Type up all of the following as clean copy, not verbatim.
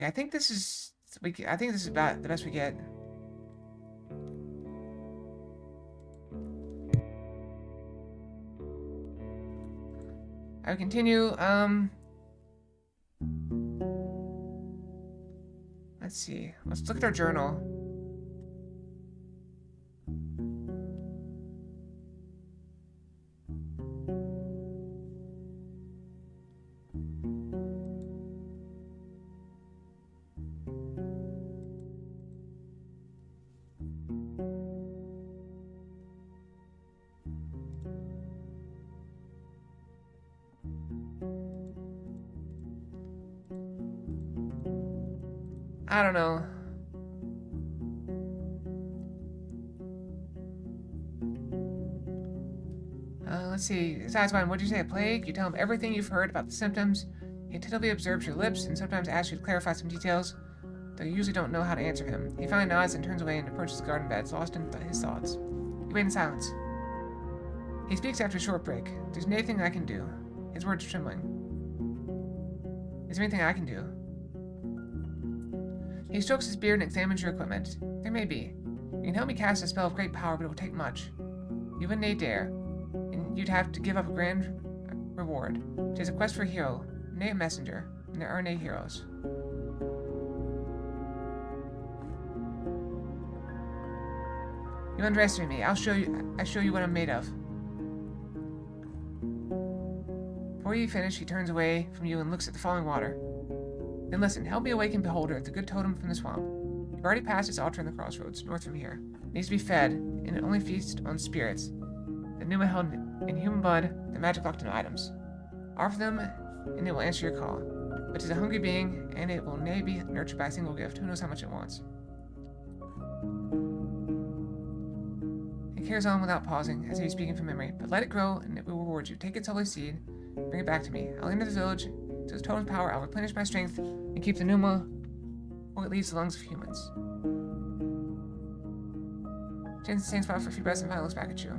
Yeah, I think this is I think this is about the best we get. I will continue. Let's see. Let's look at our journal. I don't know. Let's see. Besides one, what did you say? A plague? You tell him everything you've heard about the symptoms. He attentively observes your lips and sometimes asks you to clarify some details, though you usually don't know how to answer him. He finally nods and turns away and approaches the garden beds, lost in his thoughts. You wait in silence. He speaks after a short break. There's anything I can do. His words trembling. Is there anything I can do? He strokes his beard and examines your equipment. There may be. You can help me cast a spell of great power, but it will take much. You and Nate dare, and you'd have to give up a grand reward. It is a quest for a hero, Nate a messenger, and there are Nate heroes. You underestimate me. I show you what I'm made of. Before you finish, he turns away from you and looks at the falling water. Then listen, help me awaken Beholder, the good totem from the swamp. You've already passed its altar in the crossroads, north from here. It needs to be fed, and it only feasts on spirits. The Numa held in human blood, the magic locked in items. Offer them, and it will answer your call. But it is a hungry being, and it will nay be nurtured by a single gift. Who knows how much it wants? He carries on without pausing, as if he's speaking from memory. But let it grow, and it will reward you. Take its holy seed, bring it back to me. I'll enter the village. To its totem's power, I'll replenish my strength and keep the Numa or it leaves the lungs of humans. James stands spot for a few breaths and finally looks back at you.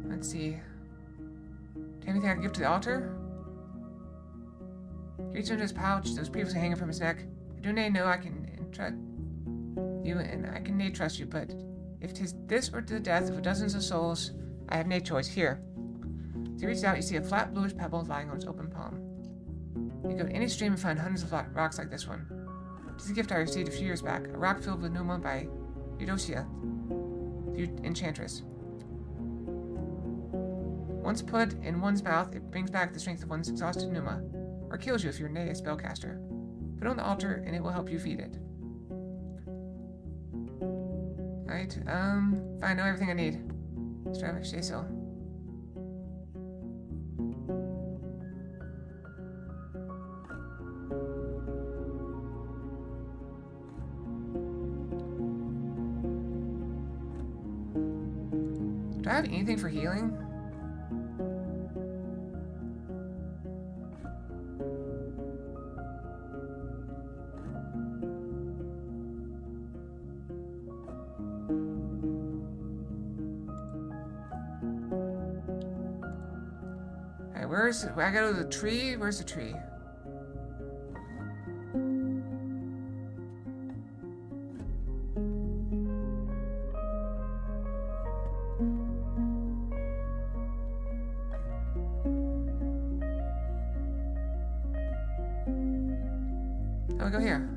Let's see. Do you have anything I can give to the altar? He reaches into his pouch that was previously hanging from his neck. I do know I can trust you, and I can trust you, but if 'tis this or the death of dozens of souls, I have no choice. Here. As he reaches out, you see a flat bluish pebble lying on his open palm. You go to any stream and find hundreds of rocks like this one. It is a gift I received a few years back, a rock filled with Numa by Eudocia, the enchantress. Once put in one's mouth, it brings back the strength of one's exhausted Numa, or kills you if you're a spellcaster. Put it on the altar, and it will help you feed it. Right, fine, I know everything I need. Let's try to stay still. Do I have anything for healing? I gotta go to the tree? Where's the tree? I'll go here.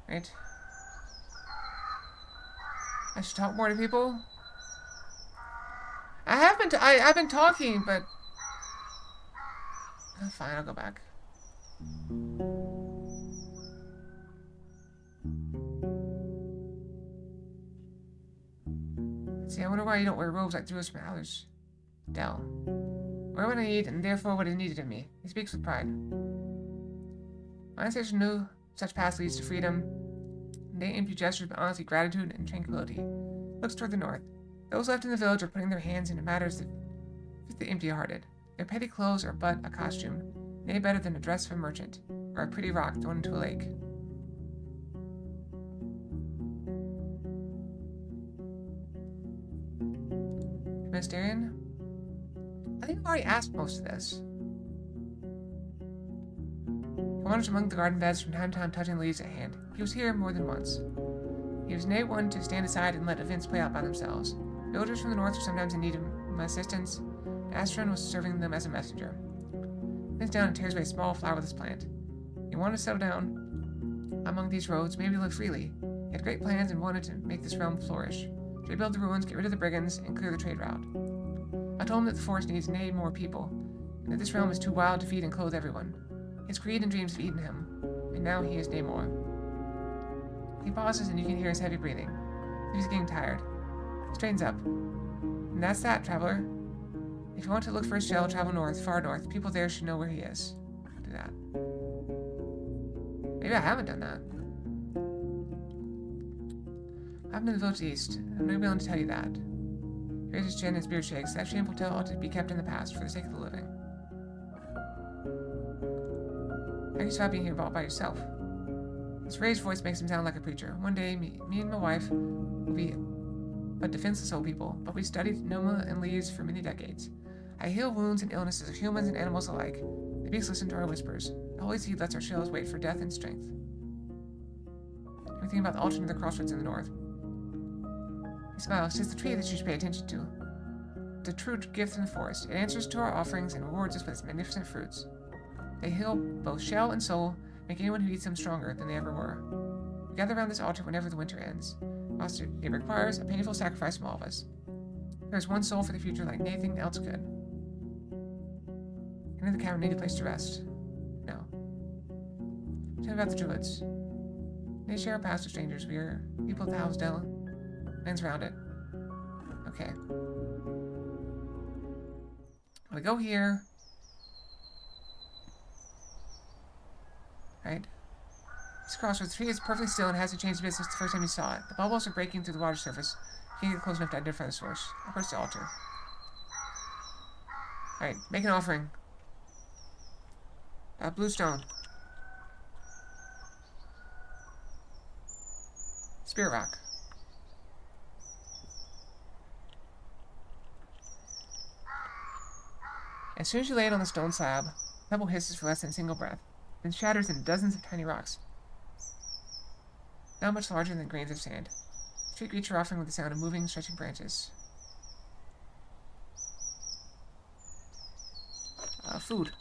Right. I should talk more to people. I've been talking, but oh, fine, I'll go back. Let's see, I wonder why you don't wear robes like Druids from others. Dell. Where what I need, and therefore what is needed of me. He speaks with pride. My ancestors knew such paths leads to freedom. They impute gestures of honesty, gratitude, and tranquility. Looks toward the north. Those left in the village are putting their hands into matters that fit the empty-hearted. Their petty clothes are but a costume, nay better than a dress of a merchant, or a pretty rock thrown into a lake. Ministerian? I think I've already asked most of this. He wanders among the garden beds from time to time, touching the leaves at hand. He was here more than once. He was nay one to stand aside and let events play out by themselves. Villagers from the north were sometimes in need of my assistance. Astron was serving them as a messenger. He bends down and tears away a small flowerless plant. He wanted to settle down among these roads, maybe live freely. He had great plans and wanted to make this realm flourish. To rebuild the ruins, get rid of the brigands, and clear the trade route. I told him that the forest needs nay more people, and that this realm is too wild to feed and clothe everyone. His greed and dreams have eaten him, and now he is nay more. He pauses, and you can hear his heavy breathing. He's getting tired. He straightens up. And that's that, traveler. If you want to look for a shell, travel north, far north. People there should know where he is. Do that. Maybe I haven't done that. I've been in the village east. I'm not willing to tell you that. He raises his chin and his beard shakes. That shameful tale ought to be kept in the past for the sake of the living. How can you stop being here all by yourself? His raised voice makes him sound like a preacher. One day, me and my wife will be but defenseless old people, but we studied Noma and leaves for many decades. I heal wounds and illnesses of humans and animals alike. The beasts listen to our whispers. The holy seed lets our shells wait for death and strength. Everything about the altar near the crossroads in the north. He smiles. 'Tis the tree that you should pay attention to. The true gift in the forest. It answers to our offerings and rewards us with its magnificent fruits. They heal both shell and soul, make anyone who eats them stronger than they ever were. We gather around this altar whenever the winter ends. Whilst it requires a painful sacrifice from all of us. There is one soul for the future like nothing else could. Enter the cavern, need a place to rest. No. Tell me about the druids. They share a past with strangers. We are people of the Housdale. Lands around it. Okay. We go here. Right? This crossroads, the tree is perfectly still and hasn't changed a bit since the first time you saw it. The bubbles are breaking through the water surface. You can't get close enough to identify the source. Approach the altar. Alright, make an offering. Blue stone. Spirit rock. As soon as you lay it on the stone slab, the pebble hisses for less than a single breath, then shatters into dozens of tiny rocks. Not much larger than grains of sand. The tree greets your offering with the sound of moving, stretching branches. Food.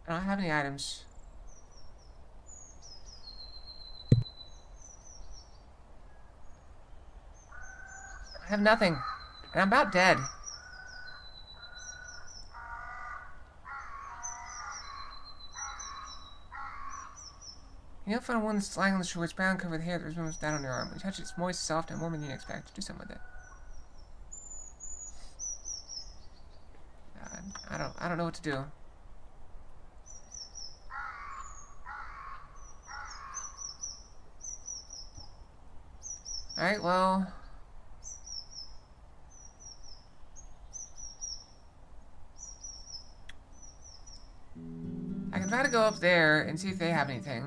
I don't have any items. I have nothing. And I'm about dead. You know, found one that's lying on the shore. It's brown, covered with hair that resembles that on your arm. When you touch it, it's moist, soft, and warmer than you'd expect. Do something with it. I don't know what to do. Alright, well... I can try to go up there and see if they have anything.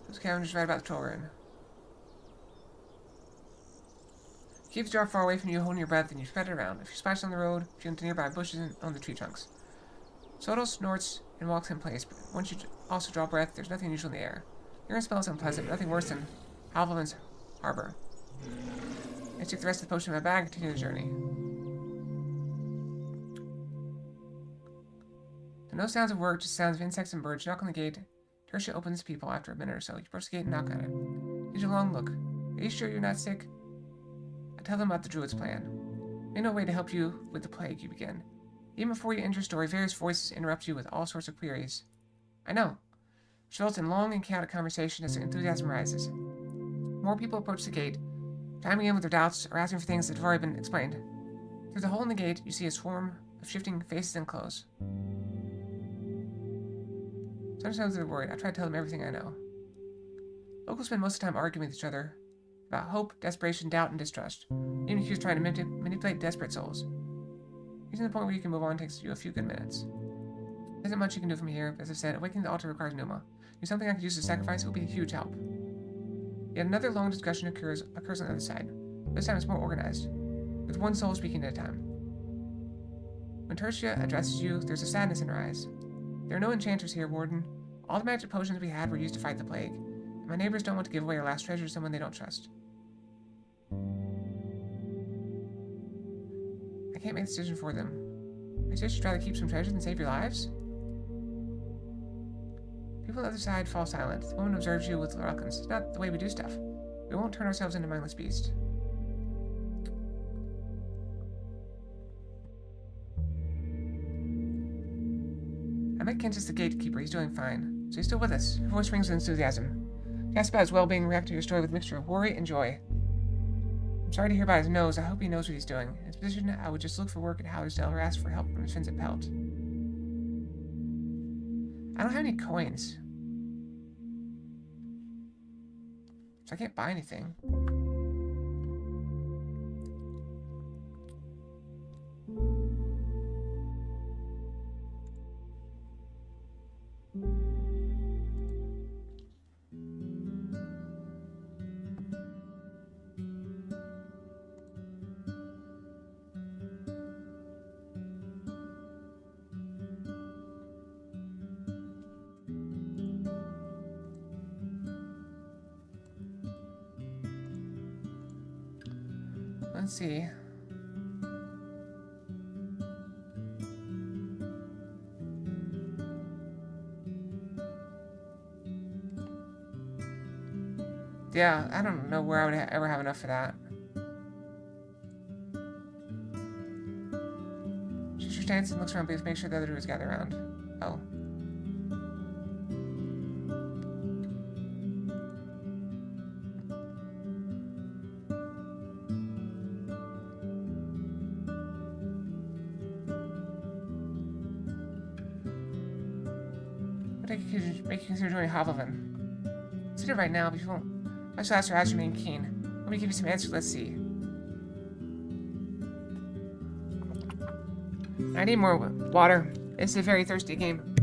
This cavern is right about the toll room. Keep the jar far away from you, holding your breath, and you spread it around. If you splash on the road, if you into nearby bushes and on the tree trunks. Soto snorts and walks in place, but once you also draw breath, there's nothing unusual in the air. Urine smells unpleasant, but nothing worse than Halvolin's harbor. I stick the rest of the potion in my bag and continue the journey. There are no sounds of work, just sounds of insects and birds. You knock on the gate. Tertia opens people after a minute or so. You approach the gate and knock on it. Gives you a long look. Are you sure you're not sick? I tell them about the druid's plan. They know a way to help you with the plague, you begin. Even before you end your story, various voices interrupt you with all sorts of queries. I know. Which results in long and chaotic conversation as enthusiasm rises. More people approach the gate, chiming in with their doubts or asking for things that have already been explained. Through the hole in the gate, you see a swarm of shifting faces and clothes. Sometimes they're worried. I try to tell them everything I know. Locals spend most of the time arguing with each other about hope, desperation, doubt, and distrust. Even if you're trying to manipulate desperate souls. Reaching the point where you can move on takes you a few good minutes. There isn't much you can do from here, but as I said, awakening the altar requires Numa. Do something I could use to sacrifice, it would be a huge help. Yet another long discussion occurs on the other side. This time it's more organized, with one soul speaking at a time. When Tertia addresses you, there's a sadness in her eyes. There are no enchanters here, Warden. All the magic potions we had were used to fight the plague, and my neighbors don't want to give away our last treasure to someone they don't trust. I can't make the decision for them. I suggest you try to keep some treasures and save your lives? People on the other side fall silent. The woman observes you with reluctance. It's not the way we do stuff. We won't turn ourselves into mindless beasts. I met Kentis the gatekeeper. He's doing fine. So he's still with us. Her voice rings with enthusiasm. She asks about his well-being, reacting to your story with a mixture of worry and joy. I'm sorry to hear about his nose. I hope he knows what he's doing. In his position, I would just look for work at Hallersdale or ask for help from his friends at Pelt. I don't have any coins. So I can't buy anything. Let's see. Yeah, I don't know where I would ever have enough for that. She stands and looks around, please make sure the other druids gather around. Oh. Make you consider joining Hovlin. Consider it right now, but if you won't. My class are remain keen. Let me give you some answers, let's see. I need more water. This is a very thirsty game.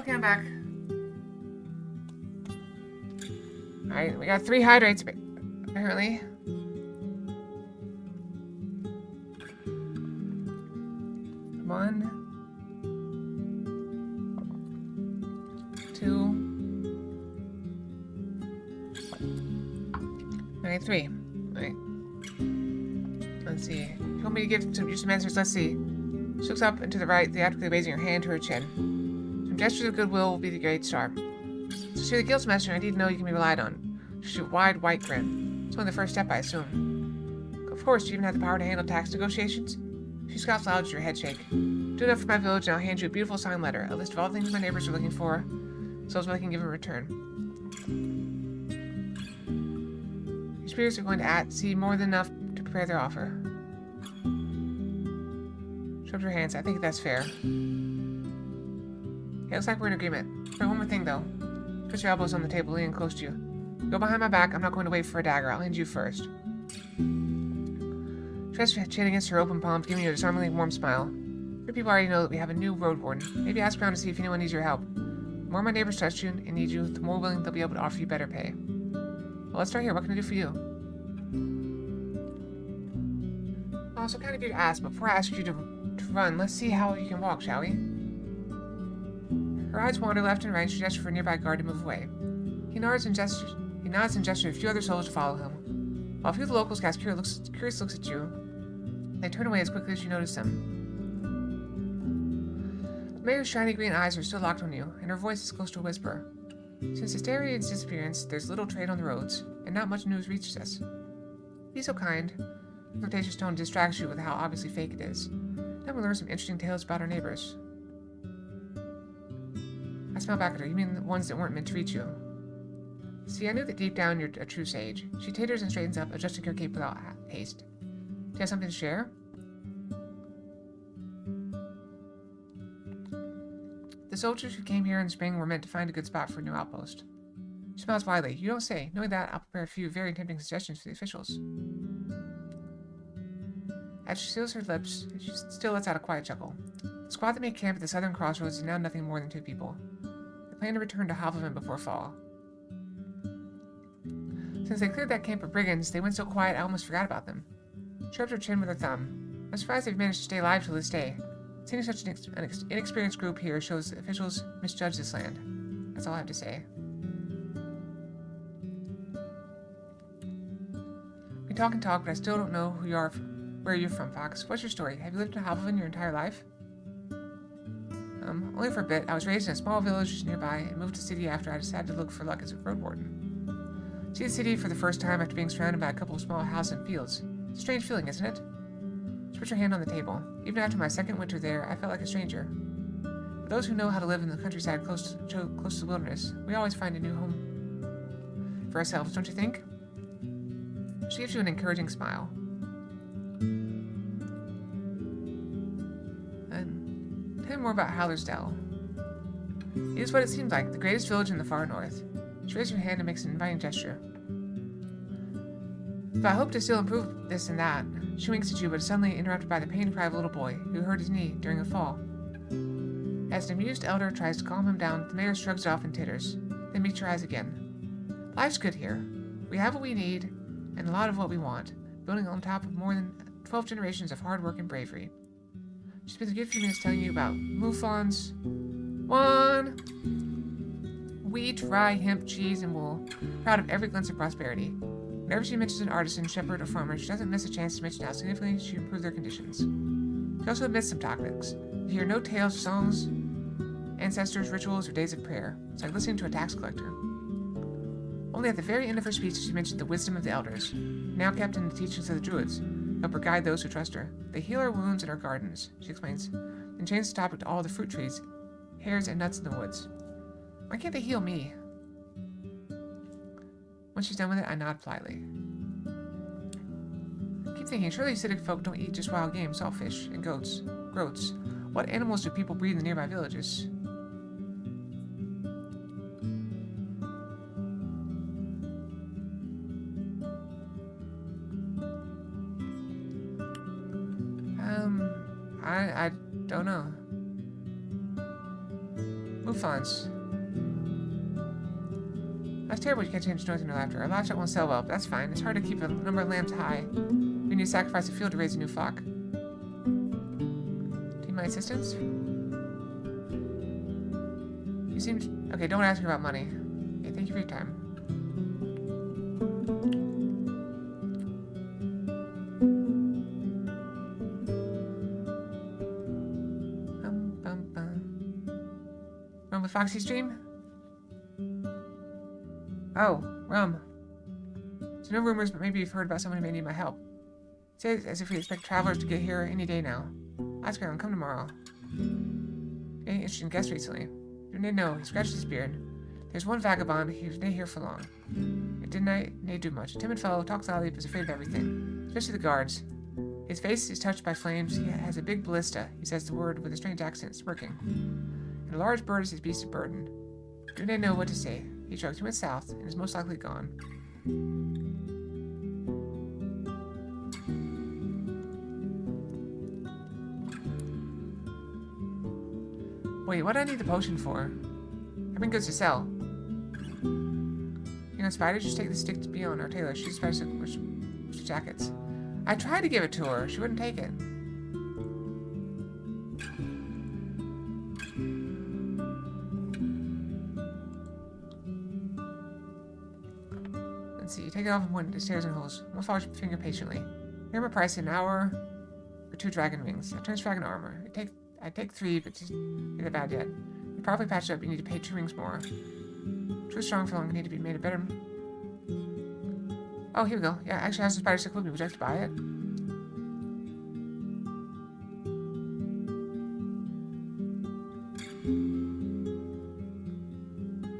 Okay, I'm back. Alright, we got 3 hydrates, apparently. One, 2, alright, 3. Alright. Let's see. If you want me to give you some answers, let's see. She looks up and to the right, theatrically raising her hand to her chin. Some gestures of goodwill will be the great star. So you're the guild's messenger, I need to know you can be relied on. She's a wide, white grin. It's only the first step, I assume. Of course, do you even have the power to handle tax negotiations? She scoffs loud as your head shake. Do enough for my village, and I'll hand you a beautiful signed letter, a list of all the things my neighbors are looking for, so as what I can give in return. Your spirits are going to see more than enough to prepare their offer. Show up your hands. I think that's fair. Okay, looks like we're in agreement. But one more thing, though. Put your elbows on the table, leaning close to you. Go behind my back. I'm not going to wait for a dagger. I'll hand you first. She rests her chin against her open palms, giving you a disarmingly warm smile. Your people already know that we have a new Roadwarden. Maybe ask around to see if anyone needs your help. The more my neighbors trust you and need you, the more willing they'll be able to offer you better pay. Well, let's start here. What can I do for you? Oh, so kind of you to ask. Before I ask you to run, let's see how you can walk, shall we? Her eyes wander left and right, and she gestures for a nearby guard to move away. He nods and gestures to a few other soldiers to follow him. While a few of the locals cast curious looks at you, they turn away as quickly as you notice them. The mayor's shiny green eyes are still locked on you, and her voice is close to a whisper. Since Asteria's disappearance, there's little trade on the roads, and not much news reaches us. Be so kind. The flirtatious tone distracts you with how obviously fake it is. Then we'll learn some interesting tales about our neighbors. I smile back at her. You mean the ones that weren't meant to reach you? See, I knew that deep down you're a true sage. She titters and straightens up, adjusting her cape without haste. Do you have something to share? The soldiers who came here in the spring were meant to find a good spot for a new outpost. She smiles widely. You don't say. Knowing that, I'll prepare a few very tempting suggestions for the officials. As she seals her lips, she still lets out a quiet chuckle. The squad that made camp at the southern crossroads is now nothing more than 2 people. They plan to return to Havelman before fall. Since they cleared that camp of brigands, they went so quiet I almost forgot about them. She rubbed her chin with her thumb. I'm surprised they've managed to stay alive till this day. Seeing such an inexperienced group here shows that officials misjudge this land. That's all I have to say. We talk and talk, but I still don't know who you are, where you're from, Fox. What's your story? Have you lived in Havelman your entire life? Only for a bit. I was raised in a small village nearby and moved to the city after I decided to look for luck as a Roadwarden. See the city for the first time after being surrounded by a couple of small houses and fields. It's a strange feeling, isn't it? She put her hand on the table. Even after my second winter there, I felt like a stranger. For those who know how to live in the countryside close to the wilderness, we always find a new home for ourselves, don't you think? She gives you an encouraging smile. And tell me more about Hallersdale. It is what it seems like, the greatest village in the far north. She raises her hand and makes an inviting gesture. But I hope to still improve this and that. She winks at you, but is suddenly interrupted by the pained cry of a little boy who hurt his knee during a fall. As an amused elder tries to calm him down, the mayor shrugs it off and titters, then meets your eyes again. Life's good here. We have what we need, and a lot of what we want, building on top of more than 12 generations of hard work and bravery. She spends a good few minutes telling you about mouflons, wheat, rye, hemp, cheese, and wool, proud of every glimpse of prosperity. Whenever she mentions an artisan, shepherd, or farmer, she doesn't miss a chance to mention how significantly she improved their conditions. She also admits some topics. You hear no tales, songs, ancestors, rituals, or days of prayer. It's like listening to a tax collector. Only at the very end of her speech did she mention the wisdom of the elders, now kept in the teachings of the druids, help her guide those who trust her. They heal our wounds in our gardens, she explains, and changes the topic to all the fruit trees, hairs, and nuts in the woods. Why can't they heal me? When she's done with it, I nod politely. I keep thinking, surely acidic folk don't eat just wild game, saltfish, and goats. What animals do people breed in the nearby villages? I don't know. Bouffants. That's terrible, you can't change noise into laughter. Our livestock won't sell well, but that's fine. It's hard to keep a number of lambs high. We need to sacrifice a field to raise a new flock. Need my assistance? You seem... Okay, don't ask me about money. Okay, thank you for your time. Rum with Foxy Stream? Oh, rum. So no rumors, but maybe you've heard about someone who may need my help. Say it as if we expect travelers to get here any day now. Ask around, come tomorrow. Any interesting guests recently? You didn't know, he scratched his beard. There's one vagabond, he was not here for long. It didn't do much. A timid fellow, talks loudly, but is afraid of everything. Especially the guards. His face is touched by flames. He has a big ballista. He says the word with a strange accent, smirking. And a large bird is his beast of burden. You didn't know what to say. He shrugged. He went south, and is most likely gone. Wait, what do I need the potion for? I bring goods to sell. You know, spiders, just take the stick to be on our tailor. She's spiders with jackets. I tried to give it to her. She wouldn't take it. Let's see. Take it off and point the stairs and holes. We'll follow your finger patiently. Remember price an hour or 2 dragon wings. That turns dragon armor. I take 3, but it's not that bad yet. You probably patched up. You need to pay 2 rings more. Too strong for long. You need to be made a better. Oh, here we go. Yeah, actually, I have some spider stick with me. Would you like to buy it?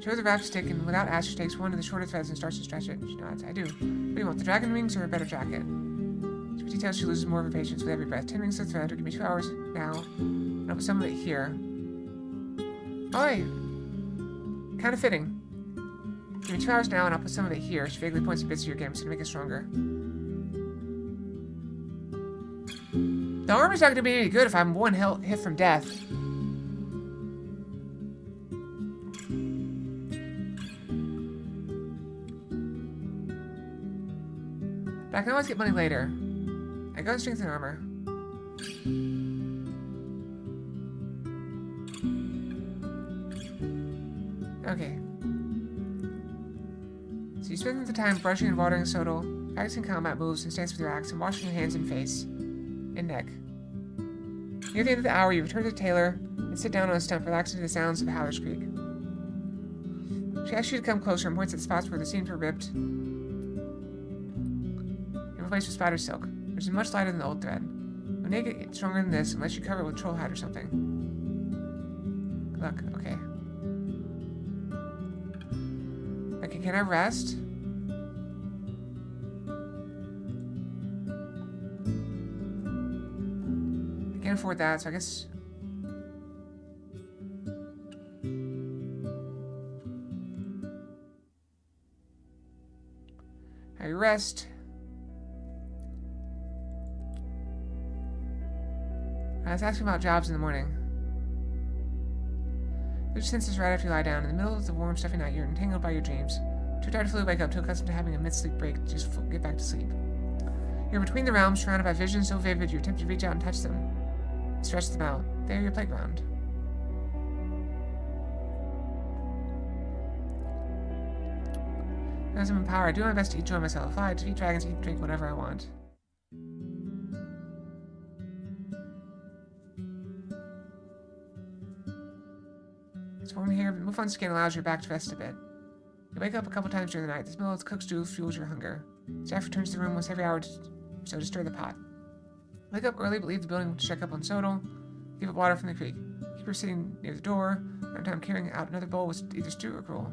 Show the wrap stick, and without asking, she takes one of the shorter threads and starts to stretch it. She nods. I do. What do you want, the dragon wings or a better jacket? She details she loses more of her patience with every breath. 10 rings of thread, or give me 2 hours now, and I'll put some of it here. Oh, hey. Kind of fitting. Give me 2 hours now, and I'll put some of it here. She vaguely points to bits of your game, so to make it stronger. The armor's not going to be any good if I'm 1 hit from death. But I can always get money later. I go to strengthen armor. Okay. So you spend the time brushing and watering Sodal, practicing combat moves and stance with your axe, and washing your hands and face and neck. Near the end of the hour, you return to the tailor and sit down on a stump, relaxing to the sounds of Howler's Creek. She asks you to come closer and points at the spots where the seams were ripped and replaced with spider silk, which is much lighter than the old thread. You'll make it stronger than this unless you cover it with troll hide or something. Good luck. Okay. Okay, can I rest? I can't afford that, so I guess... I rest. I was asking about jobs in the morning. Your senses right after you lie down. In the middle of the warm, stuffy night, you're entangled by your dreams. Too tired to fully wake up, too accustomed to having a mid-sleep break to just get back to sleep. You're between the realms, surrounded by visions so vivid you're tempted to reach out and touch them. Stretch them out. They're your playground. As I'm empowered, I do my best to enjoy myself. I defeat dragons, eat, drink whatever I want. So from here, move on skin allows your back to rest a bit. You wake up a couple times during the night. The smell of cooked stew fuels your hunger. Staff returns to the room once every hour so to stir the pot. Wake up early, but leave the building to check up on Sodal. Give it water from the creek. Keep her sitting near the door. Every time carrying out another bowl with either stew or gruel.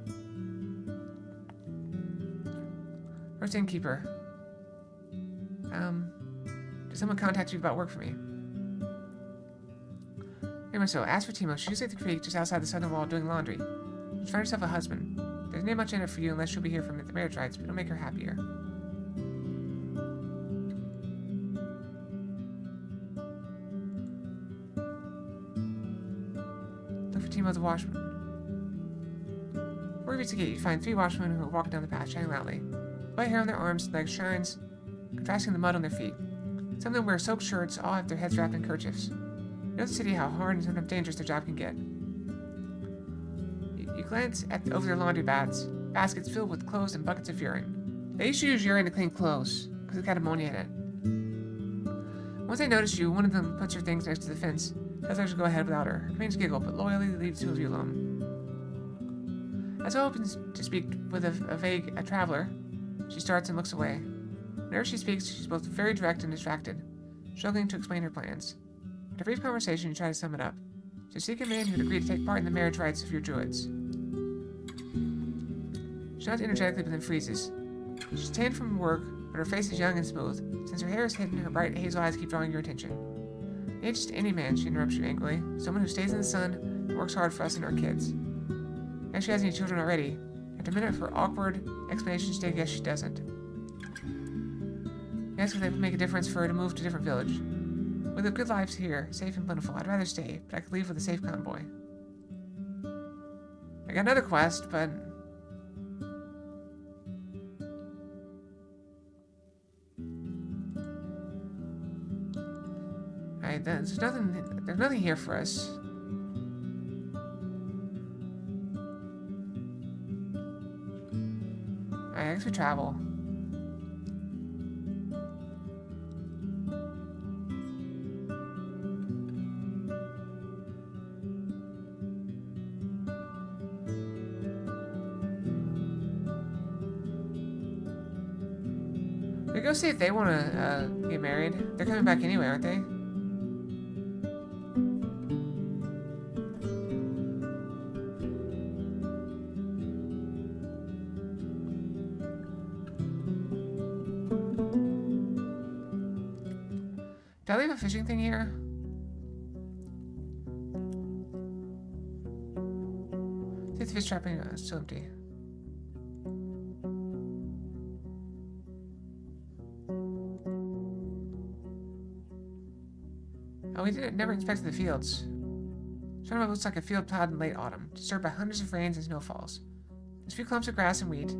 First innkeeper. Did someone contact you about work for me? Very much so. Ask for Timo. She's at the creek just outside the southern wall doing laundry. She's found herself a husband. There's not much in it for you unless she'll be here from the marriage rites, but it'll make her happier. Look for Timo the washman. Before you reach the gate, you find 3 watchmen who are walking down the path, shouting loudly. White hair on their arms and legs shines, contrasting the mud on their feet. Some of them wear soaked shirts, all have their heads wrapped in kerchiefs. You know the city how hard and sometimes dangerous their job can get. You glance over their laundry baskets filled with clothes and buckets of urine. They usually use urine to clean clothes, because it's got ammonia in it. Once they notice you, one of them puts her things next to the fence, tells her to go ahead without her. Her companions giggle, but loyally leaves the 2 of you alone. As I opens to speak with a traveler, she starts and looks away. Whenever she speaks, she's both very direct and distracted, struggling to explain her plans. After a brief conversation, you try to sum it up. So seek a man who would agree to take part in the marriage rites of your druids. She nods energetically but then freezes. She's tanned from work, but her face is young and smooth. Since her hair is hidden, her bright hazel eyes keep drawing your attention. Ain't just any man, she interrupts you angrily. Someone who stays in the sun and works hard for us and our kids. And she has any children already. After a minute of her awkward explanation, she states yes, she doesn't. You ask if they would make a difference for her to move to a different village. With a good lives here, safe and plentiful, I'd rather stay, but I could leave with a safe convoy. I got another quest, but... there's nothing here for us. I guess we travel. We go see if they want to get married. They're coming back anyway, aren't they? Did I leave a fishing thing here? See if the fish trapping is still empty. Oh, we never inspected the fields. Some of it looks like a field plowed in late autumn, disturbed by hundreds of rains and snowfalls. There's a few clumps of grass and wheat.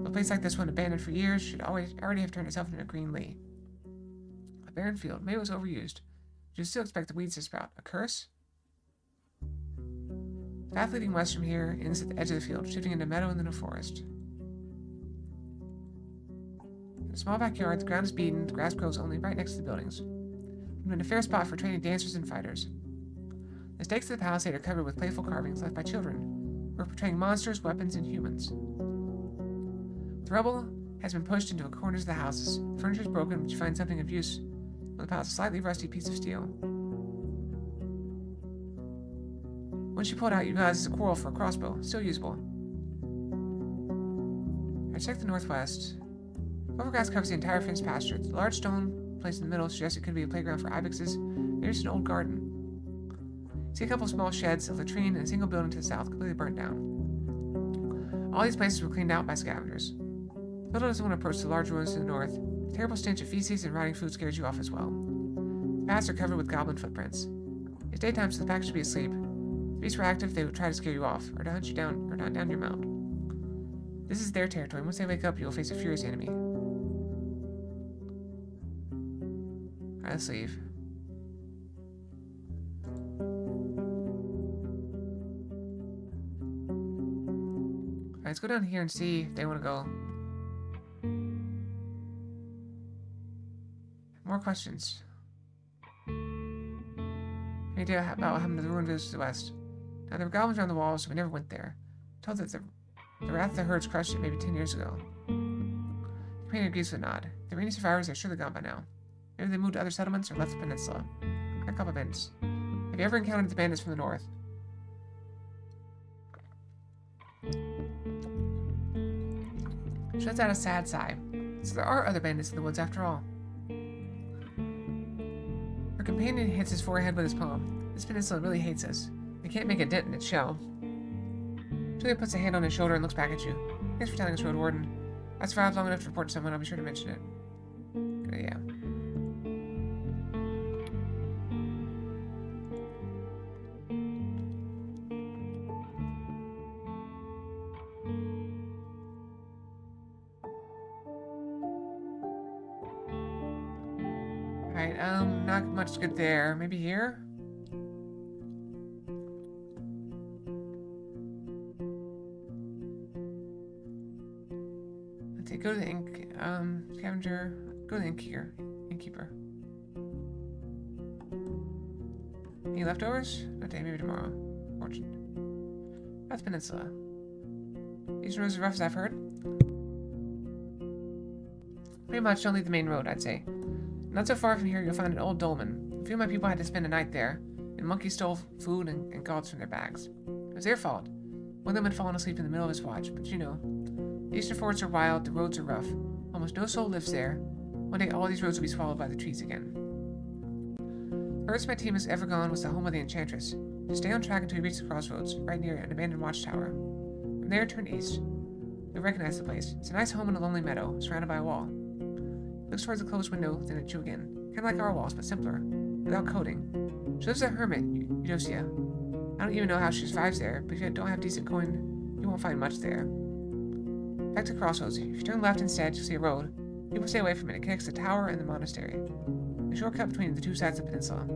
A place like this one, abandoned for years, should already have turned itself into a green lea. A barren field, maybe it was overused. But you still expect the weeds to sprout. A curse? The path leading west from here ends at the edge of the field, shifting into a meadow and then a forest. In a small backyard, the ground is beaten, the grass grows only right next to the buildings. It's been a fair spot for training dancers and fighters. The stakes of the palisade are covered with playful carvings left by children, who are portraying monsters, weapons, and humans. The rubble has been pushed into the corners of the houses. The furniture is broken, but you find something of use on the palace, a slightly rusty piece of steel. Once you pull it out, you realize it's a quarrel for a crossbow, still usable. I checked the northwest. Overgrass covers the entire fenced pasture. The large stone placed in the middle suggests it could be a playground for ibexes. There's an old garden. You see a couple of small sheds, a latrine, and a single building to the south, completely burnt down. All these places were cleaned out by scavengers. Little doesn't want to approach the large ruins to the north. The terrible stench of feces and rotting food scares you off as well. The paths are covered with goblin footprints. It's daytime, so the pack should be asleep. If the beasts were active, they would try to scare you off, or to hunt you down, or hunt down your mount. This is their territory. Once they wake up, you will face a furious enemy. Alright, let's leave. Alright, let's go down here and see if they want to go. More questions. Any idea about what happened to the ruined village to the west? Now, there were goblins around the walls, so we never went there. Told that the wrath of the herds crushed it maybe 10 years ago. The companion agrees with a nod. If there were any survivors, they're surely gone by now. Maybe they moved to other settlements or left the peninsula. A couple of bandits. Have you ever encountered the bandits from the north? She lets out a sad sigh. So there are other bandits in the woods after all. Her companion hits his forehead with his palm. This peninsula really hates us. We can't make a dent in its shell. Julia puts a hand on his shoulder and looks back at you. Thanks for telling us, Roadwarden. I survived long enough to report to someone. I'll be sure to mention it. Good, yeah. Right, not much good there. Maybe here? Let's see, go to the scavenger. Go to the innkeeper. Any leftovers? Not today, maybe tomorrow. Fortune. That's Peninsula. These roads are rough as I've heard. Pretty much don't leave the main road, I'd say. Not so far from here, you'll find an old dolmen. A few of my people had to spend a night there, and monkeys stole food and gods from their bags. It was their fault. One of them had fallen asleep in the middle of his watch, but you know. The eastern forests are wild, the roads are rough. Almost no soul lives there. One day all these roads will be swallowed by the trees again. The furthest my team has ever gone was the home of the Enchantress. Just stay on track until you reach the crossroads, right near an abandoned watchtower. From there, turn east. You'll recognize the place. It's a nice home in a lonely meadow, surrounded by a wall. It looks towards the closed window, then at you again. Kind of like our walls, but simpler, without coating. She lives as a hermit, Eudocia. I don't even know how she survives there, but if you don't have decent coin, you won't find much there. Back to crossroads. If you turn left instead, you'll see a road. People stay away from it. It connects the tower and the monastery. The shortcut between the two sides of the peninsula.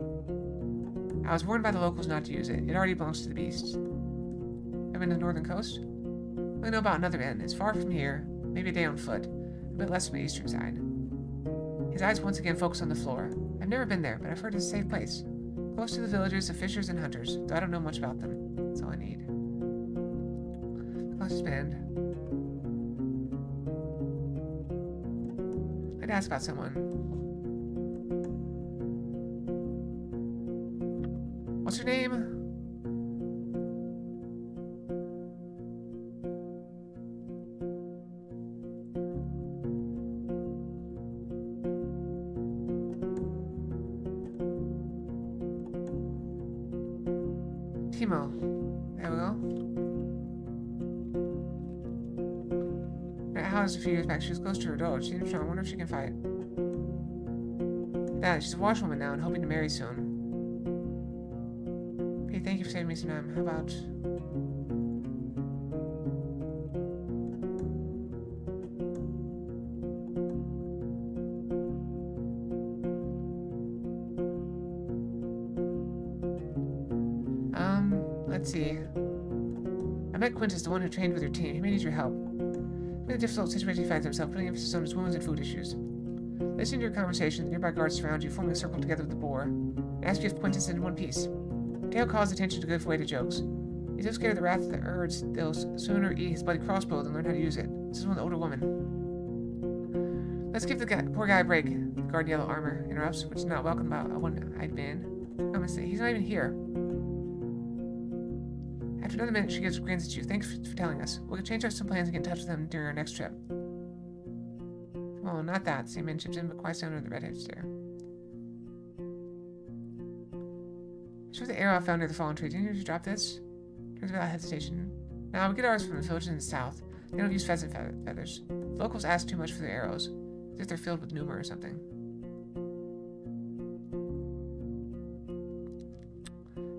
I was warned by the locals not to use it. It already belongs to the beasts. Ever been to the northern coast? I know about another end. It's far from here, maybe a day on foot, a bit less from the eastern side. His eyes once again focus on the floor. I've never been there, but I've heard it's a safe place. Close to the villages of fishers and hunters, though I don't know much about them. That's all I need. Closest band. I'd ask about someone. What's her name? Timo. There we go. Alice a few years back, she was close to her doge. She seems strong. I wonder if she can fight. Yeah, she's a washwoman now and hoping to marry soon. Hey, thank you for saving me some time. How about... let's see. I met Quintus, the one who trained with your team. He may need your help. In a difficult situation he finds himself, putting emphasis on his wounds and food issues. Listening to your conversation, the nearby guards surround you, forming a circle together with the boar, and ask you if Quintus is in one piece. Tale calls attention to give way to jokes. He's so scared of the wrath of the Urds, they'll sooner eat his bloody crossbow than learn how to use it. This is one older woman. Let's give the poor guy a break. The guard in yellow armor interrupts, which is not welcome about a one-eyed man. He's not even here. After another minute, she grins at you. Thanks for telling us. We'll change our some plans and get in touch with them during our next trip. Well, not that. Same man chips in, but quite soon the redhead stare. Show the arrow I found near the fallen tree. Didn't you just drop this? Turns without hesitation. Now, we get ours from the villages in the south. They don't use pheasant feathers. The locals ask too much for their arrows, as if they're filled with pneuma or something.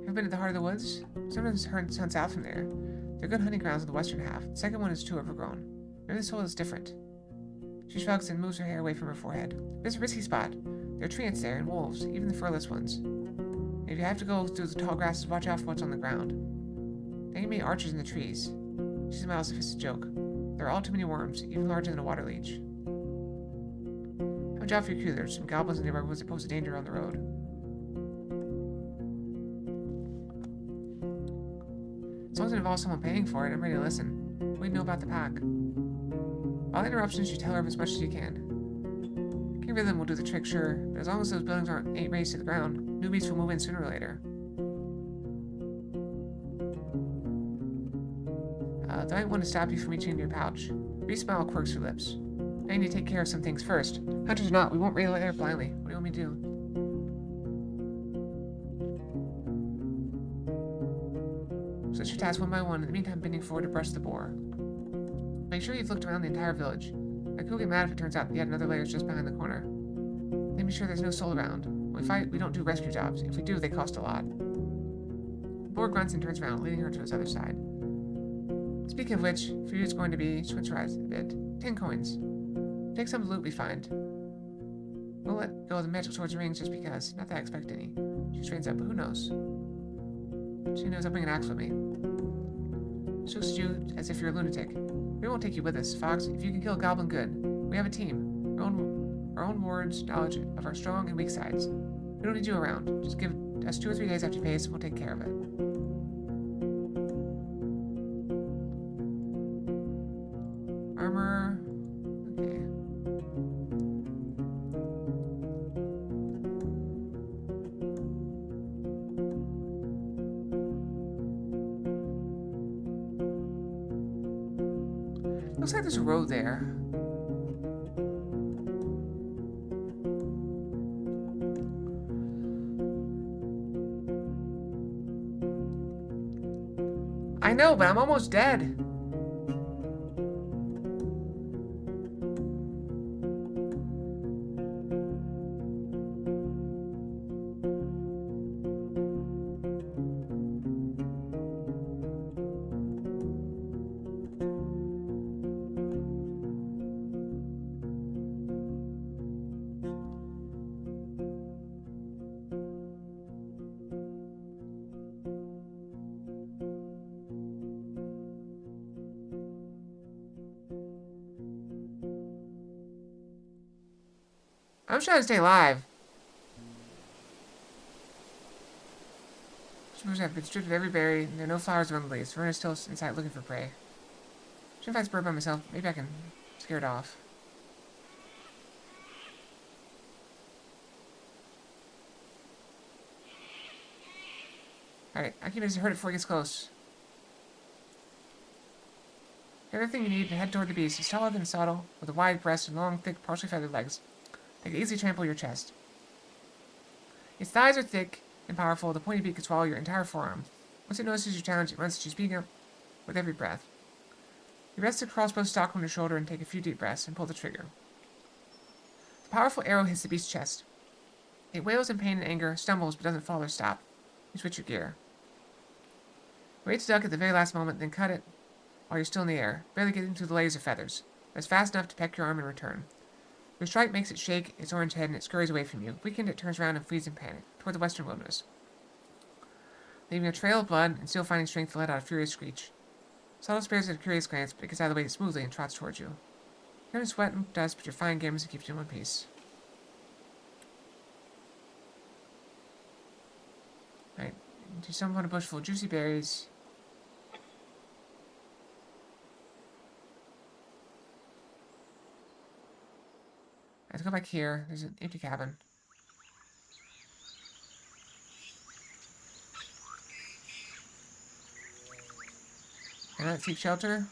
Ever been to the heart of the woods? Someone's hunts out from there. They're good hunting grounds in the western half. The second one is too overgrown. Maybe the soil is different. She shrugs and moves her hair away from her forehead. It's a risky spot. There are tree ants there, and wolves, even the furless ones. And if you have to go through the tall grasses, watch out for what's on the ground. They can be archers in the trees. She smiles if it's a joke. There are all too many worms, even larger than a water leech. Have a job for your crew. There's some goblins in the nearby woods that pose a danger on the road. As long as it involves someone paying for it, I'm ready to listen. What do you know about the pack? All interruptions, you tell her as much as you can. King Rhythm will do the trick, sure, but as long as those buildings ain't raised to the ground, newbies will move in sooner or later. Though I want to stop you from reaching into your pouch. Reese smile quirks her lips. I need to take care of some things first. Hunters or not, we won't rely there blindly. What do you want me to do? So that's your task one by one, in the meantime bending forward to brush the boar. Make sure you've looked around the entire village. I could get mad if it turns out yet another layer is just behind the corner. Then be sure there's no soul around. When we fight, we don't do rescue jobs. If we do, they cost a lot. The boar grunts and turns around, leading her to his other side. Speaking of which, for you it's going to be, squints her eyes a bit, 10 coins. Take some of the loot we find. Won't let go of the magic swords and rings just because. Not that I expect any. She straightens up, but who knows? She knows I'll bring an axe with me. She looks at you as if you're a lunatic. We won't take you with us, Fox. If you can kill a goblin, good. We have a team. Our own wards, knowledge of our strong and weak sides. We don't need you around. Just give us 2 or 3 days after you pay us, and we'll take care of it. Armor. Okay. Looks like there's a road there. I know, but I'm almost dead. I'm trying to stay alive. Suppose I've been stripped of every berry, and there are no flowers among the leaves. Verna's still inside looking for prey. Should I fight this bird by myself? Maybe I can scare it off. Alright, I keep it to hurt it before it gets close. Everything you need to head toward the beast. It's taller than a saddle, with a wide breast and long, thick, partially feathered legs. They can easily trample your chest. Its thighs are thick and powerful. The pointy beak can swallow your entire forearm. Once it notices your challenge, it runs at you, speeding up with every breath. You rest the crossbow stock on your shoulder and take a few deep breaths and pull the trigger. The powerful arrow hits the beast's chest. It wails in pain and anger, stumbles, but doesn't fall or stop. You switch your gear. Wait to duck at the very last moment, then cut it while you're still in the air, barely getting through the layers of feathers. But it's fast enough to peck your arm in return. Your strike makes it shake its orange head, and it scurries away from you. Weakened, it turns around and flees in panic, toward the western wilderness, leaving a trail of blood and still finding strength to let out a furious screech. Saddle spares it a curious glance, but it gets out of the way smoothly and trots towards you. You're in sweat and dust, but your fine games and keeps you in one piece. Alright, you stumble on a bush full of juicy berries. Let's go back here. There's an empty cabin. Can I seek shelter?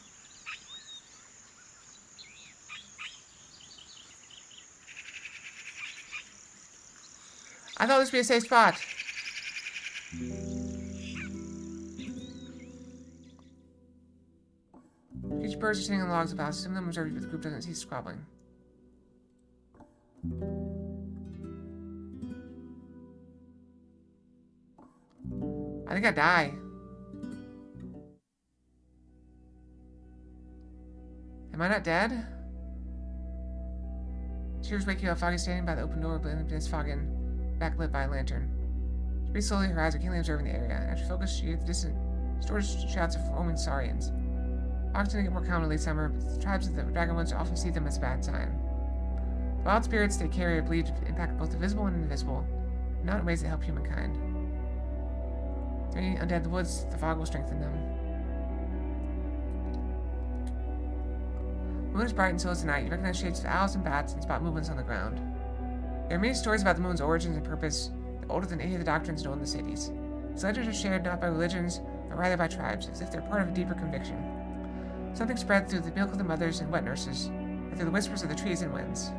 I thought this would be a safe spot. Each birds are sitting on the logs of houses. Some of them observe you, but the group doesn't cease squabbling. I think I die. Am I not dead? Tears wake you up. Foggy standing by the open door, blending against fog and backlit by a lantern. She breathes slowly, her eyes are keenly observing the area. After focus, she hears the distant shouts of roaming saurians. Fogs tend to get more common in late summer, but the tribes of the Dragonwoods often see them as a bad sign. The wild spirits they carry are believed to impact both the visible and invisible, and not in ways that help humankind. If there are any undead in the woods, the fog will strengthen them. The moon is bright and so is the night. You recognize shapes of owls and bats and spot movements on the ground. There are many stories about the moon's origins and purpose that are older than any of the doctrines known in the cities. These legends are shared not by religions, but rather by tribes, as if they're part of a deeper conviction. Something spread through the milk of the mothers and wet nurses, or through the whispers of the trees and winds.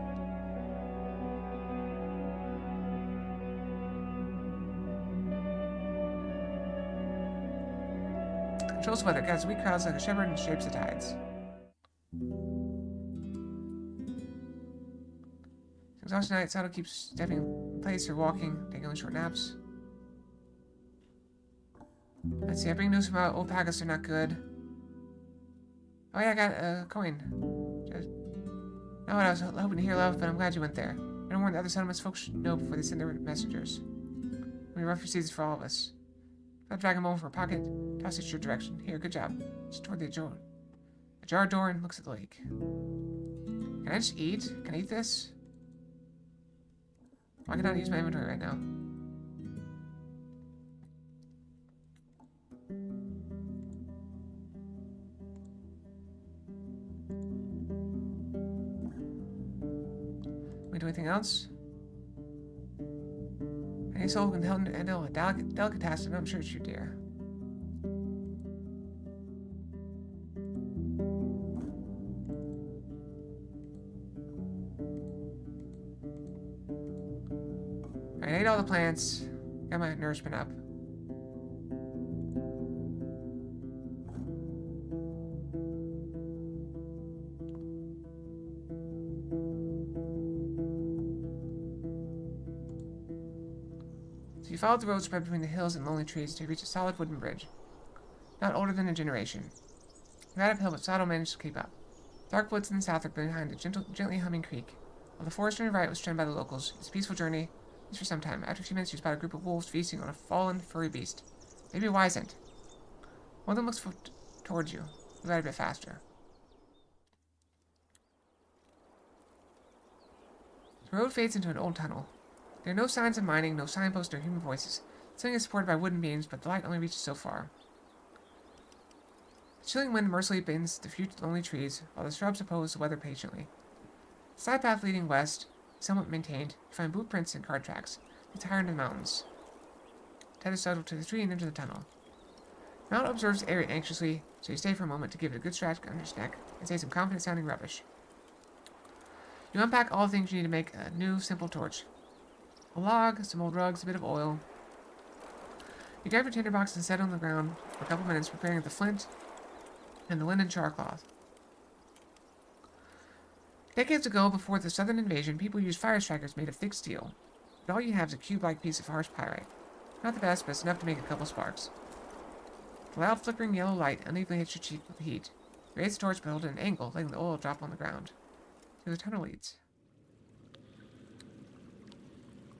Controls weather, gathers weak crowds like a shepherd and shapes the tides. Exhausted night, Sato keeps stepping in place or walking, taking only short naps. Let's see, I bring news from my old Pagas, they're not good. Oh yeah, I got a coin. Not what I was hoping to hear, love, but I'm glad you went there. No more than the other settlements folks should know before they send their messengers. It'll be rough seasons for all of us. I'll drag him over for a pocket, toss it your direction. Here, good job. Just toward the ajar door and looks at the lake. Can I just eat? Can I eat this? Why can I not use my inventory right now? Can we do anything else? Any soul can handle a delicatessen, I'm sure it's your dear. I ate all the plants, got my nourishment up. So you followed the road spread between the hills and lonely trees to reach a solid wooden bridge, not older than a generation. You ride uphill, but Saddle managed to keep up. Dark woods in the south are behind a gently humming creek, while the forest on your right was trimmed by the locals. It's a peaceful journey, at least for some time. After a few minutes, you spot a group of wolves feasting on a fallen, furry beast. Maybe a Wyzant. One of them looks towards you. You ride a bit faster. The road fades into an old tunnel. There are no signs of mining, no signposts, or human voices. The ceiling is supported by wooden beams, but the light only reaches so far. The chilling wind mercilessly bends the few lonely trees, while the shrubs oppose the weather patiently. The side path leading west, somewhat maintained, you find boot prints and cart tracks. It's higher into the mountains. Ted is settled to the tree and into the tunnel. Mount observes the area anxiously, so you stay for a moment to give it a good scratch on his neck and say some confident-sounding rubbish. You unpack all the things you need to make a new, simple torch. A log, some old rugs, a bit of oil. You grab your tinderbox and set it on the ground for a couple minutes, preparing the flint and the linen char cloth. Decades ago, before the southern invasion, people used fire strikers made of thick steel. But all you have is a cube-like piece of harsh pyrite. Not the best, but it's enough to make a couple sparks. The loud flickering yellow light unevenly hits your cheek with the heat. You raise the torch but hold it at an angle, letting the oil drop on the ground. To the tunnel leads.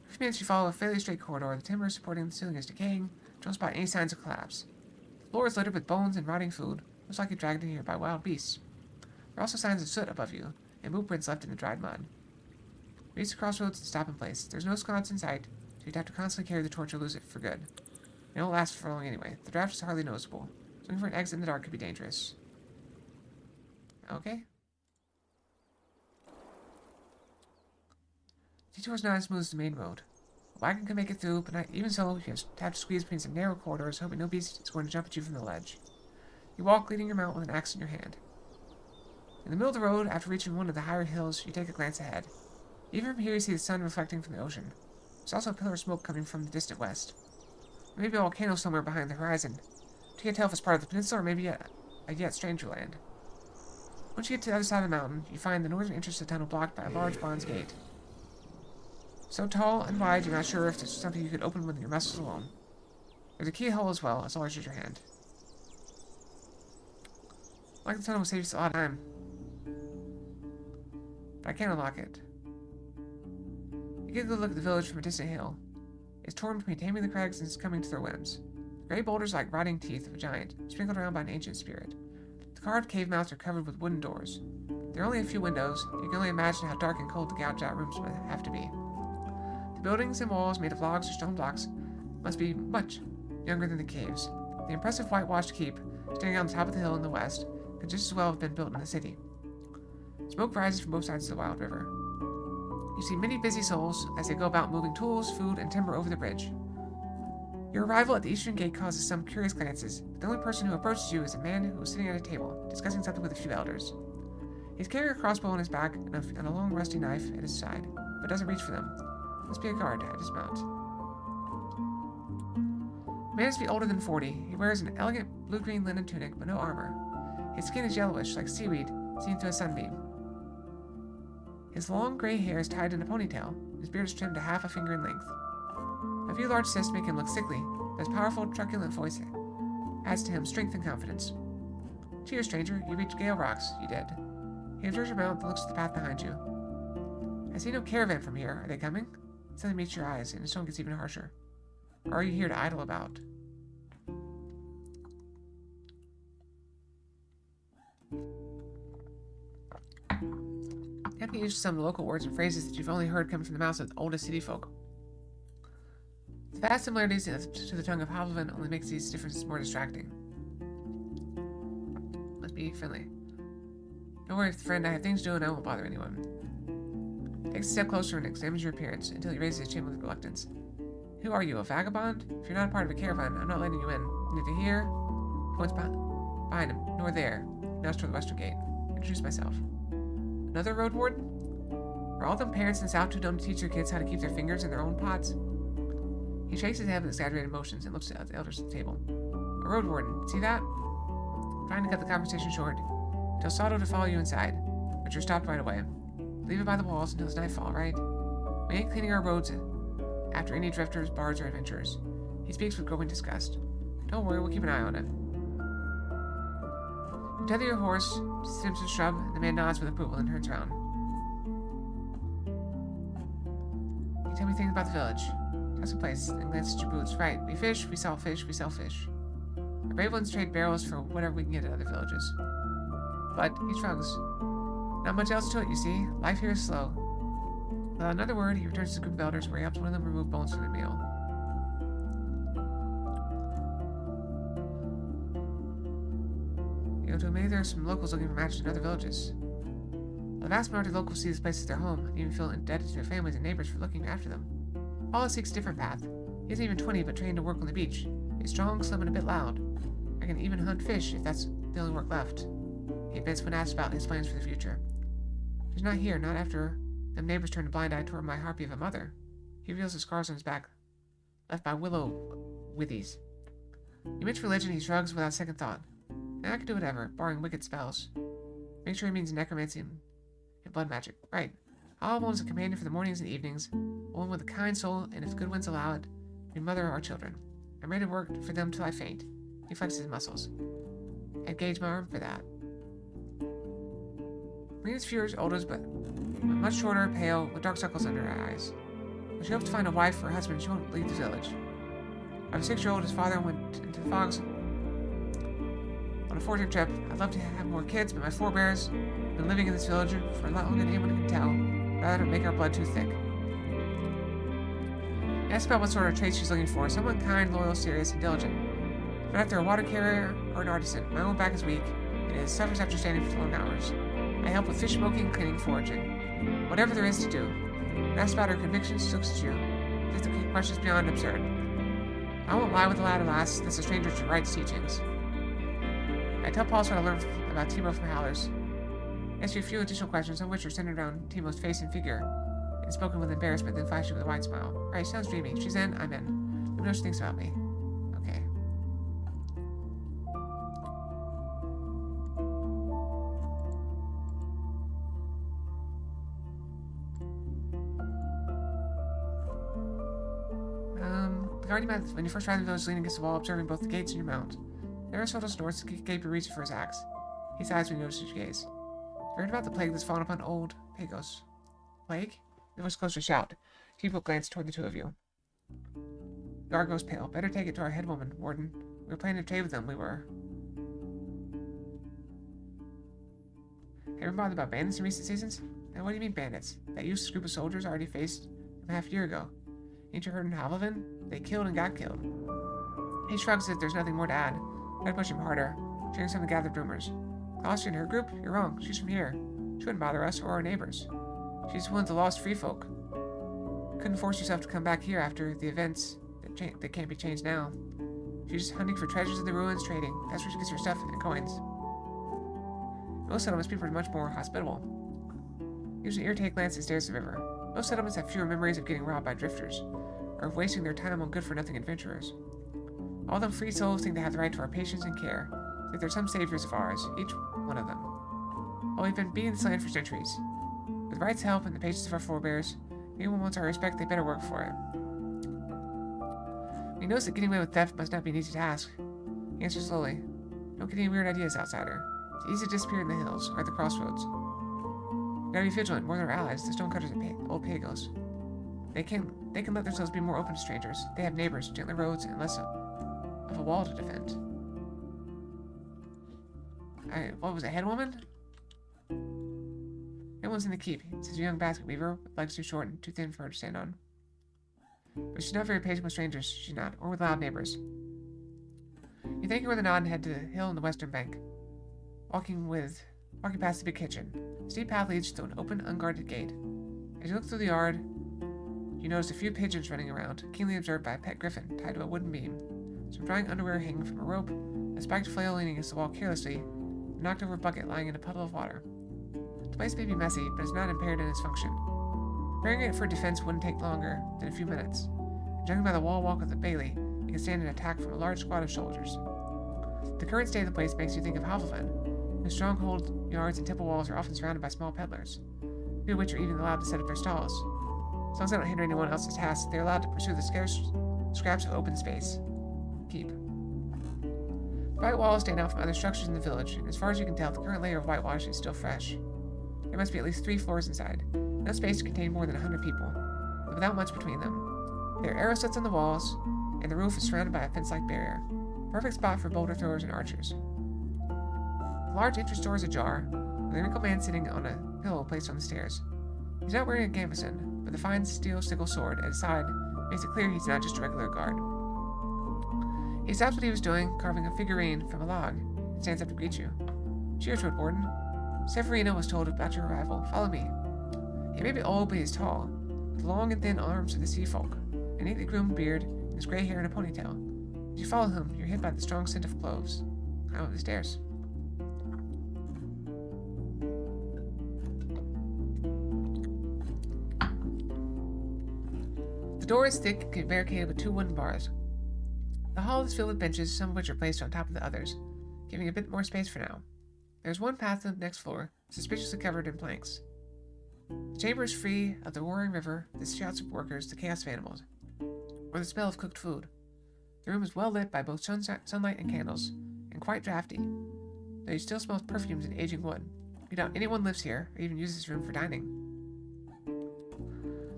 For a few minutes you follow a fairly straight corridor. The timber supporting the ceiling is decaying. Don't spot any signs of collapse. The floor is littered with bones and rotting food, most likely dragged in here by wild beasts. There are also signs of soot above you, and boot prints left in the dried mud. Reach the crossroads and stop in place. There's no scouts in sight, so you'd have to constantly carry the torch or lose it for good. It won't last for long anyway. The draft is hardly noticeable. Looking for an exit in the dark could be dangerous. Okay. The detour is not as smooth as the main road. A wagon can make it through, but not even so, you have to squeeze between some narrow corridors, hoping no beast is going to jump at you from the ledge. You walk, leading your mount with an axe in your hand. In the middle of the road, after reaching one of the higher hills, you take a glance ahead. Even from here, you see the sun reflecting from the ocean. There's also a pillar of smoke coming from the distant west. There may be a volcano somewhere behind the horizon. You can't tell if it's part of the peninsula or maybe a yet stranger land. Once you get to the other side of the mountain, you find the northern entrance of the tunnel blocked by a large bronze gate. So tall and wide, you're not sure if it's something you could open with your muscles alone. There's a keyhole as well, as large as your hand. Like the tunnel will save you a lot of time. But I can't unlock it. You get a good look at the village from a distant hill. It's torn between taming the crags and succumbing to their whims. Gray boulders like rotting teeth of a giant, sprinkled around by an ancient spirit. The carved cave mouths are covered with wooden doors. There are only a few windows. You can only imagine how dark and cold the gouge-out rooms must have to be. The buildings and walls made of logs or stone blocks must be much younger than the caves. The impressive whitewashed keep, standing on the top of the hill in the west, could just as well have been built in the city. Smoke rises from both sides of the wild river. You see many busy souls as they go about moving tools, food, and timber over the bridge. Your arrival at the eastern gate causes some curious glances, but the only person who approaches you is a man who is sitting at a table, discussing something with a few elders. He's carrying a crossbow on his back and a long rusty knife at his side, but doesn't reach for them. Must be a guard. I dismount. The man is to be older than 40. He wears an elegant blue-green linen tunic, but no armor. His skin is yellowish, like seaweed, seen through a sunbeam. His long gray hair is tied in a ponytail. His beard is trimmed to half a finger in length. A few large cysts make him look sickly, but his powerful, truculent voice adds to him strength and confidence. Cheers, stranger. You reach Gale Rocks. You did. He observes your mount and looks at the path behind you. I see no caravan from here. Are they coming? Something meets your eyes, and his tone gets even harsher. Or are you here to idle about? You have to use some local words and phrases that you've only heard coming from the mouths of the oldest city folk. The vast similarities to the tongue of Havelin only makes these differences more distracting. Must be friendly. Don't worry, friend, I have things to do and I won't bother anyone. Takes a step closer and examines your appearance until he raises his chin with reluctance. Who are you, a vagabond? If you're not a part of a caravan, I'm not letting you in. Neither here, he points behind him, nor there. He nods toward the western gate. Introduce myself. Another Roadwarden? Are all them parents in the South too dumb to teach their kids how to keep their fingers in their own pots? He shakes his head with exaggerated motions and looks at the elders at the table. A Roadwarden, see that? Trying to cut the conversation short. Tell Sato to follow you inside, but you're stopped right away. Leave it by the walls until it's nightfall, right? We ain't cleaning our roads after any drifters, bards, or adventurers. He speaks with growing disgust. Don't worry, we'll keep an eye on it. You tether your horse, steps a shrub, and the man nods with approval and turns around. You tell me things about the village. Tell some place, and glance at your boots. Right, we fish, we sell fish, we sell fish. Our brave ones trade barrels for whatever we can get at other villages. But, he shrugs. Not much else to it, you see. Life here is slow. Without another word, he returns to the group of elders where he helps one of them remove bones from their meal. You know, to me, there are some locals looking for matches in other villages. The vast majority of locals see this place as their home and even feel indebted to their families and neighbors for looking after them. Paula seeks a different path. He isn't even 20, but trained to work on the beach. He's strong, slim, and a bit loud. I can even hunt fish if that's the only work left. He admits when asked about his plans for the future. He's not here, not after them neighbors turned a blind eye toward my harpy of a mother. He reveals the scars on his back, left by willow withies. You mention religion, he shrugs without second thought. And I can do whatever, barring wicked spells. Make sure he means necromancy and blood magic. Right. I'll have one as a companion for the mornings and evenings, one with a kind soul, and if good winds allow it, we mother our children. I'm ready to work for them till I faint. He flexes his muscles. I'd gauge my arm for that. Marina's few years older, but much shorter, pale, with dark circles under her eyes. When she hopes to find a wife or husband, she won't leave the village. I was 6-year-old, his father went into the fogs on a foraging trip. I'd love to have more kids, but my forebears have been living in this village for a lot longer than anyone can tell. Rather than make our blood too thick. I asked about what sort of traits she's looking for. Someone kind, loyal, serious, and diligent. But after a water carrier or an artisan, my own back is weak. It suffers after standing for long hours. I help with fish smoking, cleaning, foraging. Whatever there is to do. When asked about her convictions, she looks at you. As if the question's beyond absurd. I won't lie with the lad, alas, that's a stranger to Wright's teachings. I tell Paul what I learned about Timo from Howlers. Ask you a few additional questions, some of which are centered around Timo's face and figure, and spoken with embarrassment, then flashing with a wide smile. Right, sounds dreamy. She's in, I'm in. Let me know what she thinks about me. Okay. Regarding about when you first arrive in the village, leaning against the wall, observing both the gates and your mount. There are Soto's doors, the gatekeeper reaches for his axe. He sighs when he notices your gaze. You heard about the plague that's fallen upon old Pagos. Plague? The voice closer shout. People glance toward the two of you. Gar grows pale. Better take it to our head woman, Warden. We were planning to trade with them, we were. Have you ever bothered about bandits in recent seasons? Now, what do you mean bandits? That useless group of soldiers already faced them half a year ago. Ain't you heard in Havelin? They killed and got killed. He shrugs as if there's nothing more to add. Try to push him harder, sharing some of the gathered rumors. Colossia and her group? You're wrong. She's from here. She wouldn't bother us or our neighbors. She's one of the lost free folk. Couldn't force yourself to come back here after the events that can't be changed now. She's hunting for treasures in the ruins, trading. That's where she gets her stuff and coins. Most settlements, people are much more hospitable. Using an irritated glance, he stares at the river. Most settlements have fewer memories of getting robbed by drifters, or of wasting their time on good-for-nothing adventurers. All them free souls think they have the right to our patience and care, that they're some saviors of ours, each one of them. Well, we've been beating this land for centuries. With Wright's help and the patience of our forebears, if anyone wants our respect, they better work for it. He knows that getting away with theft must not be an easy task. He answers slowly. Don't get any weird ideas, outsider. It's easy to disappear in the hills, or at the crossroads. You gotta be vigilant, more than our allies, the stonecutters and old pagos. They can let themselves be more open to strangers. They have neighbors, gentler roads, and less of a wall to defend. What was it, head woman? Everyone's in the keep, says a young basket weaver with legs too short and too thin for her to stand on. But she's not very patient with strangers, she's not, or with loud neighbors. You thank her with a nod and head to the hill on the western bank. Walking past the big kitchen. A steep path leads to an open, unguarded gate. As you look through the yard, you notice a few pigeons running around, keenly observed by a pet griffin tied to a wooden beam. Some drying underwear hanging from a rope, a spiked flail leaning against the wall carelessly, a knocked over bucket lying in a puddle of water. The place may be messy, but it's not impaired in its function. Preparing it for defense wouldn't take longer than a few minutes. And judging by the wall walk of the bailey, it can stand an attack from a large squad of soldiers. The current state of the place makes you think of Havelvan, whose stronghold yards and temple walls are often surrounded by small peddlers, few of which are even allowed to set up their stalls. As long as they don't hinder anyone else's tasks, they're allowed to pursue the scarce scraps of open space. Keep. The white walls stand out from other structures in the village, and as far as you can tell, the current layer of whitewash is still fresh. There must be at least 3 floors inside, enough space to contain more than 100 people, but without much between them. There are arrow slits on the walls, and the roof is surrounded by a fence-like barrier. Perfect spot for boulder throwers and archers. The large entrance door is ajar, with a wrinkled man sitting on a pillow placed on the stairs. He's not wearing a gambeson, but the fine steel sickle sword at his side makes it clear he's not just a regular guard. He stops what he was doing, carving a figurine from a log, and stands up to greet you. Cheers, Roadwarden. Severina was told about your arrival. Follow me. He may be old, but he's tall, with long and thin arms of the sea folk, a neatly groomed beard, and his gray hair in a ponytail. As you follow him, you're hit by the strong scent of cloves. Climb up the stairs. The door is thick and barricaded with 2 wooden bars. The hall is filled with benches, some of which are placed on top of the others, giving a bit more space for now. There's one path to the next floor, suspiciously covered in planks. The chamber is free of the roaring river, the shouts of workers, the chaos of animals, or the smell of cooked food. The room is well lit by both sunlight and candles, and quite drafty, though you still smell perfumes and aging wood. You doubt anyone lives here, or even uses this room for dining.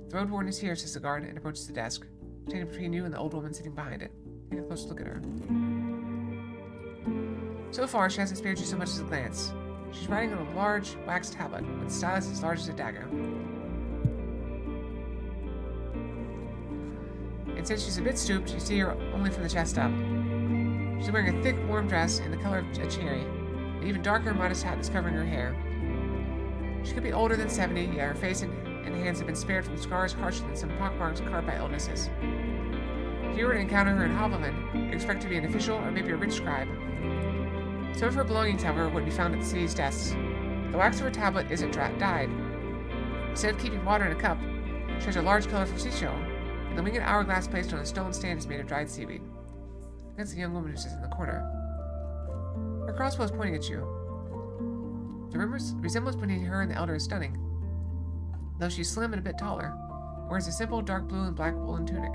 The Roadwarden is here, says the guard, and approaches the desk, standing between you and the old woman sitting behind it. Take a close look at her. So far, she hasn't spared you so much as a glance. She's writing on a large wax tablet, with a stylus as large as a dagger. And since she's a bit stooped, you see her only from the chest up. She's wearing a thick, warm dress in the color of a cherry, an even darker, modest hat that's covering her hair. She could be older than 70, yet her face and hands have been spared from scars harsher than some pockmarks carved by illnesses. If you were to encounter her in Havelman, you'd expect her to be an official or maybe a rich scribe. Some of her belongings, however, would be found at the city's desks. The wax of her tablet isn't dyed. Instead of keeping water in a cup, she has a large colorful seashell, and the winged hourglass placed on a stone stand is made of dried seaweed. That's the young woman who sits in the corner. Her crossbow is pointing at you. The resemblance between her and the elder is stunning, though she's slim and a bit taller, and wears a simple dark blue and black woolen tunic.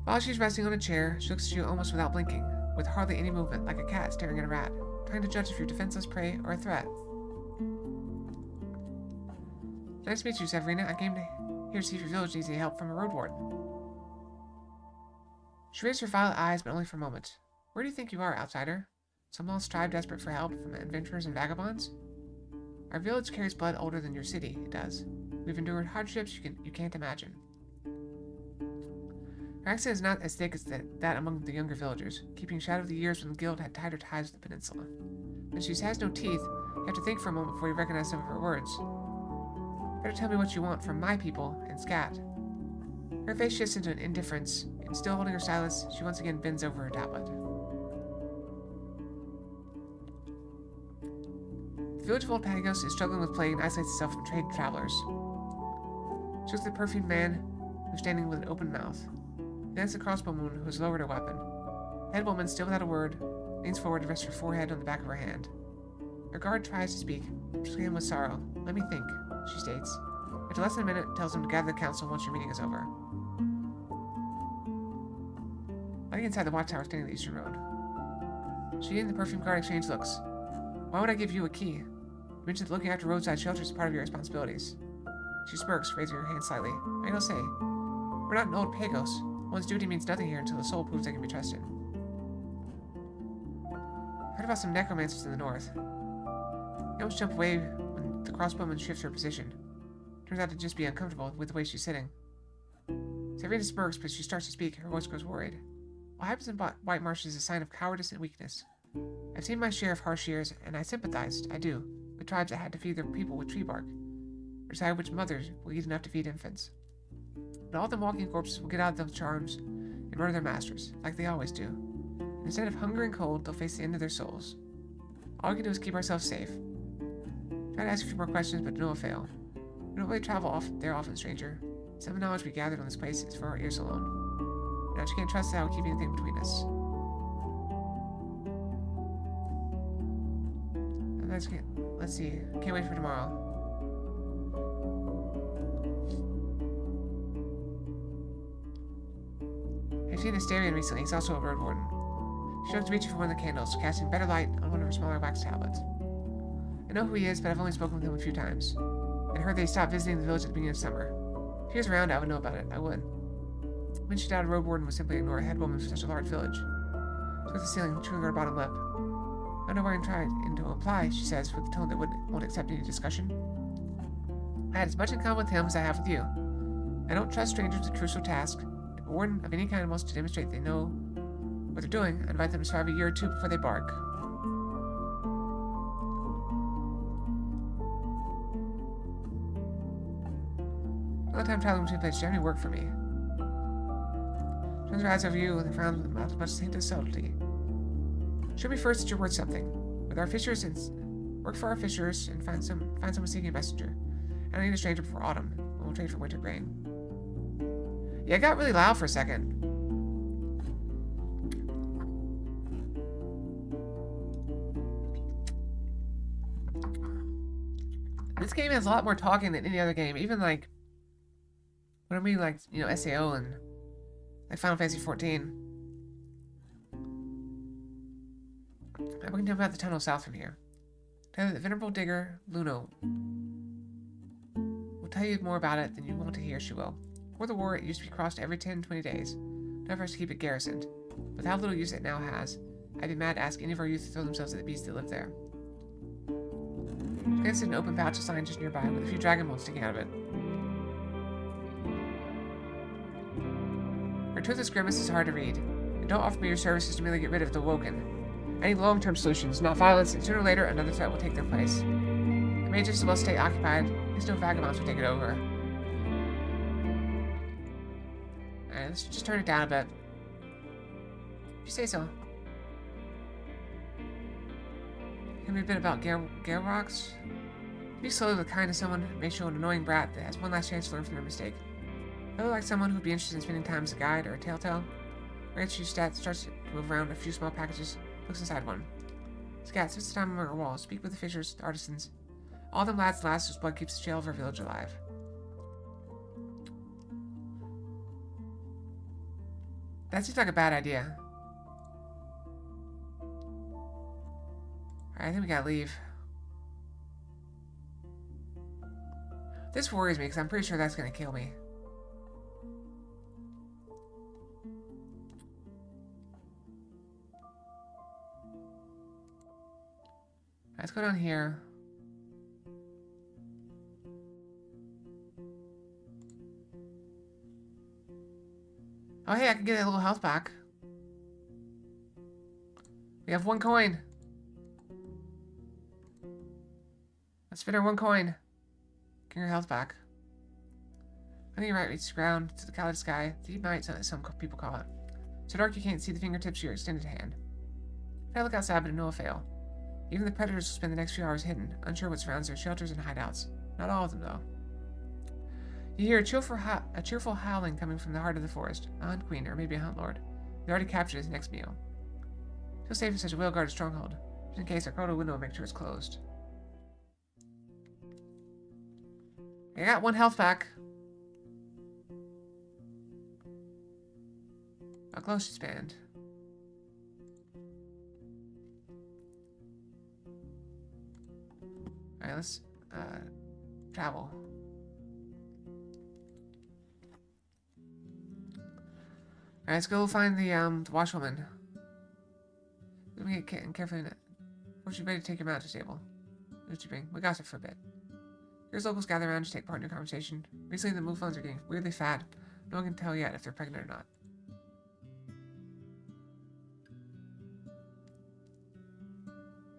While she's resting on a chair, she looks at you almost without blinking, with hardly any movement, like a cat staring at a rat, trying to judge if you're defenseless prey or a threat. Nice to meet you, Severina. I came here to see if your village needs any help from a Roadwarden. She raised her violet eyes, but only for a moment. Where do you think you are, outsider? Some lost tribe desperate for help from adventurers and vagabonds? Our village carries blood older than your city, it does. We've endured hardships you can't imagine. Her accent is not as thick as that among the younger villagers, keeping shadow of the years when the guild had tighter ties with the peninsula. Since she has no teeth, you have to think for a moment before you recognize some of her words. Better tell me what you want from my people, and scat. Her face shifts into an indifference, and still holding her stylus, she once again bends over her tablet. The village of Old Pagos is struggling with plague and isolates itself from trade travelers. She looks at the perfumed man, who's standing with an open mouth. Then it's the crossbowwoman who has lowered her weapon. The head woman, still without a word, leans forward and rests her forehead on the back of her hand. Her guard tries to speak, pushing him with sorrow. Let me think, she states. After less than a minute, tells him to gather the council once your meeting is over. Lying inside the watchtower standing on the eastern road. She and the perfume guard exchange looks. Why would I give you a key? You mentioned that looking after roadside shelters is part of your responsibilities. She smirks, raising her hand slightly. I gotta say, we're not an old Pagos. One's duty means nothing here until the soul proves they can be trusted. I heard about some necromancers in the north. They almost jump away when the crossbowman shifts her position. Turns out to just be uncomfortable with the way she's sitting. Sabrina smirks, but she starts to speak. Her voice grows worried. What happens in White Marsh is a sign of cowardice and weakness. I've seen my share of harsh years, and I sympathize, I do, with tribes that had to feed their people with tree bark, or decide which mothers will eat enough to feed infants. But all the walking corpses will get out of those charms and murder their masters, like they always do. And instead of hunger and cold, they'll face the end of their souls. All we can do is keep ourselves safe. Try to ask a few more questions, but to no avail. We don't really travel there often, stranger. Some of the knowledge we gathered on this place is for our ears alone. Now, you can't trust that I will keep anything between us. Let's see. Can't wait for tomorrow. I've seen Asterion recently. He's also a Roadwarden. She showed up to meet you for one of the candles, casting better light on one of her smaller wax tablets. I know who he is, but I've only spoken with him a few times. I heard they stopped visiting the village at the beginning of summer. If he was around, I would know about it. I would. When she doubted Roadwarden would simply ignore a head woman for such a large village. She looked at the ceiling, chewing her bottom lip. I know where I'm trying to imply, she says, with a tone that won't accept any discussion. I had as much in common with him as I have with you. I don't trust strangers with crucial tasks. If a warden of any kind wants to demonstrate they know what they're doing, I invite them to survive a year or two before they bark. A long time traveling between places generally work for me. Turns her eyes over you and frowns with as much hint of subtlety. Show me first that you're worth something. With our fishers and work for our fishers and find someone seeking a messenger. I don't need a stranger before autumn, and we'll trade for winter grain. Yeah, it got really loud for a second. This game has a lot more talking than any other game. Even like when I'm reading like, you know, SAO and like Final Fantasy 14. We can tell about the tunnel south from here. Tell you that the venerable digger, Luno, will tell you more about it than you want to hear, she will. Before the war, it used to be crossed every 10-20 days. Enough for us to keep it garrisoned. With how little use it now has, I'd be mad to ask any of our youth to throw themselves at the beasts that live there. She glanced at an open pouch of sign just nearby, with a few dragon bones sticking out of it. Her toothless grimace is hard to read. And don't offer me your services to merely get rid of the Woken. I need long-term solutions, not violence, and sooner or later another threat will take their place. The mages will stay occupied, these no vagabonds will take it over. Alright, let's just turn it down a bit. If you say so. Can be a bit about Garrox. Be slowly with the kind of someone who may show an annoying brat that has one last chance to learn from their mistake. I look like someone who'd be interested in spending time as a guide or a telltale. Ranch stat starts to move around a few small packages. Looks inside one. Scat spends time among our walls. Speak with the fishers, the artisans. All them lads last whose blood keeps the shell of our village alive. That seems like a bad idea. Alright, I think we gotta leave. This worries me because I'm pretty sure that's gonna kill me. Let's go down here. Oh, hey, I can get a little health back. We have 1 coin. Let's spend our 1 coin. Get your health back. On your right, reach the ground to the clouded sky. Deep night, some people call it. So dark you can't see the fingertips of your extended hand. Try to look outside, but to no avail. Even the predators will spend the next few hours hidden, unsure what surrounds their shelters and hideouts. Not all of them, though. You hear a cheerful howling coming from the heart of the forest. A hunt queen, or maybe a hunt lord. They already captured his next meal. Feel safe in such a well-guarded stronghold. Just in case, our crowded window will make sure it's closed. I got 1 health back. How close to spanned? Alright, Alright, let's travel. Alright, let's go find the washwoman. Let me get carefully. Or should ready to take your mount to stable. What you bring? We gossip for a bit. Here's locals gather around to take part in your conversation. Recently, the mouflons are getting weirdly fat. No one can tell yet if they're pregnant or not.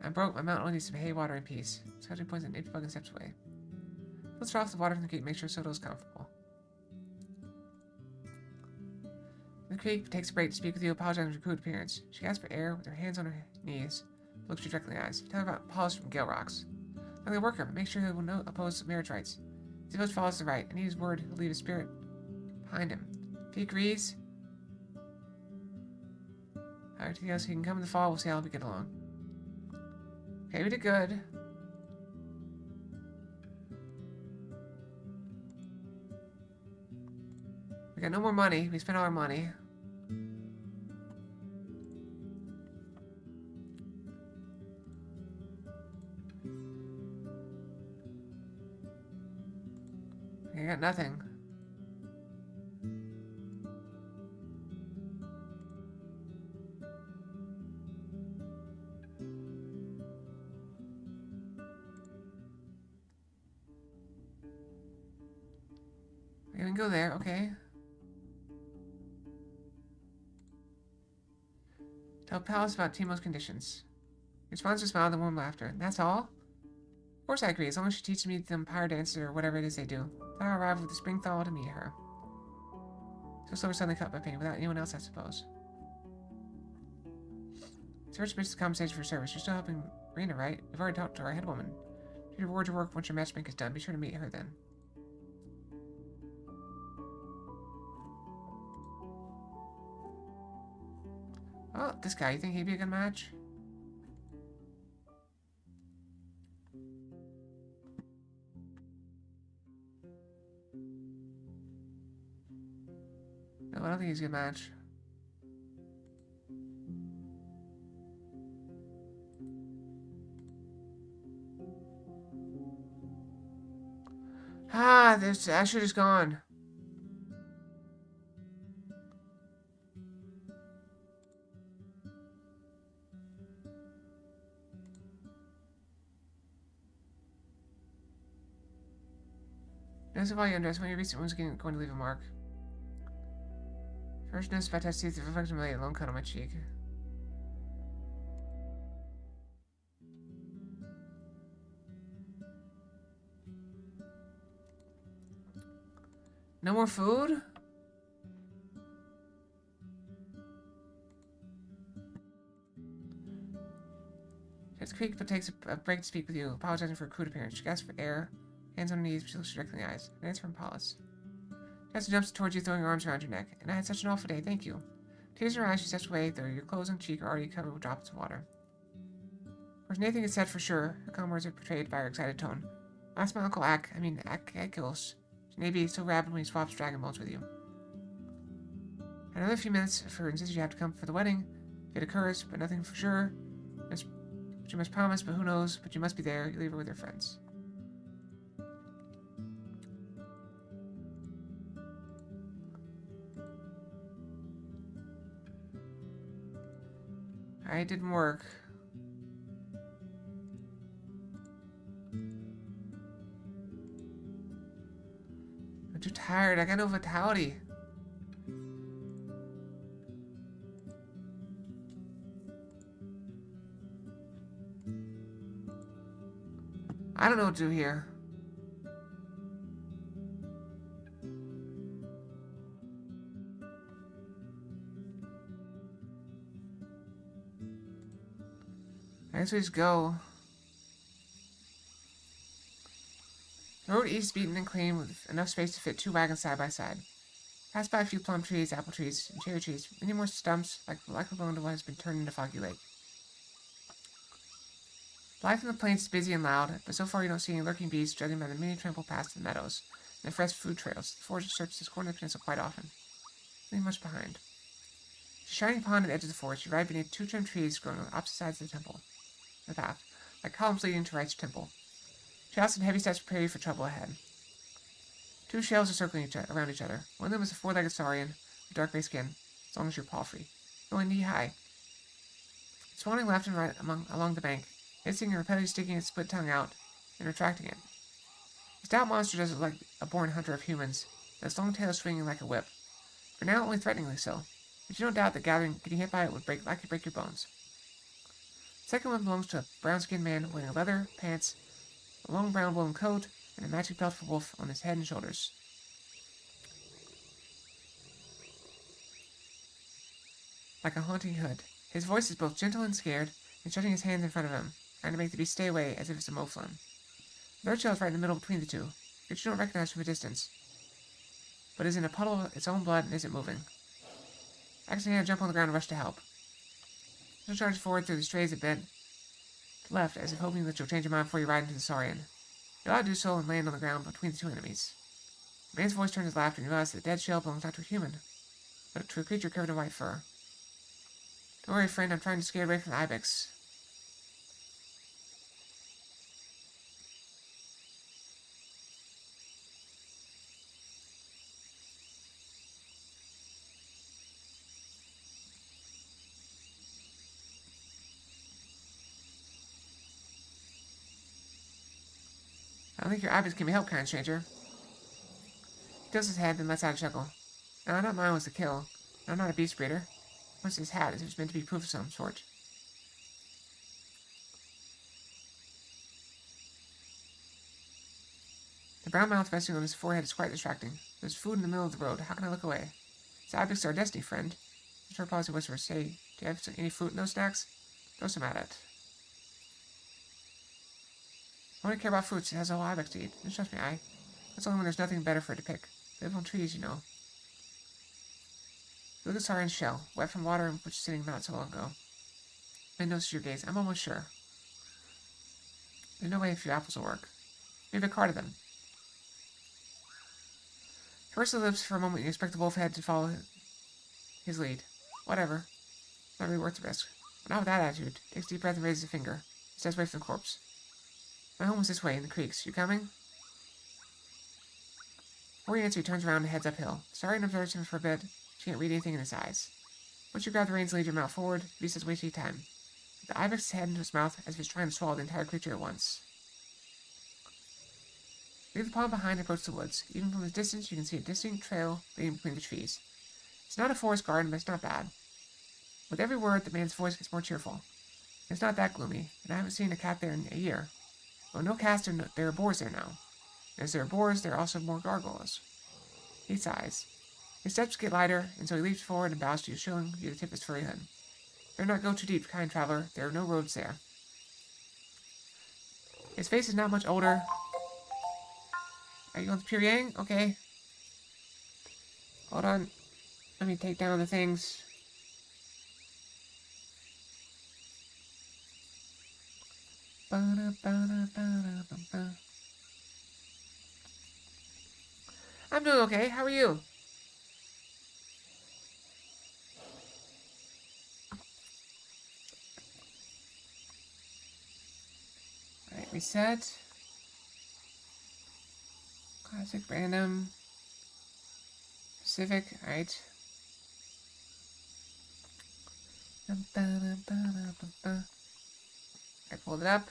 I'm broke. My mount only needs some hay, water, and peace. Scouting points at 8 steps away. Let's draw off the water from the creek. Make sure Soto is comfortable. The creek takes a break to speak with you, apologizing for her crude appearance. She asks for air with her hands on her knees. Looks you directly in the eyes. Tell her about polish from Gale Rocks. I'm the worker, but make sure he will not oppose marriage rights. If he follows the right, and need his word, he'll leave his spirit behind him. If he agrees, alright, he goes, he can come in the fall, we'll see how we get along. Okay, we did good. We got no more money. We spent all our money. I got nothing. We can go there, okay. Tell Palace about Timo's conditions. Your sponsor smiled and warm laughter. That's all? Of course I agree, as long as she teaches me the empire dances or whatever it is they do. Then I'll arrive with the spring thaw to meet her. So Silver suddenly cut my pain without anyone else, I suppose. Search bitches the compensation for service. You're still helping Rena, right? You've already talked to our head woman. She rewards your work once your matchmaking is done. Be sure to meet her then. Oh, this guy, you think he'd be a good match? No, I don't think he's a good match. Ah, this Asher is gone. Notice if all you undress when your recent wounds are going to leave a mark. First notice if I touch teeth, the reflection of a lone cut on my cheek. No more food? It's Creek, but takes a break to speak with you, apologizing for a crude appearance. She asks for air, hands on her knees, but she looks directly in the eyes. An answer from Paulus. Jessica jumps towards you, throwing her arms around your neck. And I had such an awful day, thank you. Tears in her eyes, she steps away, though your clothes and cheek are already covered with drops of water. Of course, Nathan is said for sure. Her calm words are portrayed by her excited tone. Ask my Uncle Akils. Maybe so rabid when he swaps dragon bones with you. Another few minutes for instance you have to come for the wedding. If it occurs, but nothing for sure. You must promise, but who knows? But you must be there. You leave her with her friends. Alright, didn't work. I'm too tired. I got no vitality. I don't know what to do here. I guess we just go. The road east beaten and clean with enough space to fit 2 wagons side by side. Pass by a few plum trees, apple trees, and cherry trees. Many more stumps, likely belong to what has been turned into Foggy Lake. Life in the plains is busy and loud, but so far you don't see any lurking beasts, judging by the many trample past the meadows and the fresh food trails. The forest searches this corner of the peninsula quite often. Leaving much behind. There's a shining pond at the edge of the forest. You ride beneath 2 trimmed trees growing on opposite sides of the temple. The path, like columns leading to Wright's temple. Shouts and heavy steps prepare you for trouble ahead. Two shells are circling around each other. One of them is a four-legged saurian with dark gray skin, as long as you're paw-free, going knee-high. Swanning left and right along the bank, hissing and repeatedly sticking its split tongue out and retracting it. The stout monster doesn't look like a born hunter of humans, but its long tail is swinging like a whip. For now, only threateningly so, but you don't doubt that getting hit by it would likely break your bones. The second one belongs to a brown-skinned man wearing leather pants, a long brown woolen coat, and a magic belt for wolf on his head and shoulders. Like a haunting hood. His voice is both gentle and scared, and shutting his hands in front of him, trying to make the beast stay away as if it's a moflin. The third shell is right in the middle between the two, which you don't recognize from a distance, but is in a puddle of its own blood and isn't moving. Accidentally, I jump on the ground and rush to help. She'll charge forward through the strays a bit to left, as if hoping that you'll change your mind before you ride into the saurian. You ought to do so and land on the ground between the two enemies. The man's voice turns to laughter, and you realize that the dead shell belongs not to a human, but to a creature covered in white fur. Don't worry, friend, I'm trying to scare away from the ibex. I don't think your ibex can be helped, kind stranger. He tilts his head, then lets out a chuckle. No, not mine was the kill. I'm not a beast breeder. What's his hat, as if it's meant to be proof of some sort. The brown mouth resting on his forehead is quite distracting. There's food in the middle of the road. How can I look away? It's ibex our destiny, friend. The short pause whispers, say, do you have any fruit in those snacks? Throw some at it. I only care about fruits. It has a whole ibex to eat. And trust me, that's only when there's nothing better for it to pick. They live on trees, you know. Look at Saurian's shell, wet from water in which was sitting not so long ago. I notice your gaze. I'm almost sure. There's no way a few apples will work. Maybe a cart of them. He pursed his lips for a moment. You expect the wolf head to follow his lead. Whatever. Not really worth the risk. But not with that attitude. Takes a deep breath and raises a finger. Steps away from the corpse. My home was this way, in the creeks. You coming? Before he answers, he turns around and heads uphill. Saurian observes him for a bit. She can't read anything in his eyes. Once you grab the reins and lead your mount forward, the beast is wasting time. The ibex's head into his mouth as if it's trying to swallow the entire creature at once. Leave the pond behind and approach the woods. Even from a distance, you can see a distinct trail leading between the trees. It's not a forest garden, but it's not bad. With every word, the man's voice gets more cheerful. It's not that gloomy, and I haven't seen a cat there in a year. Well, no cats, there are boars there now. And as there are boars, there are also more gargoyles. He sighs. His steps get lighter, and so he leaps forward and bows to you, showing you the tip of his furry hood. Better not go too deep, kind traveler. There are no roads there. His face is not much older. Are you going to Pure Yang? Okay. Hold on. Let me take down the things. I'm doing okay. How are you? Alright, reset. Classic, random. Specific, alright. I pulled it up.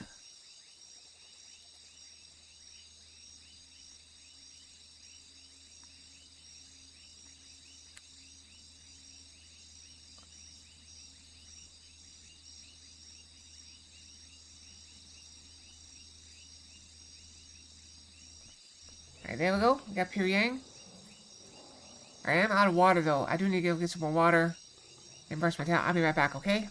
Alright, there we go. We got Pure Yang. I am out of water, though. I do need to go get some more water and brush my tail. I'll be right back, okay?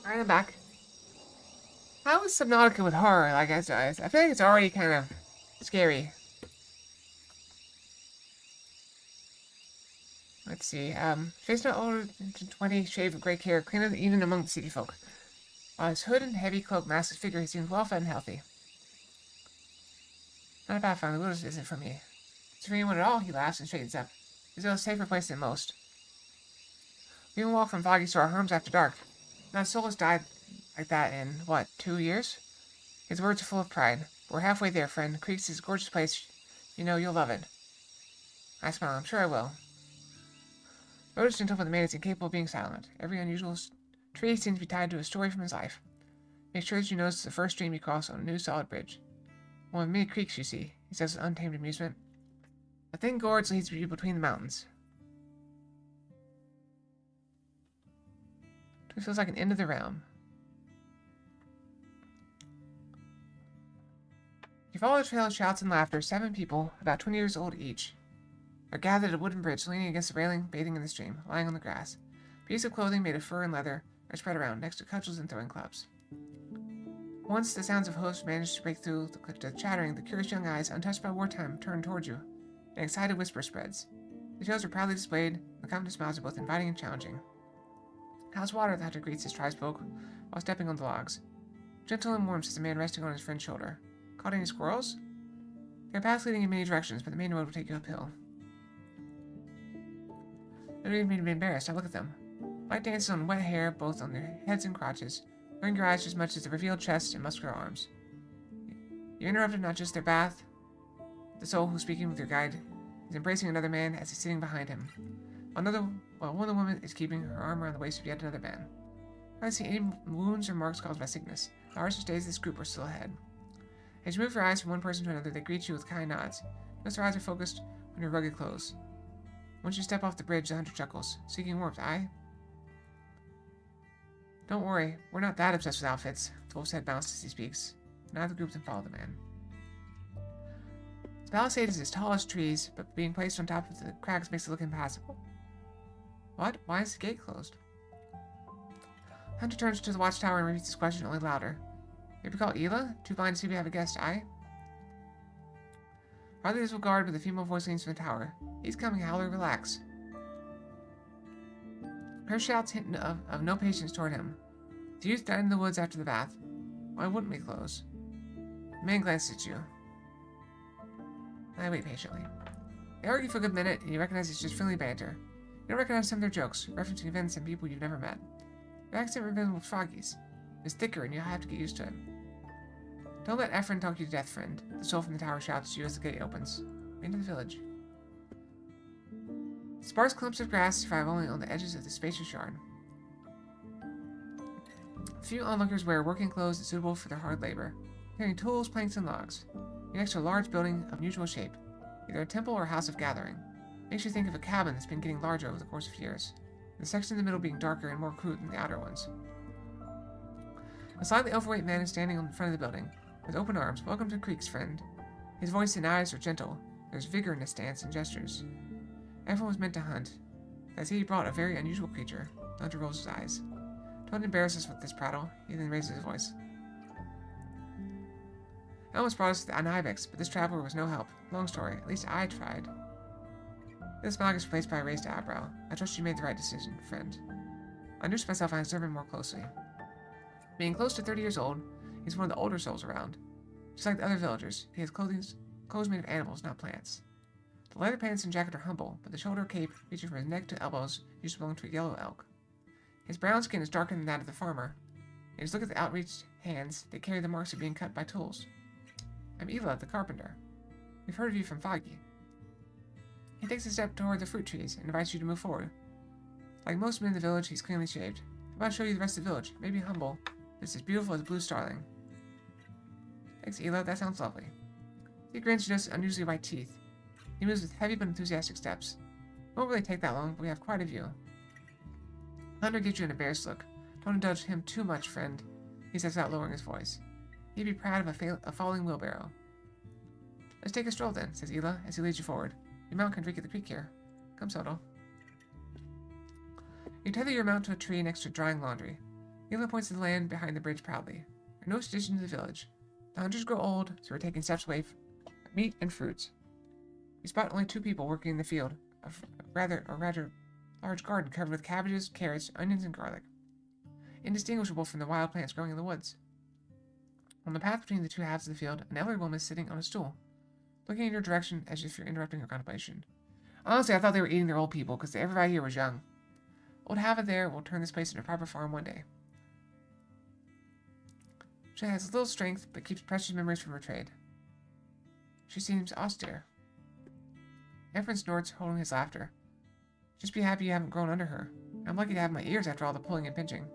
Alright, I'm back. How is Subnautica with horror? Like, I feel like it's already kind of scary. Let's see. Face not older than 20, shave of grey hair, cleaner than even among the city folk. While his hood and heavy cloak mask his figure, he seems well fed and healthy. Not a bad find. The wilderness isn't for me. It's for anyone at all, he laughs and straightens up. It's a safer place than most. We even walk from foggy to our homes after dark. Not a soul has died like that in, what, 2 years? His words are full of pride. We're halfway there, friend. Creeks is a gorgeous place. You know, you'll love it. I smile. I'm sure I will. Road is gentle, but the man is incapable of being silent. Every unusual tree seems to be tied to a story from his life. Make sure that you notice the first stream you cross on a new solid bridge. One of many creeks you see, he says with untamed amusement. A thin gorge leads you between the mountains. It feels like an end of the realm. You follow the trail of shouts and laughter. 7 people, about 20 years old each, are gathered at a wooden bridge, leaning against the railing, bathing in the stream, lying on the grass. Pieces of clothing made of fur and leather are spread around, next to cudgels and throwing clubs. Once the sounds of hoofs manage to break through the chattering, the curious young eyes, untouched by wartime, turn towards you. An excited whisper spreads. The tails are proudly displayed, the confident smiles are both inviting and challenging. How's water? The hunter greets his tribesfolk while stepping on the logs. Gentle and warm, says the man resting on his friend's shoulder. Caught any squirrels? There are paths leading in many directions, but the main road will take you uphill. No need for me to be embarrassed. Now look at them. Light dances on wet hair, both on their heads and crotches, blurring your eyes as much as the revealed chest and muscular arms. You interrupted not just their bath. The soul who's speaking with your guide is embracing another man as he's sitting behind him. One of the women is keeping her arm around the waist of yet another man. I don't see any wounds or marks caused by sickness. The harshest days of this group are still ahead. As you move your eyes from one person to another, they greet you with kind nods. Notice their eyes are focused on your rugged clothes. Once you step off the bridge, the hunter chuckles, seeking warmth. Don't worry, we're not that obsessed with outfits. The wolf's head bounced as he speaks. Neither group then follow the man. The palisade is as tall as trees, but being placed on top of the crags makes it look impassable. What? Why is the gate closed? Hunter turns to the watchtower and repeats his question only louder. Maybe call Ela? Too blind to see we have a guest, Hardly visible guard with a female voice leans from the tower. He's coming, Howler, relax. Her shouts hint of no patience toward him. The youth died in the woods after the bath. Why wouldn't we close? The man glances at you. I wait patiently. They argue for a good minute, and you recognize it's just friendly banter. You don't recognize some of their jokes, referencing events and people you've never met. Your accent resembles Froggy's. It's thicker, and you'll have to get used to it. Don't let Ephraim talk you to death, friend. The soul from the tower shouts to you as the gate opens. Into the village. Sparse clumps of grass survive only on the edges of the spacious yard. A few onlookers wear working clothes suitable for their hard labor, carrying tools, planks, and logs. You're next to a large building of unusual shape, either a temple or a house of gathering. Makes you think of a cabin that's been getting larger over the course of years, the section in the middle being darker and more crude than the outer ones. A slightly overweight man is standing in front of the building, with open arms. Welcome to Creeks, friend. His voice and eyes are gentle. There's vigor in his stance and gestures. Everyone was meant to hunt. As he brought a very unusual creature. The hunter rolls his eyes. Don't embarrass us with this prattle. He then raises his voice. I almost brought us an ibex, but this traveler was no help. Long story. At least I tried. This smile is replaced by a raised eyebrow. I trust you made the right decision, friend. I nursed myself and I observed him more closely. Being close to 30 years old, he's one of the older souls around. Just like the other villagers, he has clothes made of animals, not plants. The leather pants and jacket are humble, but the shoulder cape, reaching from his neck to elbows, used to belong to a yellow elk. His brown skin is darker than that of the farmer. And just look at the outreached hands, they carry the marks of being cut by tools. I'm Ela, the carpenter. We've heard of you from Foggy. He takes a step toward the fruit trees and invites you to move forward. Like most men in the village, he's cleanly shaved. How about I show you the rest of the village? Maybe humble, but it's as beautiful as a blue starling. Thanks, Ela. That sounds lovely. He grins to notice unusually white teeth. He moves with heavy but enthusiastic steps. It won't really take that long, but we have quite a view. Hunter gives you an embarrassed look. Don't indulge him too much, friend, he says without lowering his voice. He'd be proud of a falling wheelbarrow. Let's take a stroll then, says Ela as he leads you forward. Your mount can drink at the creek here. Come, Soto. You tether your mount to a tree next to drying laundry. Eli points to the land behind the bridge proudly. There are no addition to the village. The hunters grow old, so we're taking steps away from meat and fruits. We spot only 2 people working in the field, a rather large garden covered with cabbages, carrots, onions, and garlic, indistinguishable from the wild plants growing in the woods. On the path between the 2 halves of the field, an elderly woman is sitting on a stool, looking in your direction as if you're interrupting her contemplation. Honestly, I thought they were eating their old people, because everybody here was young. Old Hava there will turn this place into a proper farm one day. She has little strength, but keeps precious memories from her trade. She seems austere. Efren snorts, holding his laughter. Just be happy you haven't grown under her. I'm lucky to have my ears after all the pulling and pinching.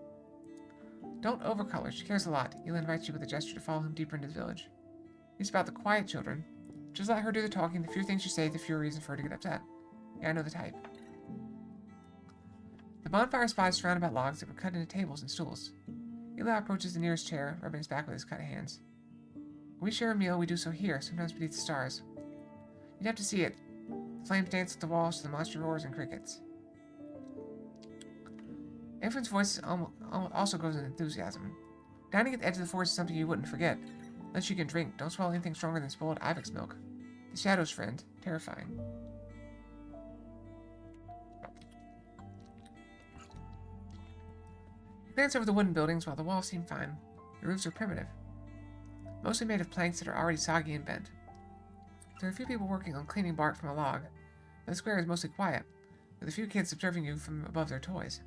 Don't overcolor, she cares a lot. Eli invites you with a gesture to follow him deeper into the village. He's about the quiet children. Just let her do the talking. The fewer things she says, the fewer reason for her to get upset. Yeah, I know the type. The bonfire spot is surrounded by logs that were cut into tables and stools. Eli approaches the nearest chair, rubbing his back with his cut hands. When we share a meal, we do so here, sometimes beneath the stars. You'd have to see it. The flames dance at the walls to the monster roars and crickets. Efren's voice also grows in enthusiasm. Dining at the edge of the forest is something you wouldn't forget. Unless you can drink, don't swallow anything stronger than spoiled ibex milk. The Shadow's friend. Terrifying. You glance over the wooden buildings while the walls seem fine. The roofs are primitive, mostly made of planks that are already soggy and bent. There are a few people working on cleaning bark from a log, but the square is mostly quiet, with a few kids observing you from above their toys.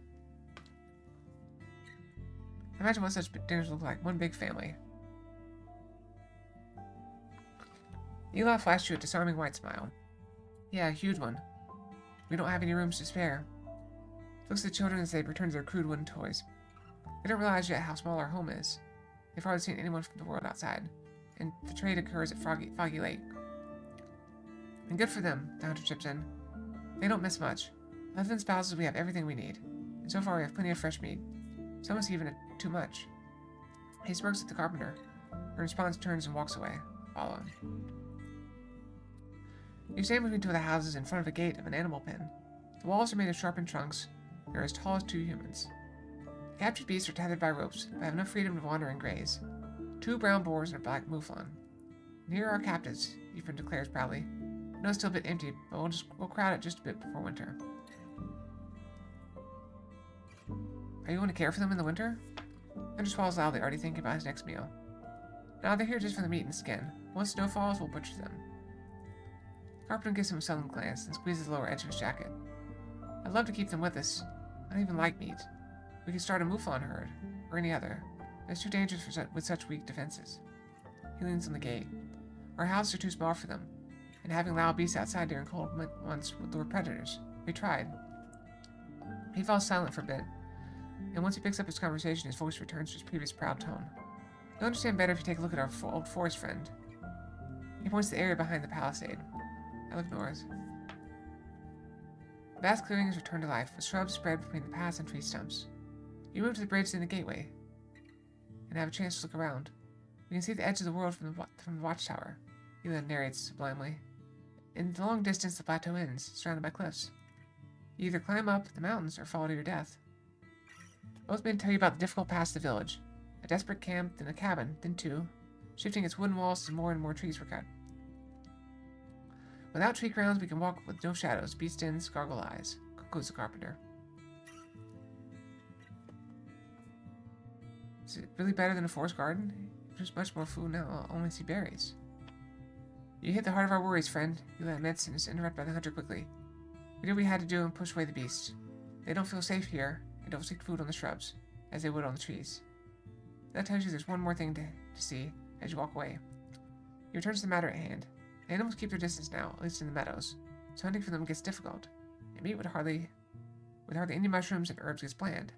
Imagine what such dinners look like, one big family. Eli flashed you a disarming white smile. Yeah, a huge one. We don't have any rooms to spare. Looks at the children as they return to their crude wooden toys. They don't realize yet how small our home is. They've hardly seen anyone from the world outside, and the trade occurs at Foggy Lake. And good for them, the hunter chips in. They don't miss much. Other than spouses, we have everything we need. And so far, we have plenty of fresh meat. Sometimes even too much. He smirks at the carpenter. In response, turns and walks away. Follow him. You stand between 2 of the houses in front of a gate of an animal pen. The walls are made of sharpened trunks and are as tall as 2 humans. The captured beasts are tethered by ropes, but have enough freedom to wander and graze. 2 brown boars and a black mouflon. And here are our captives, Ephraim declares proudly. I know it's still a bit empty, but we'll crowd it just a bit before winter. Are you going to care for them in the winter? Hunter swallows loudly, already thinking about his next meal. No, they're here just for the meat and skin. Once snow falls, we'll butcher them. Carpenter gives him a sullen glance and squeezes the lower edge of his jacket. I'd love to keep them with us. I don't even like meat. We could start a mouflon herd, or any other. But it's too dangerous with such weak defenses. He leans on the gate. Our houses are too small for them, and having loud beasts outside during cold months would lure predators. We tried. He falls silent for a bit, and once he picks up his conversation, his voice returns to his previous proud tone. You'll understand better if you take a look at our old forest friend. He points to the area behind the palisade. I look north. The vast clearing is returned to life, with shrubs spread between the paths and tree stumps. You move to the bridge in the gateway, and have a chance to look around. You can see the edge of the world from the watchtower. Eli narrates sublimely. In the long distance, the plateau ends, surrounded by cliffs. You either climb up the mountains or fall to your death. Both men tell you about the difficult paths to the village. A desperate camp, then a cabin, then 2, shifting its wooden walls as more and more trees were cut. Without tree crowns, we can walk with no shadows, beast dens, gargle eyes, concludes the carpenter. Is it really better than a forest garden? There's much more food now, I'll only see berries. You hit the heart of our worries, friend. Eli admits and is interrupted by the hunter quickly. We did what we had to do and push away the beasts. They don't feel safe here, and don't seek food on the shrubs, as they would on the trees. That tells you there's one more thing to see as you walk away. He returns to the matter at hand. The animals keep their distance now, at least in the meadows, so hunting for them gets difficult, and meat with hardly any mushrooms and herbs gets bland.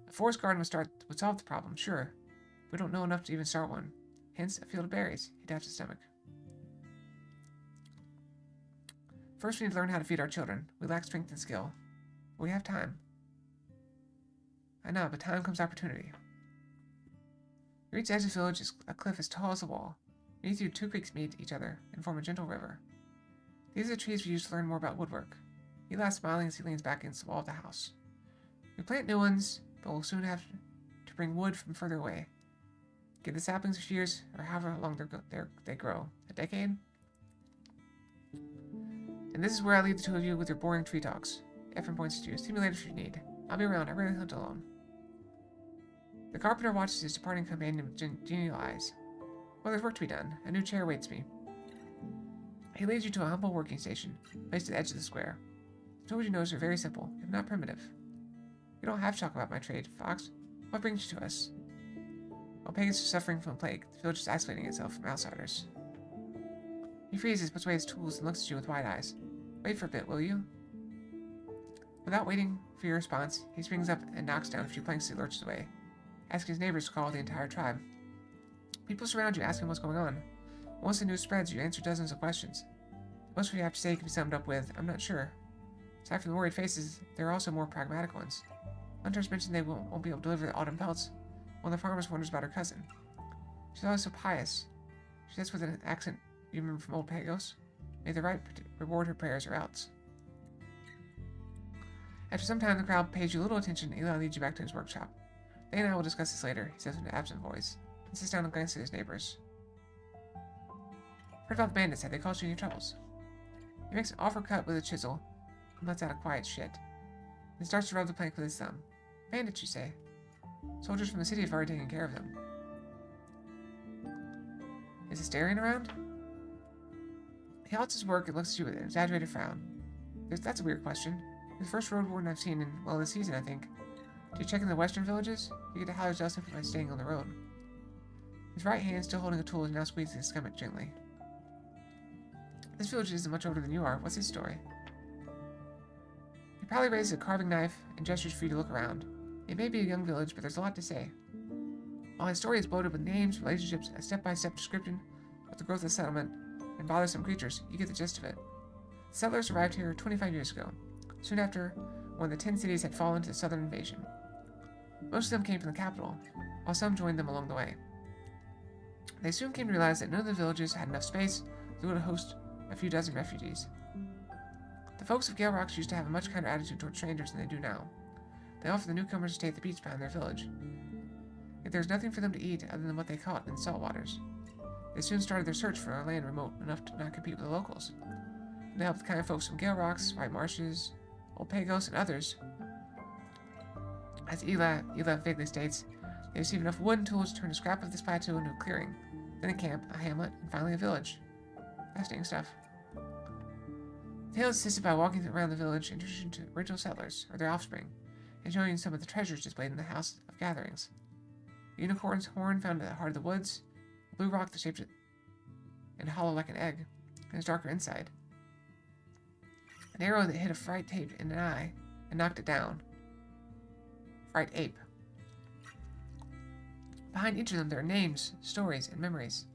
A forest garden would solve the problem, sure. We don't know enough to even start one. Hence, a field of berries. He taps his stomach. First, we need to learn how to feed our children. We lack strength and skill. But we have time. I know, but time comes opportunity. You reach the edge of the village, a cliff as tall as a wall. Beneath you, 2 creeks meet each other and form a gentle river. These are the trees we use to learn more about woodwork. He laughs, smiling as he leans back against the wall of the house. We plant new ones, but we'll soon have to bring wood from further away. Give the saplings a few years, or however long they grow. A decade? And this is where I leave the two of you with your boring tree talks. Ephraim points at you. See me later if you need. I'll be around. I rarely hunt alone. The carpenter watches his departing companion with genial eyes. Well, there's work to be done. A new chair awaits me. He leads you to a humble working station, placed at the edge of the square. The tools you notice are very simple, if not primitive. You don't have to talk about my trade, Fox. What brings you to us? While pagans are suffering from a plague, the village is isolating itself from outsiders. He freezes, puts away his tools, and looks at you with wide eyes. Wait for a bit, will you? Without waiting for your response, he springs up and knocks down a few planks as he lurches away, asking his neighbors to call the entire tribe. People surround you, asking what's going on. Once the news spreads, you answer dozens of questions. Most of what you have to say can be summed up with, I'm not sure. Aside from the worried faces, there are also more pragmatic ones. Hunters mention they won't be able to deliver the autumn pelts, while the farmer wonders about her cousin. She's always so pious. She says with an accent you remember from old Pagos, may the right reward her prayers or else. After some time, the crowd pays you little attention and Eli leads you back to his workshop. They and I will discuss this later, he says with an absent voice, and sits down and glances at his neighbors. Heard about the bandits, have they caused you any troubles? He makes an awkward cut with a chisel and lets out a quiet shit. Then starts to rub the plank with his thumb. Bandits, you say? Soldiers from the city have already taken care of them. Is Asterion around? He halts his work and looks at you with an exaggerated frown. That's a weird question. You're the first Roadwarden I've seen in, well, this season, I think. Do you check in the western villages? You get to Haller's Dell simply by staying on the road. His right hand, still holding a tool, is now squeezing his stomach gently. This village isn't much older than you are. What's his story? He proudly raises a carving knife and gestures for you to look around. It may be a young village, but there's a lot to say. While his story is bloated with names, relationships, a step-by-step description of the growth of the settlement, and bothersome creatures, you get the gist of it. The settlers arrived here 25 years ago, soon after one of the 10 cities had fallen to the southern invasion. Most of them came from the capital, while some joined them along the way. They soon came to realize that none of the villages had enough space to host a few dozen refugees. The folks of Gale Rocks used to have a much kinder attitude toward strangers than they do now. They offer the newcomers to stay at the beach behind their village. Yet there was nothing for them to eat other than what they caught in the salt waters. They soon started their search for a land remote enough to not compete with the locals. They helped the kind of folks from Gale Rocks, White Marshes, Old Pagos, and others. As Eli vaguely states, they received enough wood and tools to turn a scrap of this plateau into a clearing, then a camp, a hamlet, and finally a village. Fascinating stuff. The tale is assisted by walking around the village, introducing to original settlers, or their offspring, and showing you some of the treasures displayed in the House of Gatherings. The unicorn's horn found at the heart of the woods, a blue rock that shaped it and hollow like an egg, and is darker inside. An arrow that hit a fright ape in an eye and knocked it down. Fright ape. Behind each of them there are names, stories, and memories.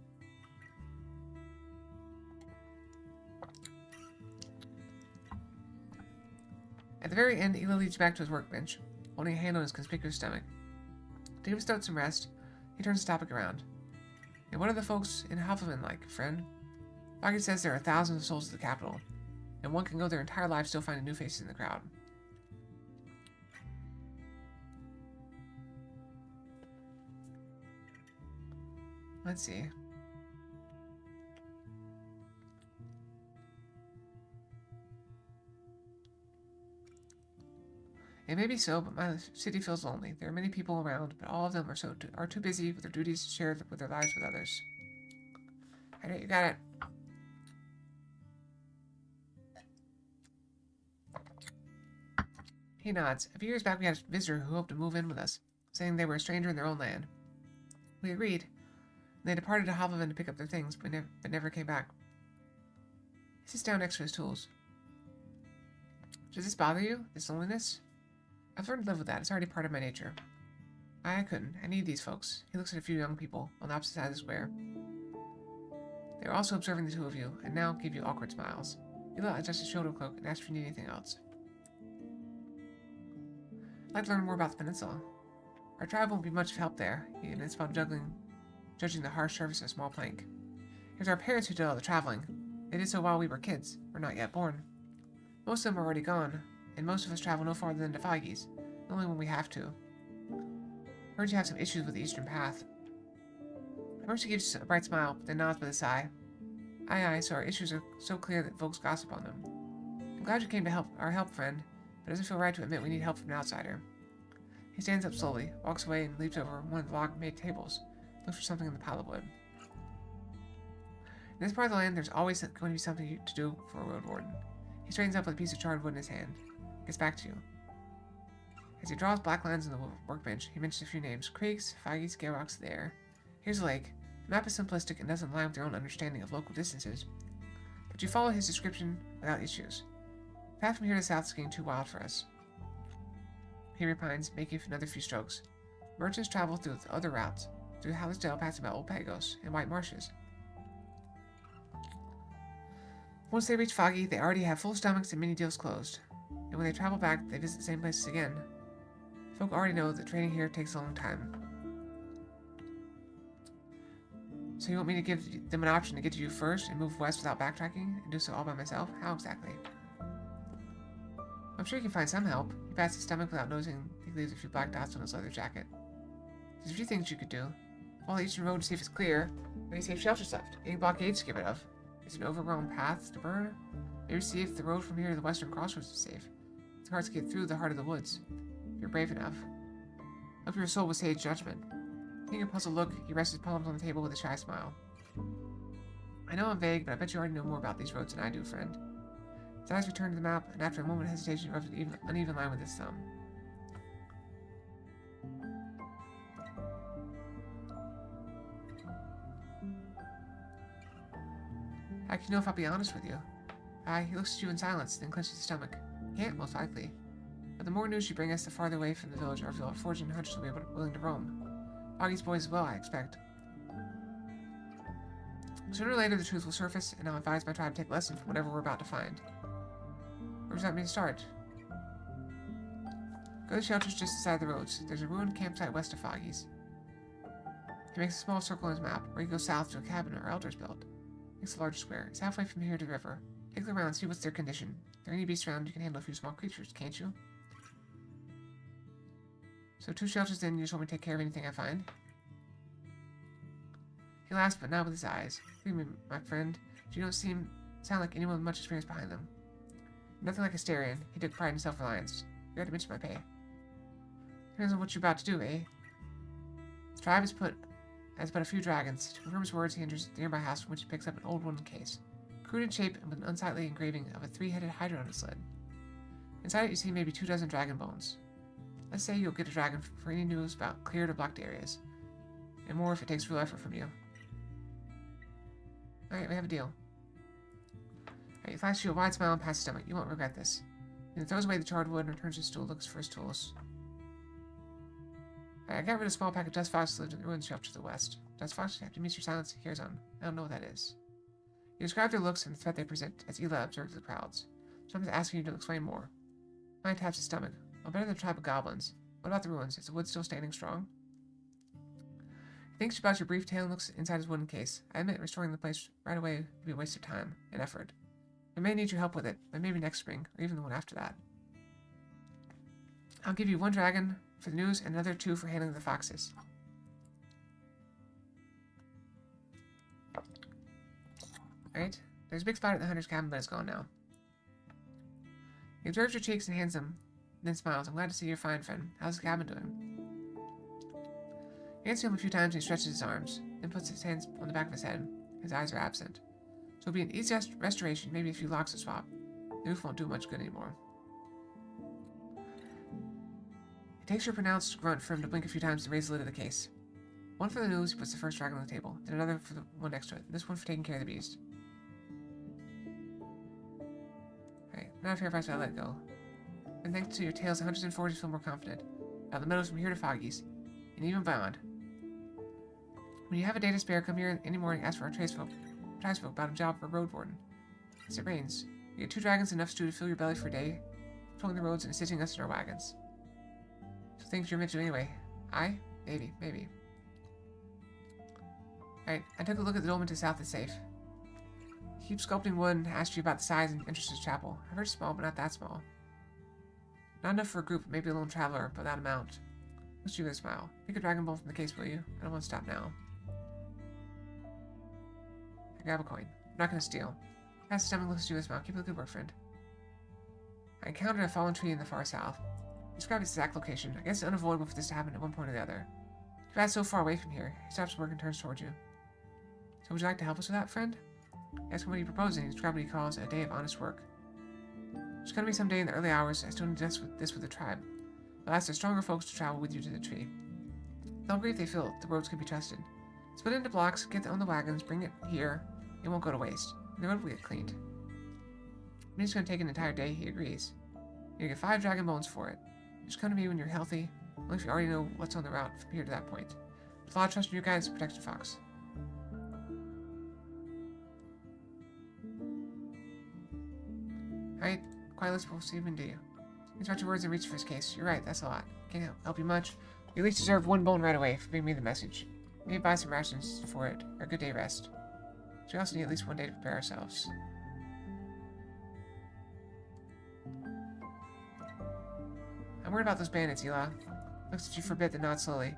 At the very end, Eli leads you back to his workbench, holding a hand on his conspicuous stomach. To give his throat some rest, he turns the topic around. And what are the folks in Huffleman like, friend? Foggy says there are thousands of souls at the capital, and one can go their entire life still finding new faces in the crowd. Let's see. It may be so, but my city feels lonely. There are many people around, but all of them are too busy with their duties to share with their lives with others. Alright, you got it. He nods. A few years back we had a visitor who hoped to move in with us, saying they were a stranger in their own land. We agreed, and they departed to Hovelvin to pick up their things, but never came back. He sits down next to his tools. Does this bother you? This loneliness? I've learned to live with that. It's already part of my nature. I couldn't. I need these folks. He looks at a few young people on the opposite side of the square. They are also observing the two of you, and now give you awkward smiles. Eli adjusts his shoulder cloak and asks if you need anything else. I'd like to learn more about the peninsula. Our tribe won't be much help there, he admits while judging the harsh surface of a small plank. It was our parents who did all the traveling. They did so while we were kids. We're not yet born. Most of them are already gone, and most of us travel no farther than to Feige's, only when we have to. Heard you have some issues with the Eastern Path. First, he gives a bright smile, but then nods with a sigh. Aye, so our issues are so clear that folks gossip on them. I'm glad you came to help, friend, but it doesn't feel right to admit we need help from an outsider. He stands up slowly, walks away, and leaps over one of the log-made tables, looks for something in the pile of wood. In this part of the land, there's always going to be something to do for a road warden. He straightens up with a piece of charred wood in his hand, gets back to you. As he draws black lines on the workbench, he mentions a few names: creeks, foggies, gayrocks, there. Here's a lake. The map is simplistic and doesn't align with your own understanding of local distances, but you follow his description without issues. The path from here to south is getting too wild for us. He repines, making another few strokes. Merchants travel through the other routes, through Hallisdale, passing by Old Pagos and White Marshes. Once they reach Foggy, they already have full stomachs and many deals closed, and when they travel back, they visit the same places again. Folk already know that trading here takes a long time. So you want me to give them an option to get to you first and move west without backtracking, and do so all by myself? How exactly? I'm sure you can find some help. He pats his stomach without noticing he leaves a few black dots on his leather jacket. There's a few things you could do. Follow the eastern road to see if it's clear. Any safe shelters left? Any blockades to get rid of? Is there an overgrown path to burn? Maybe see if the road from here to the western crossroads is safe. It's hard to get through the heart of the woods. If you're brave enough. Hope your soul with sage judgment. Taking a puzzled look, he rests his palms on the table with a shy smile. I know I'm vague, but I bet you already know more about these roads than I do, friend. His eyes return to the map, and after a moment of hesitation, rubbed an uneven line with his thumb. How can you know if I'll be honest with you? He looks at you in silence, then clenches his stomach. He can't, most likely. But the more news you bring us, the farther away from the village our foraging hunters will be willing to roam. Foggy's boys as well, I expect. Sooner or later, the truth will surface, and I'll advise my tribe to take lesson from whatever we're about to find. Where does that mean to start? Go to the shelters just beside the roads. There's a ruined campsite west of Foggy's. He makes a small circle on his map, where you go south to a cabin our elders built. Makes a large square. It's halfway from here to the river. Take a look around, see what's their condition. If there are any beasts around, you can handle a few small creatures, can't you? So 2 shelters in, you just want me to take care of anything I find? He laughs, but not with his eyes. Believe me, my friend, you don't sound like anyone with much experience behind them. Nothing like a Asterian. He took pride in self-reliance. You got to mention my pay. Depends on what you're about to do, eh? The tribe has but a few dragons. To confirm his words, he enters the nearby house from which he picks up an old wooden case. Crude in shape and with an unsightly engraving of a 3-headed hydra on its lid. Inside it you see maybe 24 dragon bones. Let's say you'll get a dragon for any news about cleared or blocked areas. And more if it takes real effort from you. Alright, we have a deal. Alright, he flashes you a wide smile and passes his stomach. You won't regret this. Then he throws away the charred wood and returns to his stool, looks for his tools. Alright, I got rid of a small pack of dust foxes that lived in the ruined shelter to the west. Dust foxes, after Mr. Silence hears on. I don't know what that is. You describe their looks and the threat they present as Ela observes the crowds. Sometimes asking you to explain more. Mine taps his stomach. Well, better than a tribe of goblins. What about the ruins? Is the wood still standing strong? He thinks about your brief tale and looks inside his wooden case. I admit restoring the place right away would be a waste of time and effort. We may need your help with it, but maybe next spring, or even the one after that. I'll give you 1 dragon for the news and another 2 for handling the foxes. Alright, there's a big spot at the hunter's cabin, but it's gone now. He observes your cheeks and hands them, then smiles. I'm glad to see you're fine, friend. How's the cabin doing? He answers him a few times and he stretches his arms, then puts his hands on the back of his head. His eyes are absent. So it'll be an easy restoration, maybe a few locks to swap. The roof won't do much good anymore. It takes your pronounced grunt for him to blink a few times and raise the lid of the case. 1 for the news, he puts the first dragon on the table, then another for the one next to it, this one for taking care of the beast. Alright, not a fair price, but I let it go. And thanks to your tales, the hunters and foragers feel more confident about the meadows from here to Foggy's, and even beyond. When you have a day to spare, come here any morning, ask for our tribesfolk about a job for a Roadwarden. As it rains, you get 2 dragons and enough stew to fill your belly for a day, patrolling the roads and assisting us in our wagons. So things you're meant to do anyway. Aye? Maybe. Alright, I took a look at the dolmen to the south, it's safe. Keep sculpting wood and asked you about the size and interest of the chapel. I've heard it's small, but not that small. Not enough for a group, maybe a lone traveler, but that amount. Looks at you with a smile. Pick a Dragon Bone from the case, will you? I don't want to stop now. I grab a coin. I'm not gonna steal. Pass the stomach, looks at you with a smile. Keep up the good work, friend. I encountered a fallen tree in the far south. Describe its exact location. I guess it's unavoidable for this to happen at one point or the other. Too bad it's so far away from here. He stops work and turns towards you. So would you like to help us with that, friend? Ask him what he proposes and describe what he calls a day of honest work. There's gonna be some day in the early hours. I still need to discuss this with the tribe. I'll ask the stronger folks to travel with you to the tree. They'll agree if they feel the roads can be trusted. Split it into blocks, get on the wagons, bring it here. It won't go to waste. The road will get cleaned. But it's gonna take an entire day, he agrees. You get 5 Dragon Bones for it. Just come to me when you're healthy, only if you already know what's on the route from here to that point. There's a lot of trust in you guys, Protection Fox. Alright, quite listenable, Stephen, do you? These are your words and reach for his case. You're right, that's a lot. Can't help you much. You at least deserve 1 bone right away for bringing me the message. Maybe buy some rations for it, or a good day rest. So we also need at least 1 day to prepare ourselves. I'm worried about those bandits, Eli. Looks at you for a bit, then nods slowly.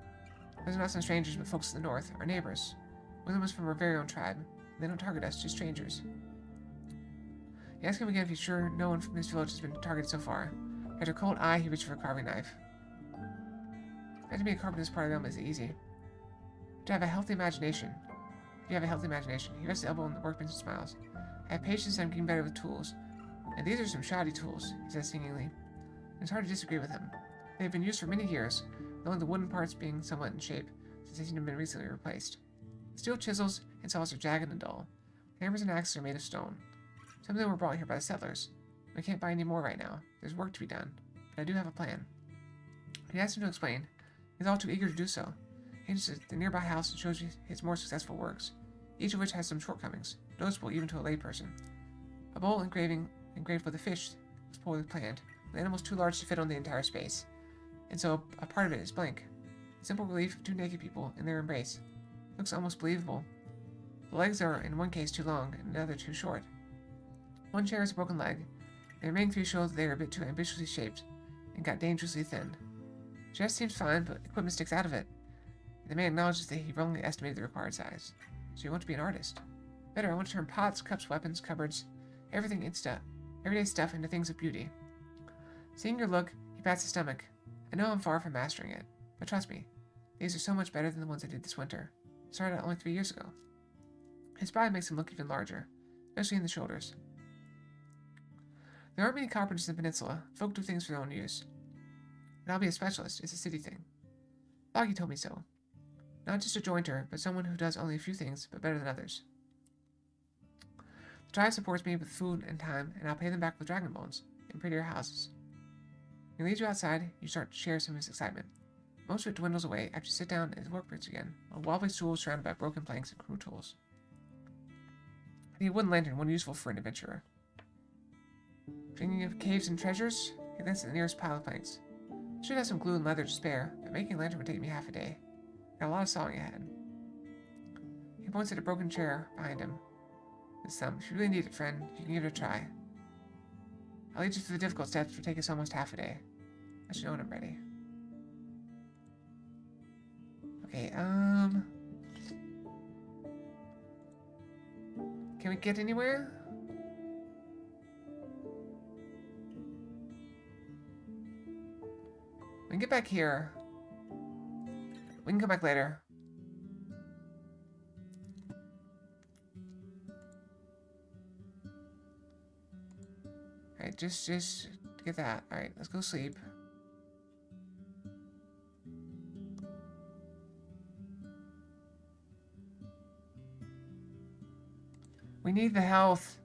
Those are not some strangers, but folks in the north, our neighbors. One of them was from our very own tribe. They don't target us, just strangers. You ask him again if he's sure no one from this village has been targeted so far. After a cold eye, he reached for a carving knife. Not to be a carpenter's part of them is easy. To have a healthy imagination. If you have a healthy imagination, he rests the elbow on the workbench and smiles. I have patience and I'm getting better with tools. And these are some shoddy tools, he says singingly. It's hard to disagree with him. They have been used for many years, with only the wooden parts being somewhat in shape, since they seem to have been recently replaced. Steel chisels and saws are jagged and dull. Hammers and axes are made of stone. Some of them were brought here by the settlers. We can't buy any more right now. There's work to be done, but I do have a plan. He asks him to explain. He's all too eager to do so. He enters the nearby house and shows you his more successful works, each of which has some shortcomings, noticeable even to a layperson. A bowl engraved with a fish was poorly planned. The animal's too large to fit on the entire space, and so a part of it is blank. A simple relief of 2 naked people in their embrace. It looks almost believable. The legs are in one case too long and another too short. One chair is a broken leg. The remaining 3 show that they are a bit too ambitiously shaped and got dangerously thin. The chest seems fine, but equipment sticks out of it. The man acknowledges that he wrongly estimated the required size. So you want to be an artist. Better, I want to turn pots, cups, weapons, cupboards, everything everyday stuff into things of beauty. Seeing your look, he pats his stomach. I know I'm far from mastering it, but trust me, these are so much better than the ones I did this winter. Started out only 3 years ago. His pride makes him look even larger, especially in the shoulders. There aren't many carpenters in the peninsula. Folk do things for their own use. And I'll be a specialist. It's a city thing. Boggy told me so. Not just a jointer, but someone who does only a few things, but better than others. The tribe supports me with food and time, and I'll pay them back with dragon bones and prettier houses. He leads you outside. You start to share some of his excitement. Most of it dwindles away after you sit down at his workbench again, on wobbly stools surrounded by broken planks and crude tools. I need a wooden lantern, one useful for an adventurer. Dreaming of caves and treasures? He glanced at the nearest pile of planks. I should have some glue and leather to spare, but making a lantern would take me half a day. Got a lot of sawing ahead. He points at a broken chair behind him. With some. If you really need it, friend, you can give it a try. I'll lead you through the difficult steps, which will take us almost half a day. I should know when I'm ready. Okay, can we get anywhere? We can get back here. We can come back later. Alright, just get that. Alright, let's go sleep. We need the health.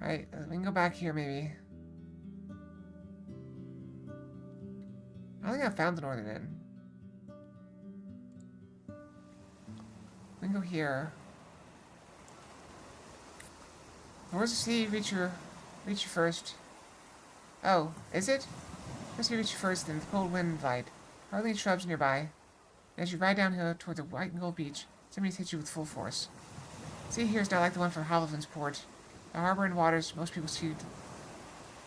Alright, we can go back here maybe. I don't think I found the Northern Inn. We can go here. Where's the sea? Reach you first. Oh, is it? Must be reach you first in the cold wind and light. Hardly any shrubs nearby. And as you ride downhill toward the white and gold beach, somebody's hit you with full force. The sea here is not like the one from Holoven's port. The harbor and waters most people see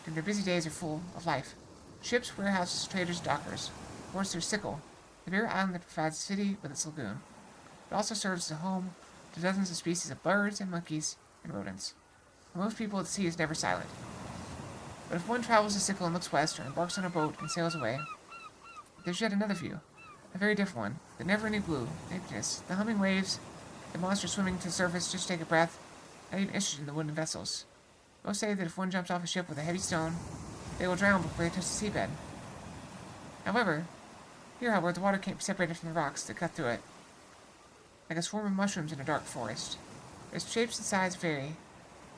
during their busy days are full of life. Ships, warehouses, traders, dockers. Of course, there's Sickle, the very island that provides the city with its lagoon. It also serves as a home to dozens of species of birds and monkeys and rodents. For most people, the sea is never silent. But if one travels to Sickle and looks west, or embarks on a boat and sails away, there's yet another view. A very different one. The never-ending blue, emptiness, the humming waves, the monsters swimming to the surface just to take a breath, not even interested in the wooden vessels. Most say that if one jumps off a ship with a heavy stone, they will drown before they touch the seabed. However, the water can't be separated from the rocks that cut through it, like a swarm of mushrooms in a dark forest. Their shapes and size vary,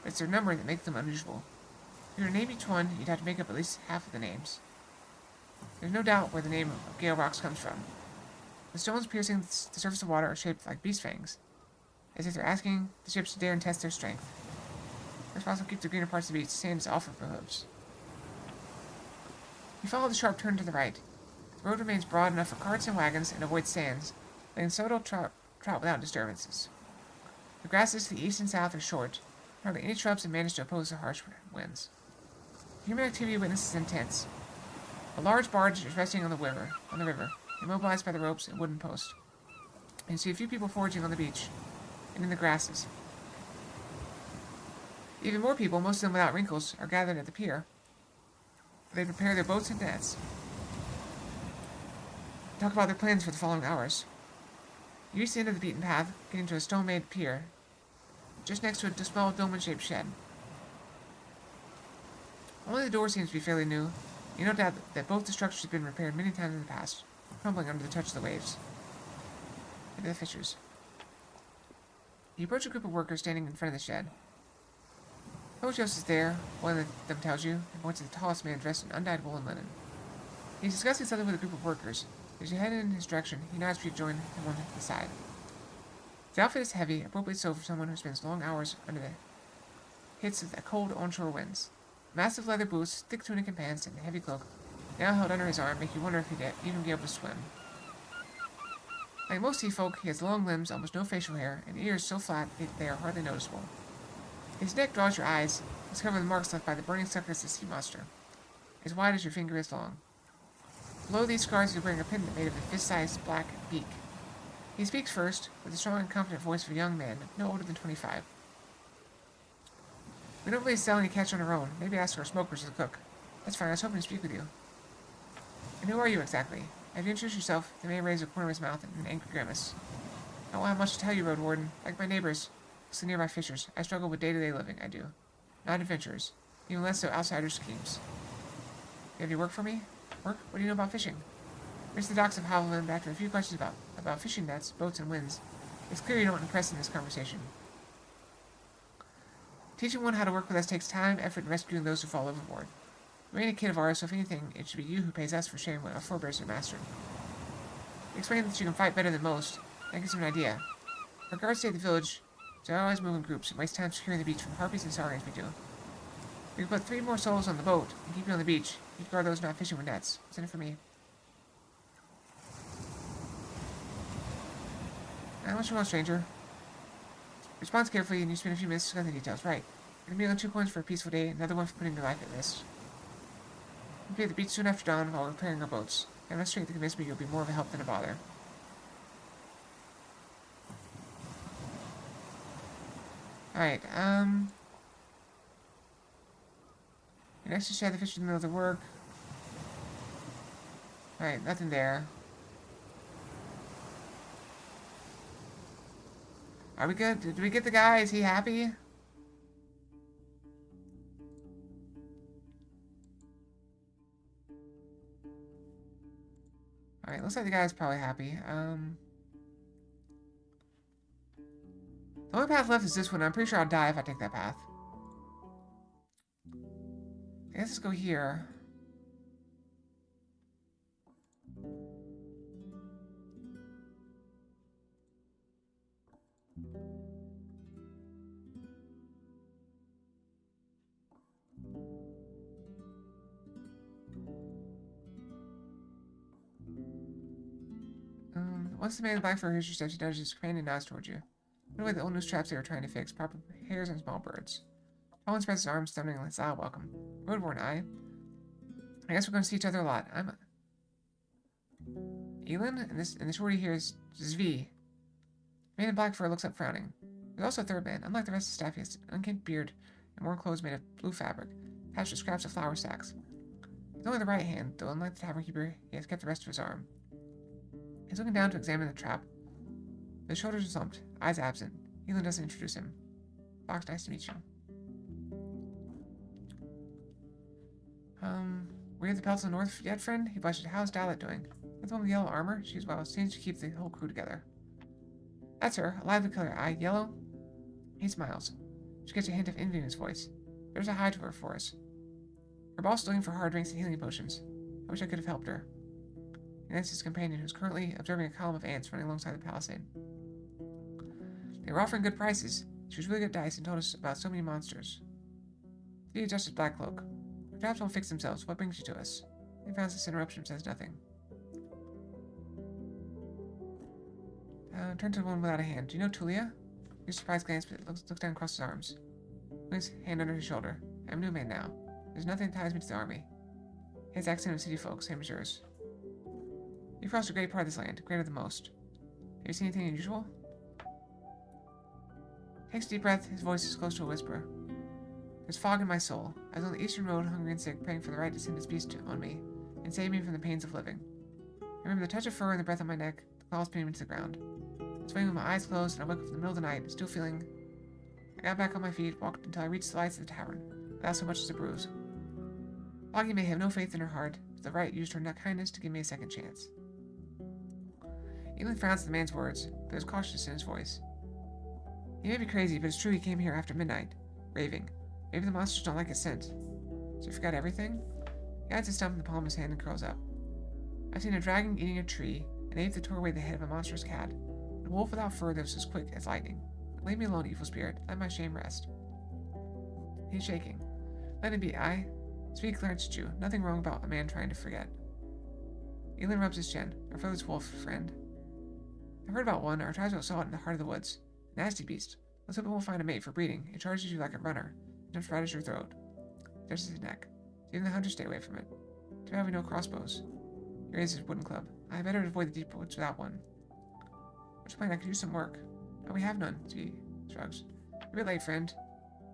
but it's their number that makes them unusual. If you were to name each one, you'd have to make up at least half of the names. There's no doubt where the name of Gale Rocks comes from. The stones piercing the surface of water are shaped like beast fangs, as if they're asking the ships to dare and test their strength. This also keeps the greener parts of the beach the same as offer for hooves. You follow the sharp turn to the right. The road remains broad enough for carts and wagons and avoids sands, letting so it'll trot without disturbances. The grasses to the east and south are short. Hardly any shrubs have managed to oppose the harsh winds. Human activity witnesses intense. A large barge is resting on the river, immobilized by the ropes and wooden post. And you see a few people foraging on the beach and in the grasses. Even more people, most of them without wrinkles, are gathered at the pier. They prepare their boats and nets. Talk about their plans for the following hours. You reach the end of the beaten path, getting to a stone-made pier, just next to a small dolmen-shaped shed. Only the door seems to be fairly new. You no doubt that both the structures have been repaired many times in the past, crumbling under the touch of the waves. Look at the fissures. You approach a group of workers standing in front of the shed. Hojos is there, one of them tells you, and points to the tallest man dressed in undyed wool and linen. He's discussing something with a group of workers. As you head in his direction, he nods for you to join him on the side. His outfit is heavy, appropriately so for someone who spends long hours under the hits of the cold onshore winds. Massive leather boots, thick tunic and pants, and a heavy cloak, now held under his arm, make you wonder if he'd even be able to swim. Like most sea folk, he has long limbs, almost no facial hair, and ears so flat that they are hardly noticeable. His neck draws your eyes. It's covered with marks left by the burning suckers of the sea monster, as wide as your finger is long. Below these scars he's wearing a pendant made of a fist-sized black beak. He speaks first, with the strong and confident voice of a young man, no older than 25. We don't really sell any catch on our own. Maybe ask our smokers as a cook. That's fine, I was hoping to speak with you. And who are you exactly? As you introduce yourself, the man raised a corner of his mouth in an angry grimace. I don't have much to tell you, Roadwarden. Like my neighbors, the nearby fishers, I struggle with day-to-day living, I do. Not adventurers. Even less so outsiders' schemes. You have any work for me? Work? What do you know about fishing? Reach the docks of Haviland after a few questions about fishing nets, boats, and winds. It's clear you don't impress in this conversation. Teaching one how to work with us takes time, effort, and rescuing those who fall overboard. You ain't a kid of ours, so if anything, it should be you who pays us for sharing what our forebears have mastered. Explain that you can fight better than most. That gives you an idea. Our guards stay at the village, so I always move in groups and waste time securing the beach from harpies and saurians we do. We can put 3 more souls on the boat and keep you on the beach. You can guard those not fishing with nets. What's in it for me? Now, what's your want, stranger? Respond carefully and you spend a few minutes discussing the details. Right. You're gonna be on 2 coins for a peaceful day, another one for putting your life at risk. We'll be at the beach soon after dawn while repairing our boats. I have enough strength to convince me you'll be more of a help than a bother. Alright, Your next to shed the fish in the middle of the work. Alright, nothing there. Are we good? Did we get the guy? Is he happy? Alright, looks like the guy's probably happy. The only path left is this one. I'm pretty sure I'll die if I take that path. I guess let's go here. Once the man in black fur hears your steps, he nudges his companion nods towards you. Put away the old noose traps they were trying to fix, proper hares and small birds. Colin spreads his arms, thundering a style welcome. Roadwarden, I guess we're going to see each other a lot. I'm Elin, and the shorty here is Zvi. The man in black fur looks up frowning. There's also a third man. Unlike the rest of the staff, he has an unkempt beard and worn clothes made of blue fabric, patched with scraps of flour sacks. He's only the right hand, though unlike the tavern keeper, he has kept the rest of his arm. He's looking down to examine the trap. His shoulders are slumped, eyes absent. Elin doesn't introduce him. Fox, nice to meet you. Were you at the Pelts of the North yet, friend? He blushed. How's Dalit doing? That's the one with the yellow armor? She's well. Seems to keep the whole crew together. That's her. A lively color. Eye yellow? He smiles. She gets a hint of envy in his voice. There's a hi to her for us. Her boss is looking for hard drinks and healing potions. I wish I could have helped her. He glanced at his companion, who's currently observing a column of ants running alongside the palisade. They were offering good prices. She was really good at dice and told us about so many monsters. He adjusts his black cloak. Our traps won't fix themselves. What brings you to us? He finds this interruption, says nothing. Turn to the one without a hand. Do you know Tulia? He surprised glance, but looks down across his arms. His hand under his shoulder. I'm a new man now. There's nothing that ties me to the army. His accent of city folk, same as yours. You've crossed a great part of this land, greater than most. Have you seen anything unusual? Takes a deep breath, his voice is close to a whisper. There's fog in my soul. I was on the eastern road, hungry and sick, praying for the right to send this beast on me, and save me from the pains of living. I remember the touch of fur and the breath on my neck, the claws pinning me to the ground. I was swinging with my eyes closed, and I woke up in the middle of the night, still feeling... I got back on my feet, walked until I reached the lights of the tavern, without so much as a bruise. Foggy may have no faith in her heart, but the right used her kindness to give me a second chance. Elin frowns at the man's words, but there's cautiousness in his voice. He may be crazy, but it's true he came here after midnight, raving. Maybe the monsters don't like his scent. So he forgot everything? He hides his thumb in the palm of his hand and curls up. I've seen a dragon eating a tree, an ape that tore away the head of a monstrous cat, and a wolf without fur that was as quick as lightning. Leave me alone, evil spirit. Let my shame rest. He's shaking. Let him be, Speak, Clarence Jew. Nothing wrong about a man trying to forget. Elin rubs his chin. Our father's wolf, friend. I've heard about one. Our tribesmen saw it in the heart of the woods. Nasty beast. Let's hope it won't find a mate for breeding. It charges you like a runner. It jumps right at your throat. There's his neck. Even the hunters stay away from it. Too bad we no crossbows. He raises his wooden club. I had better avoid the deep woods without one. Which plan? I could use some work. Oh, we have none. He shrugs. You're a bit late, friend.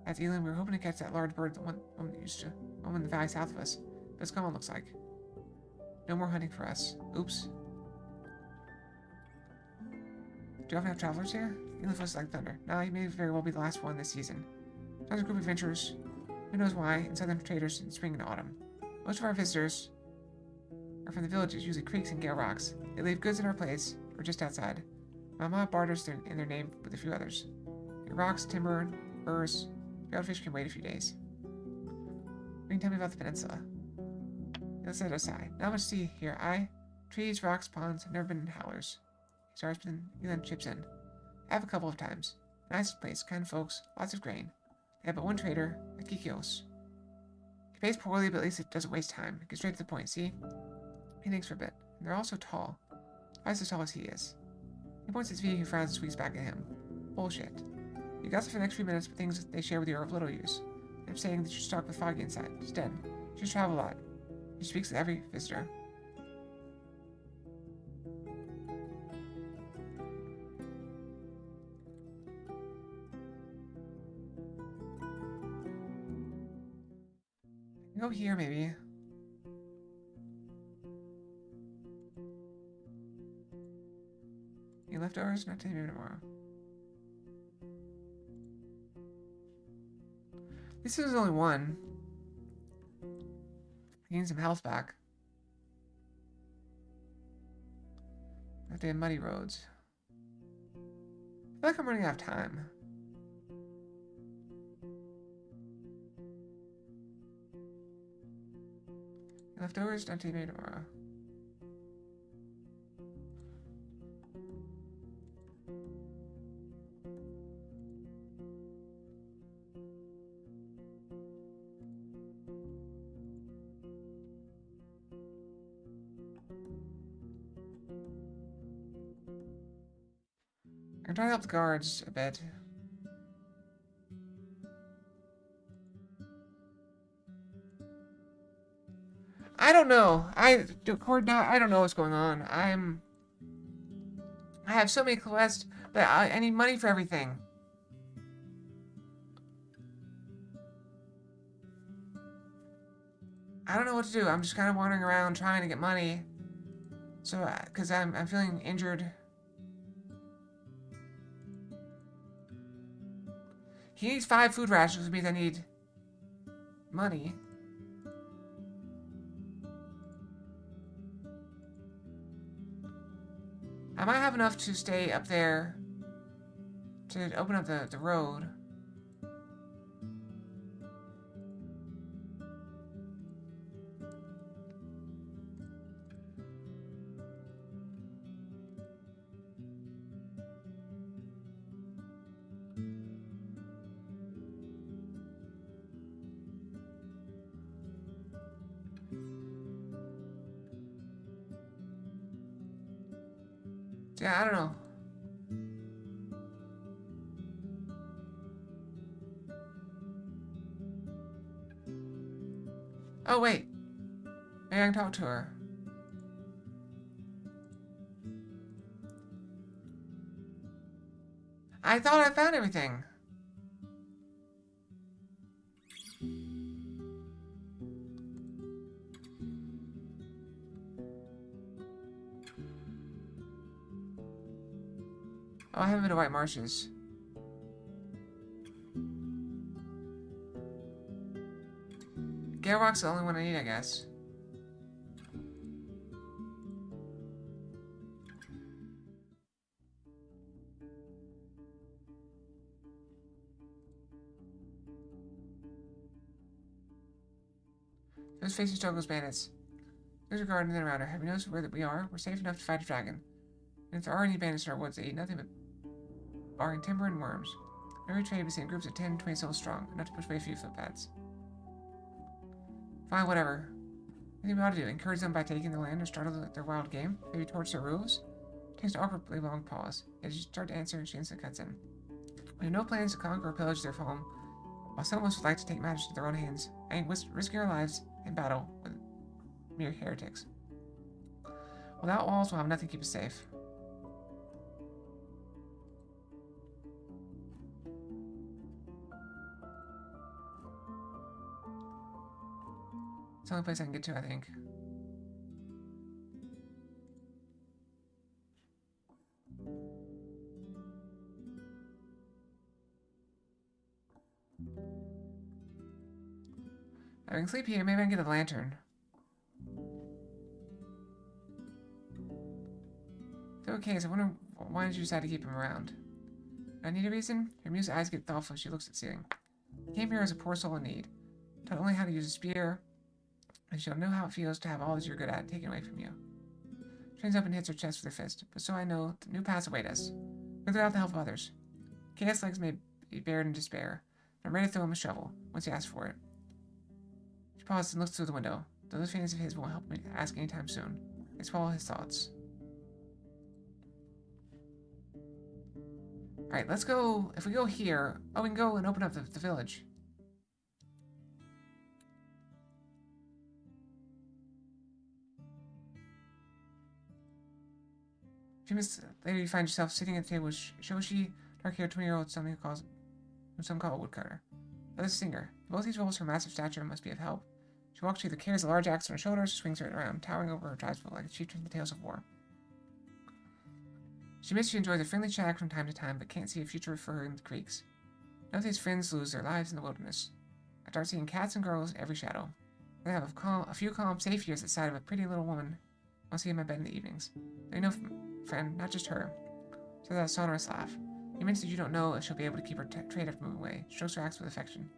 That's Elin. We were hoping to catch that large bird, the one in the valley south of us. But it's gone, looks like. No more hunting for us. Oops. Do you often have travelers here? Elin flies like thunder. Now he may very well be the last one this season. Sometimes a group of adventurers, who knows why, and southern traders in spring and autumn. Most of our visitors are from the villages, usually creeks and gale rocks. They leave goods in our place, or just outside. Mama barters in their name with a few others. Rocks, timber, furs. Failed fish can wait a few days. You can tell me about the peninsula. Let's set it aside. Not much to see here. Trees, rocks, ponds. I've never been in howlers. He starts, but then chips in. I have a couple of times. Nice place, kind folks, lots of grain. They have but one trader, Akikios. He pays poorly, but at least it doesn't waste time. It gets straight to the point, see? He thinks for a bit. And they're all so tall. Twice as tall as he is. He points at Zvi, who frowns and squeaks back at him. Bullshit. You gossip for the next few minutes, but things they share with you are of little use. I'm saying that you should talk with Foggy inside. Instead, you should travel a lot. He speaks with every visitor. Go here, maybe. Any leftovers? Not today, maybe tomorrow. This is only one. Gain some health back. Have to have muddy roads. I feel like I'm running out of time. Leftovers, not today, tomorrow. try to help the guards a bit. I don't know. I don't know what's going on. I have so many quests, but I need money for everything. I don't know what to do. I'm just kind of wandering around trying to get money. So, because I'm feeling injured. He needs 5 food rations, which means I need money. I might have enough to stay up there to open up the road. Yeah, I don't know. Oh, wait. Maybe I can talk to her. I thought I found everything. Oh, I haven't been to White Marshes. Gale Rock's the only one I need, I guess. Those facing struggles bandits. There's a garden and around her. Have you noticed where we are? We're safe enough to fight a dragon. And if there are any bandits in our woods, they eat nothing but barring timber and worms. Every trade we see in groups of 10 to 20 souls strong, enough to push away a few footpads. Fine, whatever. I think we ought to do. Encourage them by taking the land or startle their wild game. Maybe torch their roofs. Takes an awkwardly long pause. As you start to answer, she instantly cuts in. We have no plans to conquer or pillage their home. While some of us would like to take matters into their own hands, I ain't risking our lives in battle with mere heretics. Without walls, we'll have nothing to keep us safe. It's the only place I can get to, I think. I can sleep here. Maybe I can get a lantern. Okay, so I wonder why did you decide to keep him around? I need a reason? Her amused eyes get thoughtful as she looks at the ceiling. He came here as a poor soul in need. Taught only how to use a spear, and she'll know how it feels to have all that you're good at taken away from you. Trains up and hits her chest with her fist, but so I know that new paths await us. Without the help of others. Chaos legs may be buried in despair, but I'm ready to throw him a shovel, once he asks for it. She pauses and looks through the window. Those feelings of his won't help me ask anytime soon. They swallow his thoughts. Alright, let's go. If we go here, we can go and open up the village. She must later find yourself sitting at the table with Shoshi, dark-haired 20-year-old, whom some call a woodcutter. Others a singer. Both these roles, her massive stature must be of help. She walks to either carries a large axe on her shoulders or swings it around, towering over her tribesfolk like a chieftain in the tales of war. She admits she enjoys a friendly chat from time to time, but can't see a future for her in the creeks. None of these friends lose their lives in the wilderness. I start seeing cats and girls in every shadow. I have a few calm, safe years at the side of a pretty little woman I'll see in my bed in the evenings. They know, friend, not just her. So that sonorous laugh. You mentioned you don't know if she'll be able to keep her trade after moving away. Strokes her axe with affection.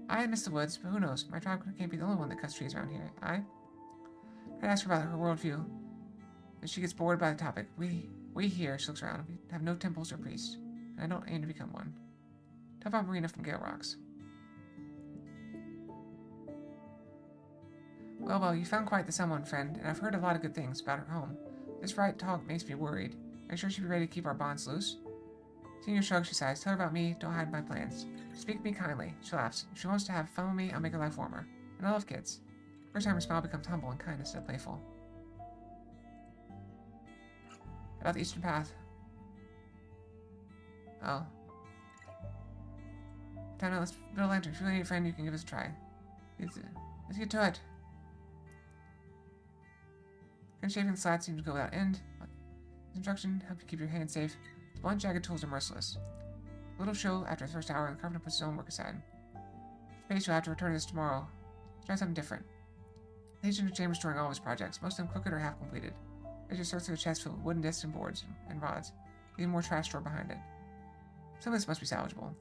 I miss the woods, but who knows? My tribe can't be the only one that cuts trees around here. I ask her about her worldview, but she gets bored by the topic. We here, she looks around, we have no temples or priests, and I don't aim to become one. Tell about Marina from Gale Rocks. Well, you found quite the someone, friend, and I've heard a lot of good things about her home. This right talk makes me worried. Are you sure she'll be ready to keep our bonds loose? Seeing her shrug, she sighs. Tell her about me. Don't hide my plans. Speak to me kindly. She laughs. If she wants to have fun with me, I'll make her life warmer. And I love kids. First time her smile becomes humble and kind instead of playful. About the eastern path. Oh. Time now, let's build a lantern. If you really need a friend, you can give us a try. Let's get to it. Gun shaping the slats seems to go without end. This instruction help you keep your hands safe. The blunt, jagged tools are merciless. A little show after the first hour, and the carpenter puts his own work aside. Space, you'll have to return to this tomorrow. Let's try something different. Legion of Chambers storing all of his projects, most of them crooked or half completed. As you search through a chest filled with wooden discs and boards and rods, even more trash stored behind it. Some of this must be salvageable.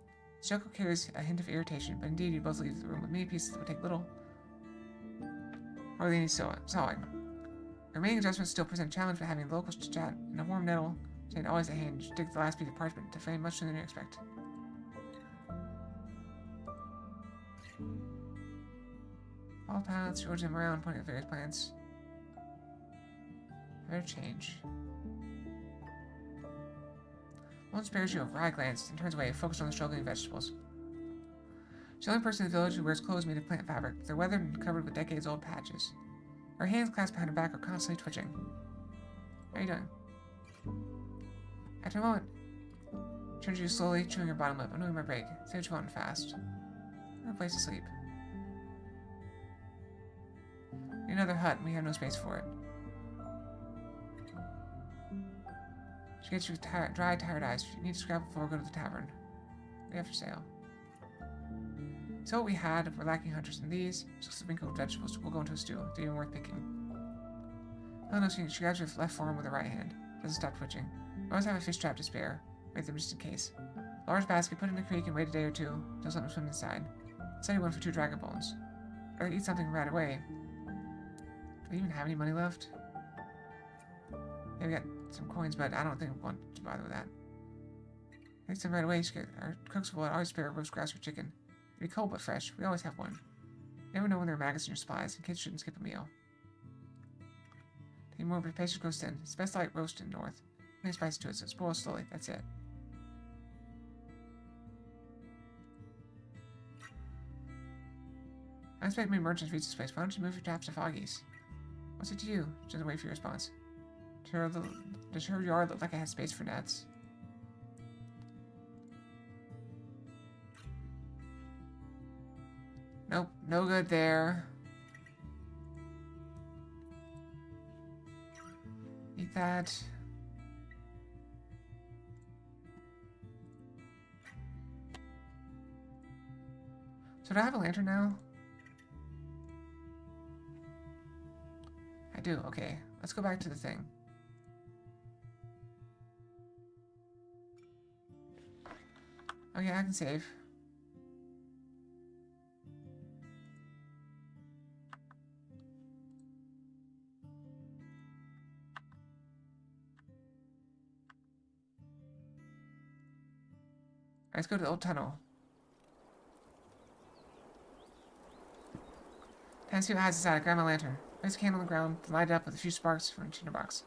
Shoko carries a hint of irritation, but indeed you both leave the room with many pieces that would take little, hardly any sawing. The remaining adjustments still present a challenge, but having the locals to chat and a warm nettle stand always at hand, you dig the last piece of parchment to frame much sooner than you expect. All paths, George them around, pointing at various plants. Better change. One spares you a wry glance and turns away, focused on the struggling vegetables. She's the only person in the village who wears clothes made of plant fabric. They're weathered and covered with decades-old patches. Her hands clasped behind her back are constantly twitching. How are you doing? After a moment, she turns to you slowly, chewing her bottom lip. I'm doing my break. Say what you want and fast. No place to sleep. We need another hut, and we have no space for it. She gets you dry, tired eyes. If you need to scrap before go to the tavern. We have for sale. So what we had, we're lacking hunters in these. Just wrinkled vegetables will go into a stew. They're even worth picking. Oh no, she grabs her left forearm with her right hand. Doesn't stop twitching. We always have a fish trap to spare. Make them just in case. Large basket, put in the creek and wait a day or two until something swims inside. Say one for 2 dragon bones. Or eat something right away. Do we even have any money left? Yeah, we got some coins, but I don't think we want to bother with that. Eat some right away. Our cooks will always spare roast grass or chicken. It'd be cold but fresh. We always have one. You never know when there are maggots in your supplies, and kids shouldn't skip a meal. Take more, but patience grows thin. It's best like roast in the north. Any spice to it, so it spoils slowly. That's it. I expect many merchants reach this place. Why don't you move your traps to Foggies? What's it to you? She doesn't wait for your response. Does her yard look like it has space for nets? Nope, no good there. Eat that. So do I have a lantern now? I do, okay. Let's go back to the thing. Okay, I can save. Let's go to the old tunnel. Time to see what hides inside. I grab my lantern. Place a candle on the ground, then light it up with a few sparks from a tinderbox.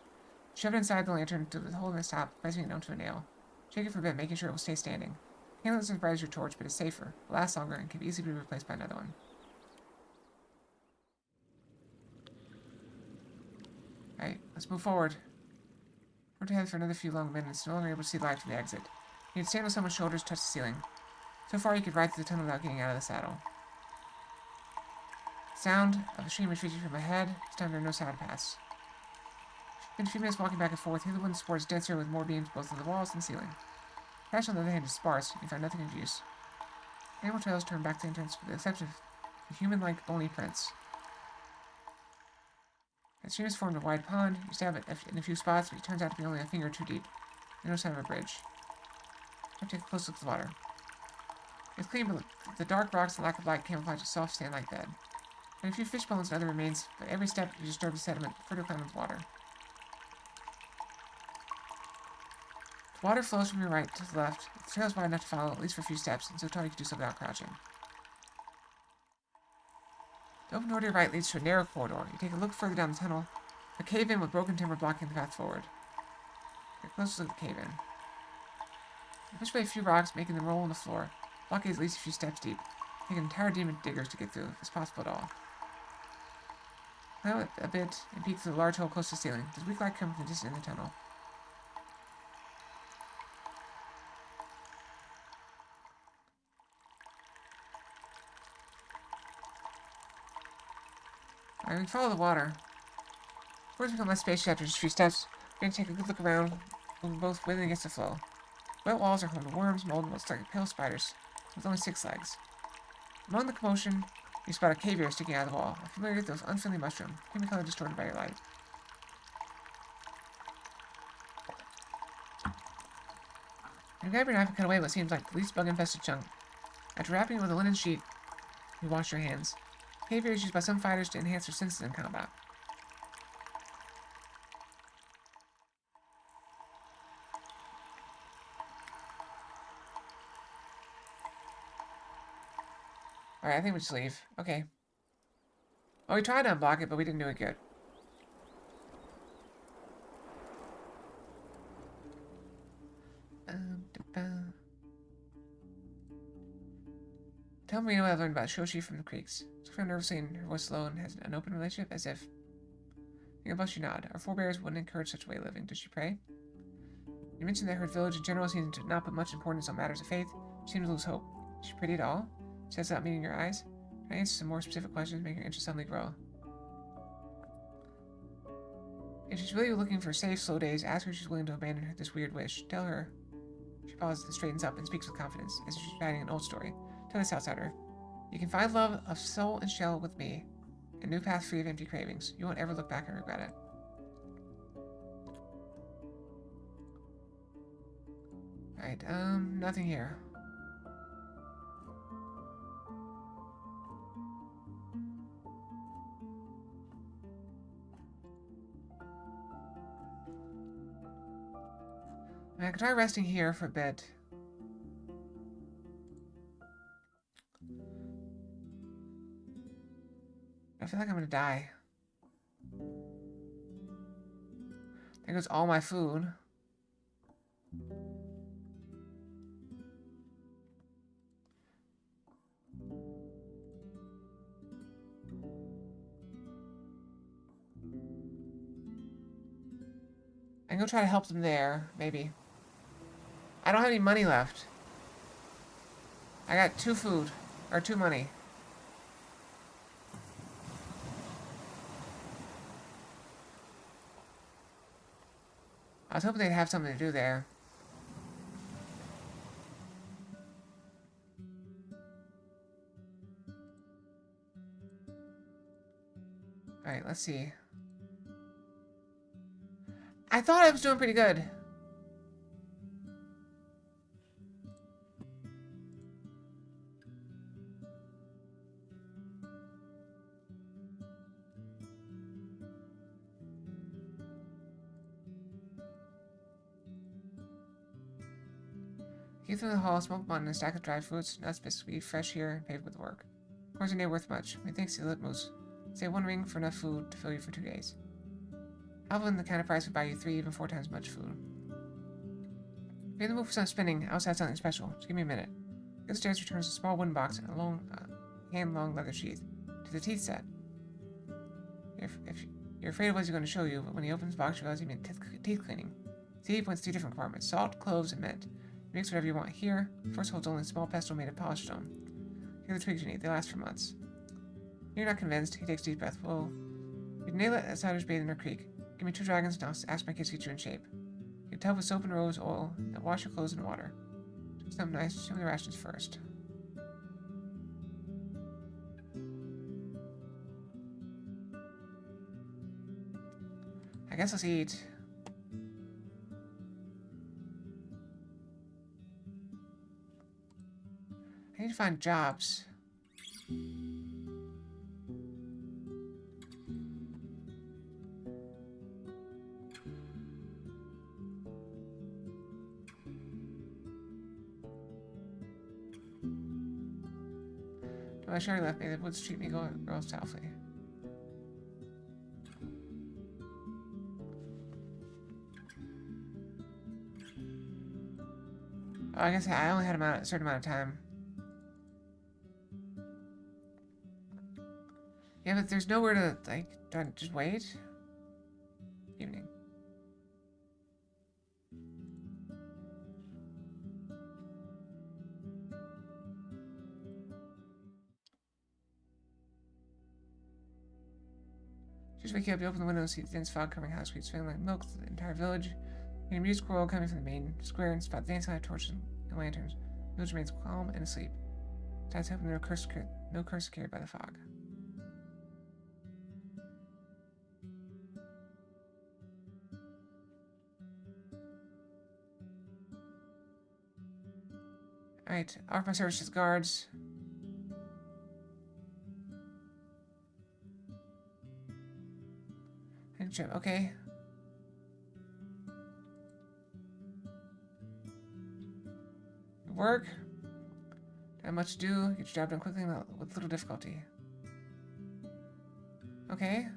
Shove it inside the lantern to the hole in the top, pressing it onto a nail. Shake it for a bit, making sure it will stay standing. The candle isn't as bright as your torch, but it's safer, will last longer, and can easily be replaced by another one. Alright, let's move forward. Forward ahead for another few long minutes, no longer able to see light from the exit. You can stand on someone's shoulders, touch the ceiling. So far, you could ride through the tunnel without getting out of the saddle. Sound of a stream retreating from my head. This time there are no side paths. Been a few minutes walking back and forth. Here the wooden support is denser with more beams both on the walls and the ceiling. Trash on the other hand is sparse. You can find nothing of use. Animal trails turn back to the entrance with the exception of human-like bony prints. The stream has formed a wide pond. You stab it in a few spots, but it turns out to be only a finger or two deep. There's no sign of a bridge. I take a close look at the water. It's clean, but the dark rocks and lack of light camouflage a soft sand-like bed. And a few fish bones and other remains, but every step you disturb the sediment, further climb into water. The water flows from your right to the left. The trail is wide enough to follow, at least for a few steps, and so tall you can do so without crouching. The open door to your right leads to a narrow corridor. You take a look further down the tunnel, a cave-in with broken timber blocking the path forward. Take a close look at the cave-in. I push away a few rocks, making them roll on the floor. The blockade is at least a few steps deep. Take an entire demon diggers to get through, if it's possible at all. Climb up a bit and peek through the large hole close to the ceiling. There's weak light coming from the distance in the tunnel. Alright, we follow the water. Before it's become less spaceship after just a few steps, we're going to take a good look around, moving both with and against the flow. Wet walls are home to worms, mold, and what looks like pale spiders, with only 6 legs. Among the commotion, you spot a cave ear sticking out of the wall, a familiar with those unfriendly mushrooms, creamy color distorted by your light. You grab your knife and cut away what seems like the least bug-infested chunk. After wrapping it with a linen sheet, you wash your hands. Cave ear is used by some fighters to enhance their senses in combat. Alright, I think we just leave. Okay. Oh, we tried to unblock it, but we didn't do it good. Tell me what I've learned about Shoshi from the creeks. So far, nervously and her voice low and has an open relationship, as if. Thinking about you nod. Our forebears wouldn't encourage such way of living. Does she pray? You mentioned that her village in general seems to not put much importance on matters of faith. She seems to lose hope. Is she pretty at all? She says without meeting your eyes. Can I answer some more specific questions, make her interest suddenly grow? If she's really looking for safe, slow days, ask her if she's willing to abandon this weird wish. Tell her. She pauses and straightens up and speaks with confidence, as if she's writing an old story. Tell this outsider. You can find love of soul and shell with me. A new path free of empty cravings. You won't ever look back and regret it. Alright, nothing here. I can try resting here for a bit. I feel like I'm gonna die. There goes all my food. I can go try to help them there, maybe. I don't have any money left. I got 2 food, or 2 money. I was hoping they'd have something to do there. Alright, let's see. I thought I was doing pretty good. Keep through the hall, smoke bun, and a stack of dried fruits, nuts, biscuits, fresh here, and paid with work. Of course, it ain't worth much. My thanks to the Litmoose. Say 1 ring for enough food to fill you for 2 days. Halvin, the kind of price would buy you 3, even 4 times much food. If you're in the mood for some spinning, I also have something special. Just give me a minute. Get the stairs returns a small wooden box and a long, hand-long leather sheath. To the teeth set. If you're afraid of what he's going to show you, but when he opens the box, you realize he meant teeth cleaning. See, he points 3 different compartments: salt, cloves, and mint. You mix whatever you want here. The first holds only a small pestle made of polished stone. Here are the twigs you need. They last for months. You're not convinced. He takes a deep breath. Well, we can nail it at Cider's Bathe in our creek. Give me 2 dragons and I'll ask my kids to get you in shape. You can tub with soap and rose oil, and wash your clothes in water. Do something nice. Show me the rations first. I guess let's eat. I need to find jobs. Well, I sure left me. The woods treat me girls softly. Oh, I guess I only had a certain amount of time. Yeah, but there's nowhere to, like, do I just wait? Evening. Just waking up, you open the window and see the dense fog covering high streets, feeling like milk to the entire village. You hear music roll coming from the main square and spot dancing light torches and lanterns. The village remains calm and asleep. Tides hoping no curse carried by the fog. Alright, offer my service to the guards. Okay. Work. Not much to do. Get your job done quickly with little difficulty. Okay.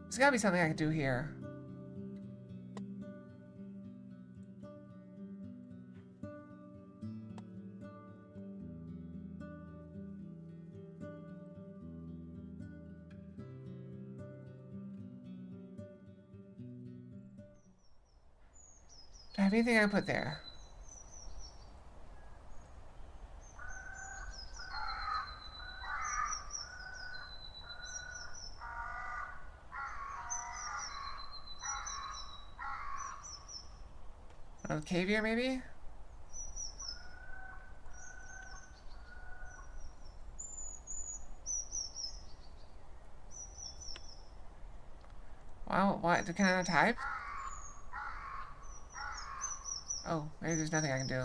There's gotta be something I can do here. Do I have anything I can put there? Another cave here, maybe? Wow, what? Can I not type? Oh, maybe there's nothing I can do.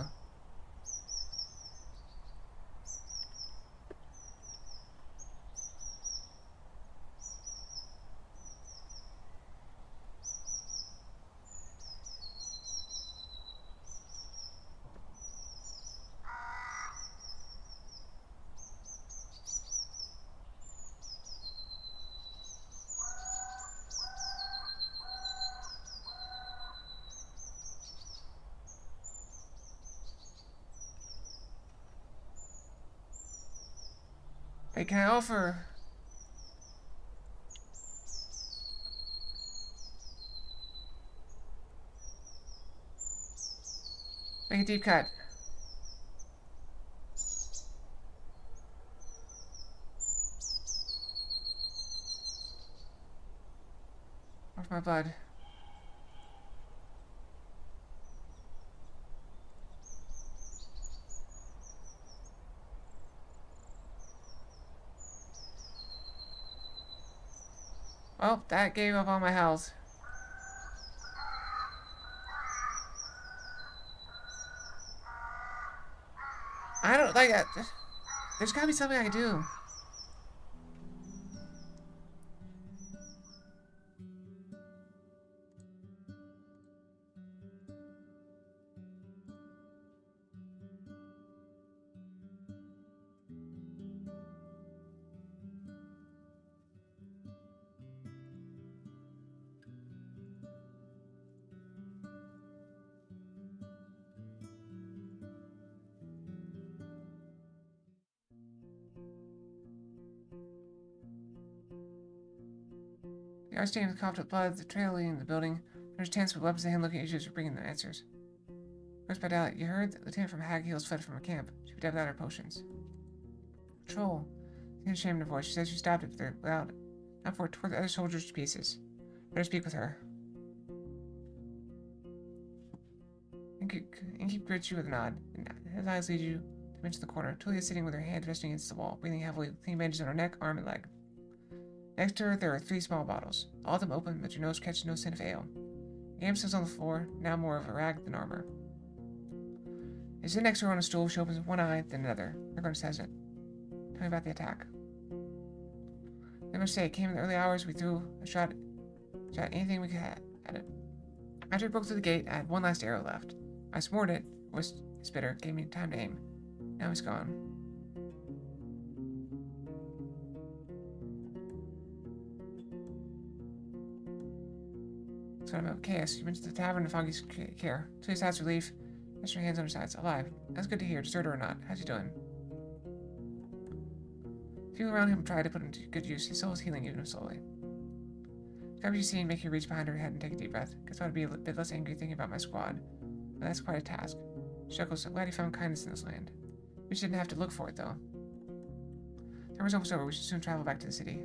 Hey, can I offer? Make a deep cut. Offer my blood. Well, that gave up all my health. I don't like that. There's gotta be something I can do. The yard stained with coughed up blood, the trail leading to the building. There's tents with weapons in hand looking at issues for bringing the answers. First by Dalek, you heard the lieutenant from Hag Heels fled from her camp. She picked up without her potions. Patrol. She had shame in her voice. She says she stopped it without, not for tore the other soldiers to pieces. Better speak with her. Inky grits you with a nod, and his eyes lead you to the bench in the corner. Tulia is sitting with her hand resting against the wall, breathing heavily, with clean bandages on her neck, arm, and leg. Next to her, there are 3 small bottles, all of them open, but your nose catches no scent of ale. The game sits on the floor, now more of a rag than armor. They sit next to her on a stool. She opens one eye, then another. Everyone says it. Tell me about the attack. They must say, it came in the early hours. We threw a shot anything we could at it. After it broke through the gate, I had one last arrow left. I smored it. Voice spitter gave me time to aim. Now he's gone. So I'm okay. You mentioned the tavern and Foggy's care. To his side's relief, rest your hands on her sides. Alive. That's good to hear, deserter or not. How's he doing? People around him try to put him to good use. His soul is healing even slowly. Describe what you see and make you reach behind her head and take a deep breath. Guess I'd be a bit less angry thinking about my squad. But that's quite a task. Chuckles, I'm glad he found kindness in this land. We shouldn't have to look for it, though. Summer's almost over. We should soon travel back to the city.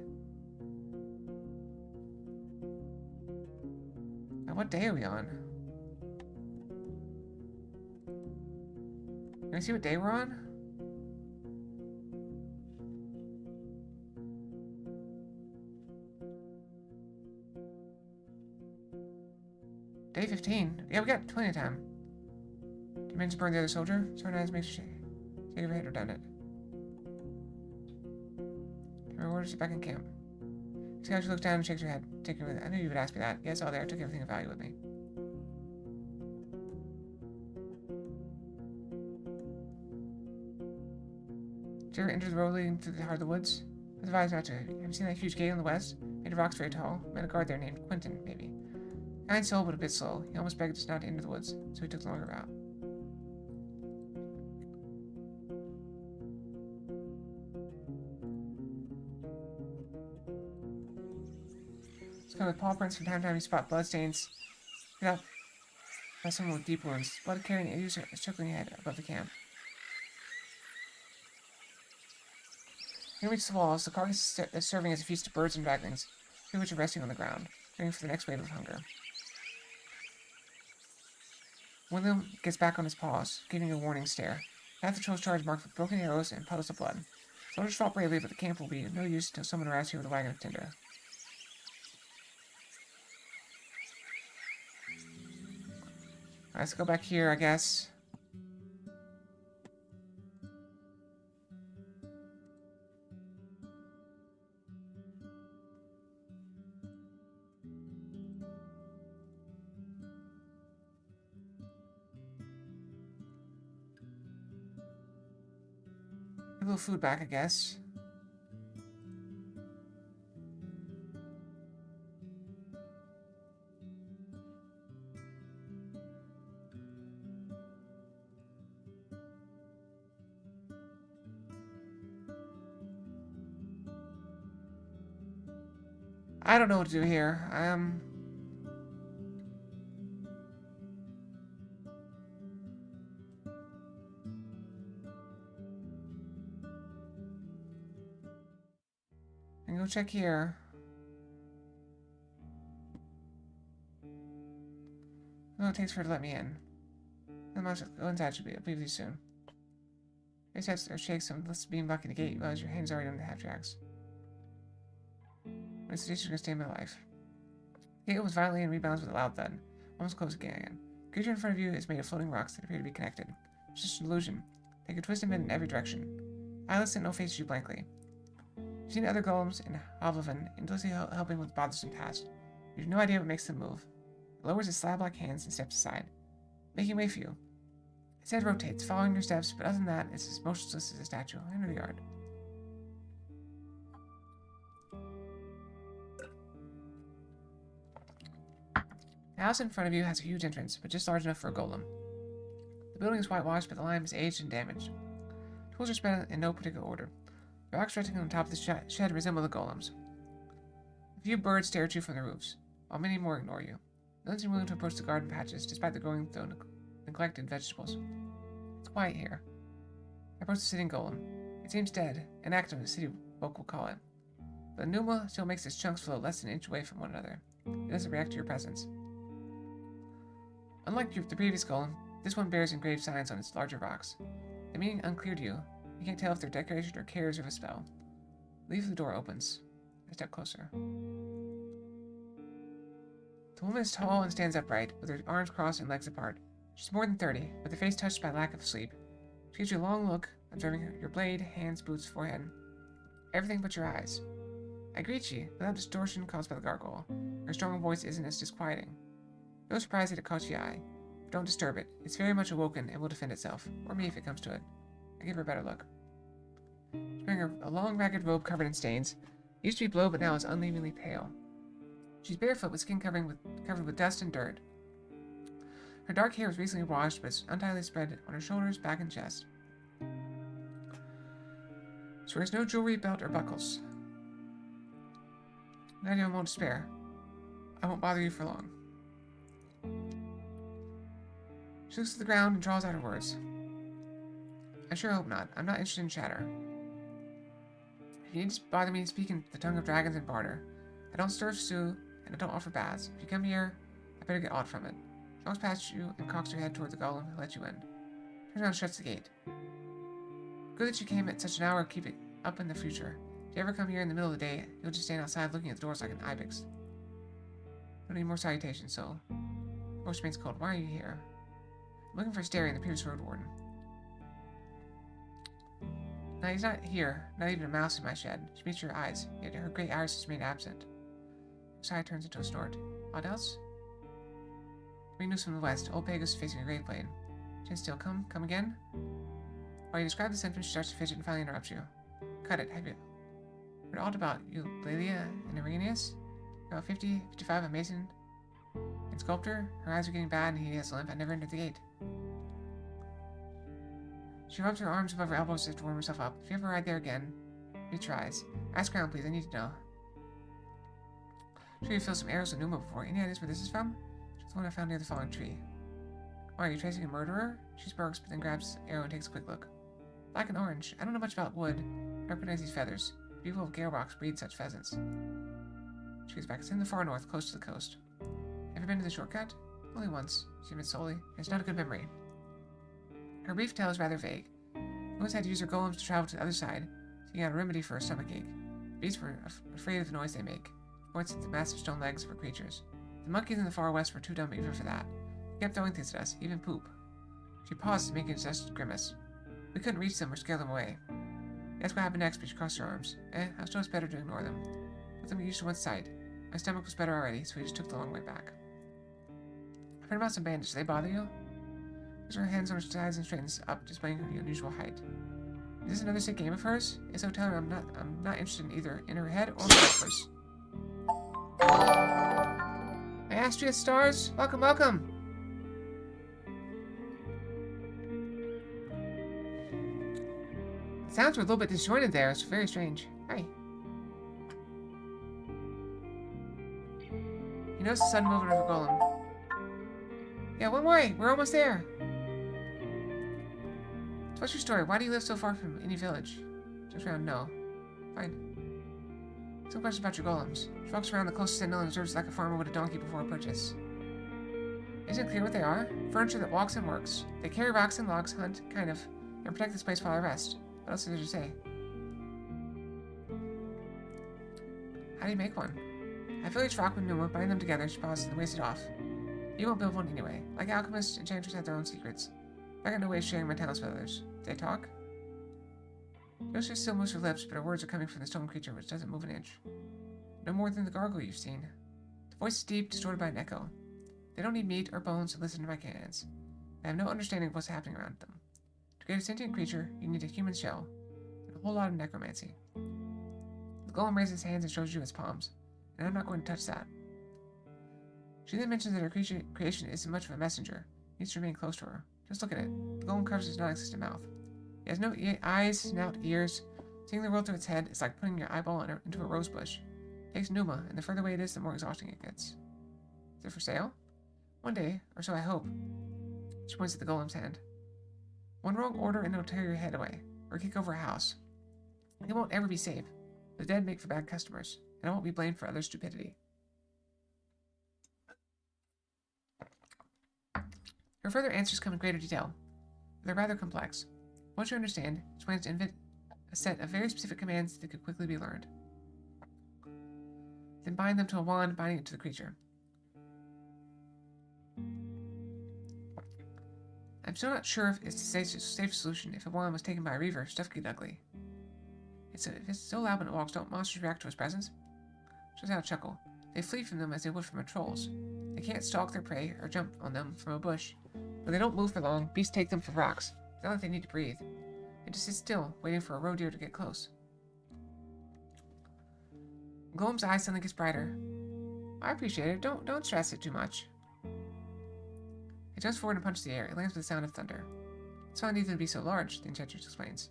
Now, what day are we on? Can I see what day we're on? Day 15. Yeah, we got plenty of time. Do you mean to burn the other soldier? Someone has make sure shake your head redundant. Your orders are back in camp. Scout looks down and shakes her head. Take her with it. I knew you would ask me that. Yes, all there. I took everything of value with me. Did you ever enter the road leading through the heart of the woods? I was advised not to. Have you seen that huge gate on the west? Made of rocks very tall. Met a guard there named Quentin, maybe. Kind soul, but a bit slow. He almost begged us not to enter the woods, so he took the longer route. It's covered with paw prints. From time to time, you spot bloodstains. Picked up by someone with deep wounds. Blood carrying a user circling head above the camp. When you reach the walls, the carcass is serving as a feast to birds and draglings, two which are resting on the ground, waiting for the next wave of hunger. One of them gets back on his paws, giving a warning stare. Half the troll's charge marked with broken arrows and puddles of blood. Soldiers fought bravely, but the camp will be of no use until someone arrives here with a wagon of tinder. Alright, let's go back here, I guess. A little food back, I guess. I don't know what to do here. And go check here. No, it takes for her to let me in. Go inside, should be. I'll be with you soon. Face heads or shakes some. Let's beam blocking the gate. Well, your hand's already on the half tracks. My suggestion is gonna stay in my life. The gate opens violently and rebounds with a loud thud. Almost close again. The creature in front of you is made of floating rocks that appear to be connected. It's just an illusion. They can twist and bend in every direction. Eyeless and no faces you blankly. You've seen other golems in Havloven endlessly helping with bothersome tasks. You have no idea what makes them move. It lowers its slab-like hands and steps aside, making way for you. Its head rotates, following your steps, but other than that, it's as motionless as a statue. Enter the yard. The house in front of you has a huge entrance, but just large enough for a golem. The building is whitewashed, but the lime is aged and damaged. Tools are spread in no particular order. The rocks resting on top of the shed resemble the golems. A few birds stare at you from the roofs, while many more ignore you. No one's willing to approach the garden patches, despite the growing though neglected vegetables. It's quiet here. I approach the sitting golem. It seems dead, inactive as city folk will call it. But the Numa still makes its chunks float less than an inch away from one another. It doesn't react to your presence. Unlike the previous golem, this one bears engraved signs on its larger rocks. The meaning unclear to you. You can't tell if they're decoration or carriers of a spell. Leave the door opens. I step closer. The woman is tall and stands upright, with her arms crossed and legs apart. She's more than 30, with her face touched by lack of sleep. She gives you a long look, observing your blade, hands, boots, forehead. Everything but your eyes. I greet you, without distortion caused by the gargoyle. Her strong voice isn't as disquieting. No surprise that it caught your eye. Don't disturb it. It's very much awoken and will defend itself, or me if it comes to it. I give her a better look. She's wearing a long, ragged robe covered in stains. It used to be blue, but now is unevenly pale. She's barefoot with skin covered with dust and dirt. Her dark hair was recently washed, but it's untidily spread on her shoulders, back, and chest. She wears no jewelry, belt, or buckles. Not even won't spare. I won't bother you for long. She looks at the ground and draws out her words. I sure hope not. I'm not interested in chatter. If you need to bother me, speak in the tongue of dragons and barter. I don't serve stew, and I don't offer baths. If you come here, I better get aught from it. She walks past you and cocks her head toward the golem who let you in. Turns around and shuts the gate. Good that you came at such an hour. Keep it up in the future. If you ever come here in the middle of the day, you'll just stand outside looking at the doors like an ibex. Don't need more salutations, so... Voice remains cold. Why are you here? I'm looking for Stary, the Pierce Roadwarden. No, he's not here. Not even a mouse in my shed. She meets your eyes, yet her great iris is made absent. Her sigh turns into a snort. Aught else? Bring news from the west. Old Pegasus facing a grave plane. Chen still come again? While you describe the symptoms, she starts to fidget and finally interrupts you. Cut it. Have you heard aught about Eulalia and Irenaeus? About 50, 55, a mason and sculptor. Her eyes are getting bad and he has a limp. I never entered the gate. She rubs her arms above her elbows as if to warm herself up. If you ever ride there again, meet your eyes. Ask around, please. I need to know. I'm sure you filled some arrows with Numa before. Any ideas where this is from? It's the one I found near the fallen tree. Oh, are you tracing a murderer? She sparks, but then grabs the arrow and takes a quick look. Black and orange. I don't know much about wood. I recognize these feathers. People of Galerox breed such pheasants. She goes back. It's in the far north, close to the coast. Ever been to the shortcut? Only once. She admits solely. It's not a good memory. Her brief tale is rather vague. She once had to use her golems to travel to the other side, seeking out a remedy for a stomachache. The beasts were afraid of the noise they make. Points at the massive stone legs of her creatures. The monkeys in the far west were too dumb even for that. They kept throwing things at us, even poop. She paused to make an exhausted grimace. We couldn't reach them or scare them away. That's what happened next, but she crossed her arms. I was told it's better to ignore them. Let them get used to one sight. My stomach was better already, so we just took the long way back. I've heard about some bandits. Do they bother you? Puts her hands on her sides and straightens up, displaying her unusual height. Is this another sick game of hers? If so, tell her I'm not interested in either in her head or her offers. Hey, Astria Stars! Welcome, welcome! Sounds were a little bit disjointed there. It's very strange. Hi. You notice the sudden movement of her golem. Yeah, one way. We're almost there. So what's your story? Why do you live so far from any village? Just around, no. Fine. Some questions about your golems. She walks around the closest sentinel and observes like a farmer with a donkey before a purchase. Isn't it clear what they are? Furniture that walks and works. They carry rocks and logs, hunt, kind of, and protect this place while I rest. What else is there to say? How do you make one? I village rock with Numa, bind them together, she pauses and waste it off. You won't build one anyway. Like alchemists, enchanters have their own secrets. I got no way of sharing my talents with others. Do they talk? Yoshi still moves her lips, but her words are coming from the stone creature, which doesn't move an inch. No more than the gargoyle you've seen. The voice is deep, distorted by an echo. They don't need meat or bones to listen to my commands. I have no understanding of what's happening around them. To create a sentient creature, you need a human shell, and a whole lot of necromancy. The golem raises his hands and shows you his palms, and I'm not going to touch that. She then mentions that her creation isn't much of a messenger. It needs to remain close to her. Just look at it. The golem covers his non-existent mouth. He has no eyes, snout, ears. Seeing the world through its head is like putting your eyeball into a rose bush. It takes Numa, and the further away it is, the more exhausting it gets. Is it for sale? One day, or so I hope. She points at the golem's hand. One wrong order and it'll tear your head away, or kick over a house. It won't ever be safe. The dead make for bad customers, and I won't be blamed for others' stupidity. Her further answers come in greater detail. They're rather complex. Once you understand, she plans to invent a set of very specific commands that could quickly be learned. Then bind them to a wand, binding it to the creature. I'm still not sure if it's a safe solution. If a wand was taken by a reaver, stuff could get ugly. If it's so loud when it walks, don't monsters react to its presence? She lets out a chuckle. They flee from them as they would from a troll's. They can't stalk their prey or jump on them from a bush. But they don't move for long. Beasts take them for rocks. It's not like they need to breathe. They just sit still, waiting for a roe deer to get close. Golem's eye suddenly gets brighter. I appreciate it. Don't stress it too much. It jumps forward and punches the air. It lands with the sound of thunder. That's why I need them to be so large, the enchantress explains.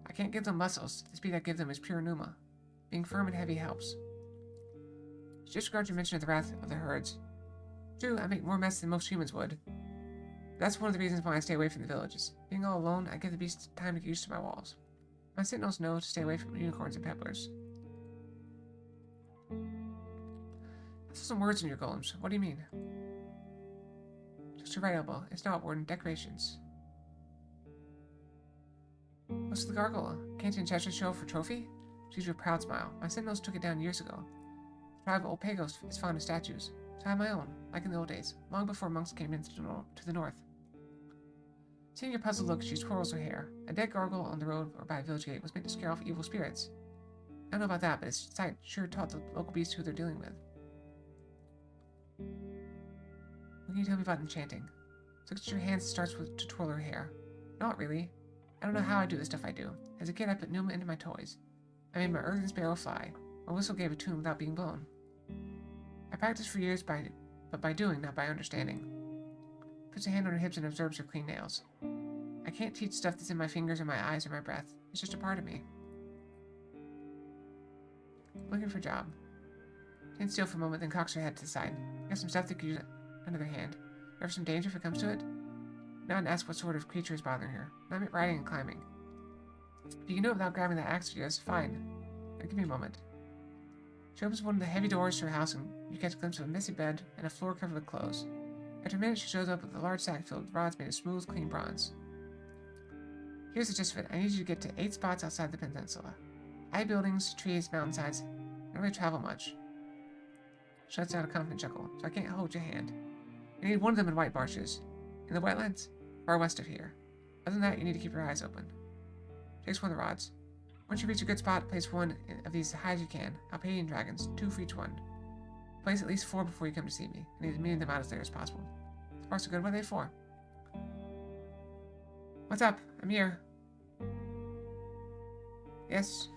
I can't give them muscles. The speed I give them is pure pneuma. Being firm and heavy helps. She disregards your mention of the wrath of the herds. True, I make more mess than most humans would. But that's one of the reasons why I stay away from the villages. Being all alone, I give the beasts time to get used to my walls. My sentinels know to stay away from unicorns and pepplers. I saw some words in your golems. What do you mean? Just your right elbow. It's not Warden. Decorations. What's the gargoyle? Can't the enchantress show for trophy? She gives you a proud smile. My sentinels took it down years ago. The tribe of old Pagos is fond of statues, so I have my own, like in the old days, long before monks came in to the north. Seeing your puzzled look, she twirls her hair. A dead gargoyle on the road or by a village gate was meant to scare off evil spirits. I don't know about that, but its sight sure taught the local beasts who they're dealing with. What can you tell me about enchanting? She looks at your hands and starts to twirl her hair. Not really. I don't know how I do the stuff I do. As a kid, I put pneuma into my toys. I made my earthen sparrow fly. My whistle gave a tune without being blown. I practiced for years but by doing, not by understanding. Puts a hand on her hips and observes her clean nails. I can't teach stuff that's in my fingers or my eyes or my breath. It's just a part of me. Looking for a job. Stands still for a moment, then cocks her head to the side. Got some stuff that could use another hand. Ever some danger if it comes to it? Now and ask what sort of creature is bothering her. I meant riding and climbing. If you can do it without grabbing that axe to us, fine. Now give me a moment. She opens one of the heavy doors to her house and you catch a glimpse of a messy bed and a floor covered with clothes. After a minute, she shows up with a large sack filled with rods made of smooth, clean bronze. Here's the gist of it. I need you to get to 8 spots outside the peninsula. High buildings, trees, mountainsides. I don't really travel much. She lets out a confident chuckle, so I can't hold your hand. I need one of them in white marshes. In the wetlands, far west of here. Other than that, you need to keep your eyes open. Takes one of the rods. Once you reach a good spot, place one of these as high as you can. I'll pay you in dragons, 2 for each one. Place at least 4 before you come to see me. I need as many of them out as there as possible. So far so good. What are they for? What's up? I'm here. Yes?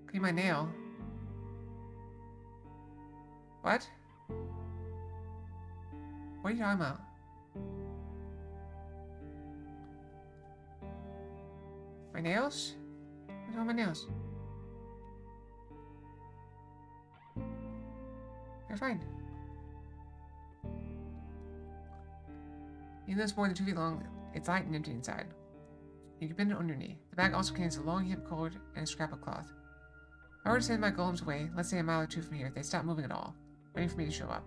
Clean my nail. What? What are you talking about? My nails? What's wrong with my nails? They're fine. Even though it's more than 2 feet long, it's light and empty inside. You can bend it on your knee. The bag also contains a long hemp cord and a scrap of cloth. If I were to send my golems away, let's say a mile or 2 from here, they'd stop moving at all, waiting for me to show up.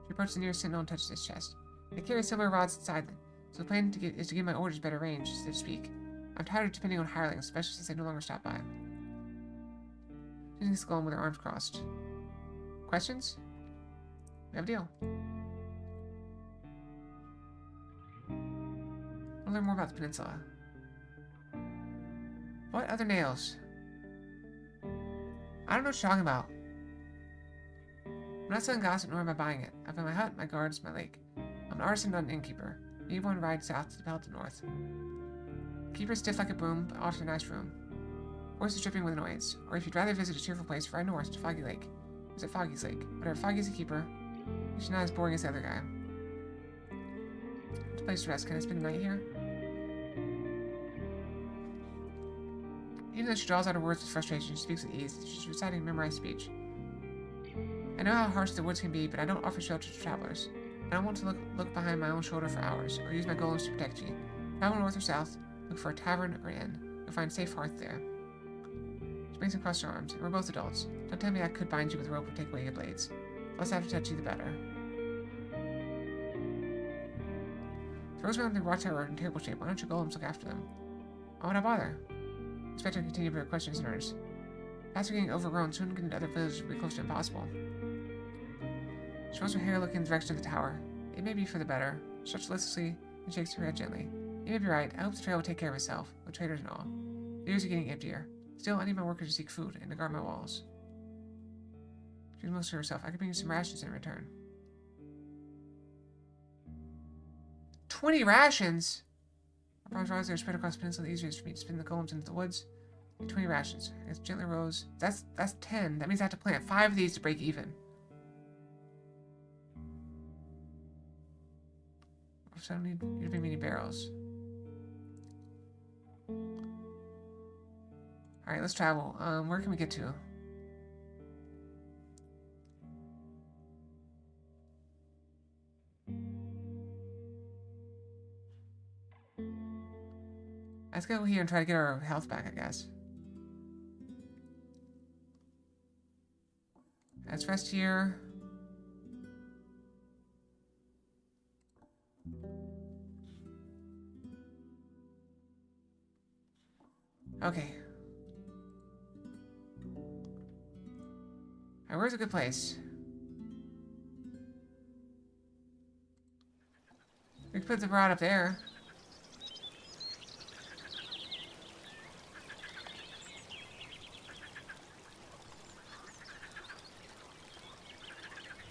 She approaches the nearest sentinel and touches his chest. They carry similar rods inside them, so the plan is to give my orders better range, so to speak. I'm tired of depending on hirelings, especially since they no longer stop by. She leans the golem with her arms crossed. Questions? We have a deal. I'll learn more about the peninsula. What other nails? I don't know what you're talking about. I'm not selling gossip, nor am I buying it. I've got my hut, my gardens, my lake. I'm an artisan, not an innkeeper. Need one ride south to the belt north. Keeper's stiff like a broom, but offers a nice room. Horses dripping with noise. Or if you'd rather visit a cheerful place, ride north to Foggy Lake. Visit Foggy's Lake. Whatever, Foggy's a keeper. He's not as boring as the other guy. It's a place to rest. Can I spend the night here? Even though she draws out her words with frustration, she speaks with ease. She's reciting memorized speech. I know how harsh the woods can be, but I don't offer shelter to travelers. I don't want to look behind my own shoulder for hours, or use my golems to protect you. Travel north or south, look for a tavern or inn. You'll find safe hearth there. She brings him across her arms. We're both adults. Don't tell me I could bind you with a rope or take away your blades. The less I have to touch you, the better. Throws around the watchtower in terrible shape. Why don't your golems look after them? Why would I bother? I expect her to continue her questions and earnest. After getting overgrown, soon getting to other villages will be close to impossible. She rolls her hair looking in the direction of the tower. It may be for the better. She stretches listlessly and shakes her head gently. You may be right. I hope the trail will take care of itself, with traders and all. The years are getting emptier. Still, I need my workers to seek food and to guard my walls. She moves to herself. I could bring you some rations in return. 20 rations? Our rods are spread across the peninsula. Easier for me to spin the golems into the woods. 20 rations. It's gently rose. That's 10. That means I have to plant 5 of these to break even. So I don't need you to bring me any barrels. Alright, let's travel. Where can we get to? Let's go here and try to get our health back, I guess. Let's rest here. Okay. Alright, where's a good place? We can put the rod up there.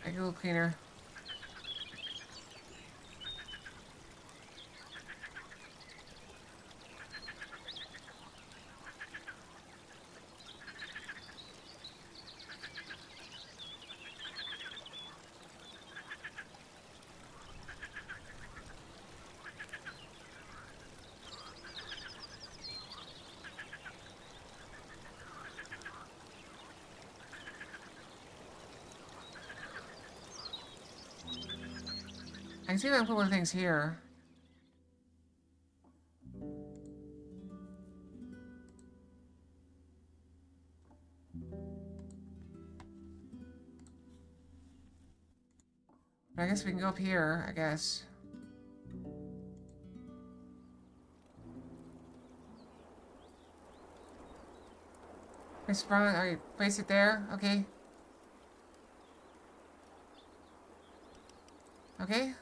Make it a little cleaner. I can see if I can put one of the things here. But I guess we can go up here, I guess. Alright, place it there, okay. Okay.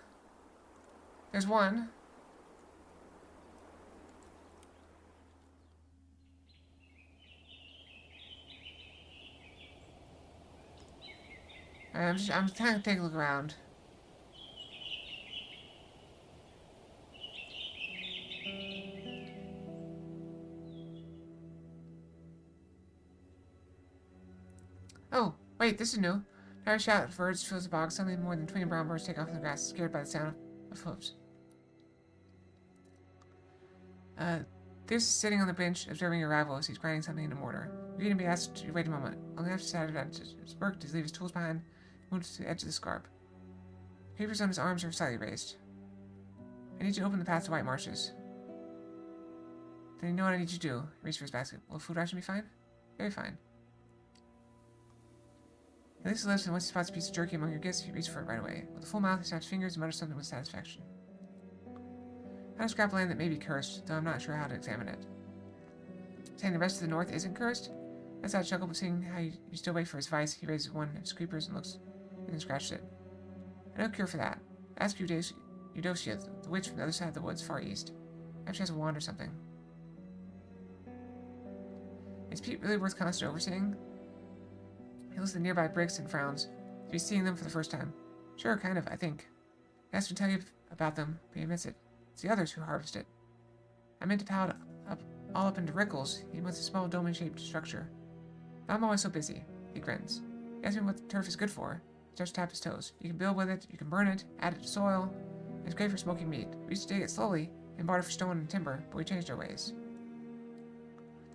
There's one. I'm trying to take a look around. Oh, wait, this is new. Another shout of birds fills the box. Suddenly more than 20 brown birds take off in the grass, scared by the sound of hooves. There's sitting on the bench, observing your arrival as he's grinding something into mortar. You're going to be asked to wait a moment. Only after decided that it's work to leave his tools behind, moved to the edge of the scarp. Papers on his arms are slightly raised. I need you to open the path to White Marshes. Then you know what I need you to do. Reach for his basket. Will food ration be fine? Very fine. He licks his lips, and once he spots a piece of jerky among your gifts, he reaches for it right away. With a full mouth, he snaps fingers and mutters something with satisfaction. I have a scrap of land that may be cursed, though I'm not sure how to examine it. Saying the rest of the north isn't cursed? That's how I chuckle, but seeing how you still wait for his vice, he raises one of his creepers and looks and scratches it. I know a cure for that. Ask Eudocia, the witch from the other side of the woods, far east. Perhaps she has a wand or something. Is Pete really worth constant overseeing? He looks at the nearby bricks and frowns. He's seeing them for the first time. Sure, kind of, I think. He asked to tell you about them, but he admits it. It's the others who harvest it. I meant to pile it all up into rickles. He wants a small dome-shaped structure. But I'm always so busy. He grins. He asks me what the turf is good for. He starts to tap his toes. You can build with it, you can burn it, add it to soil. It's great for smoking meat. We used to dig it slowly and barter for stone and timber, but we changed our ways.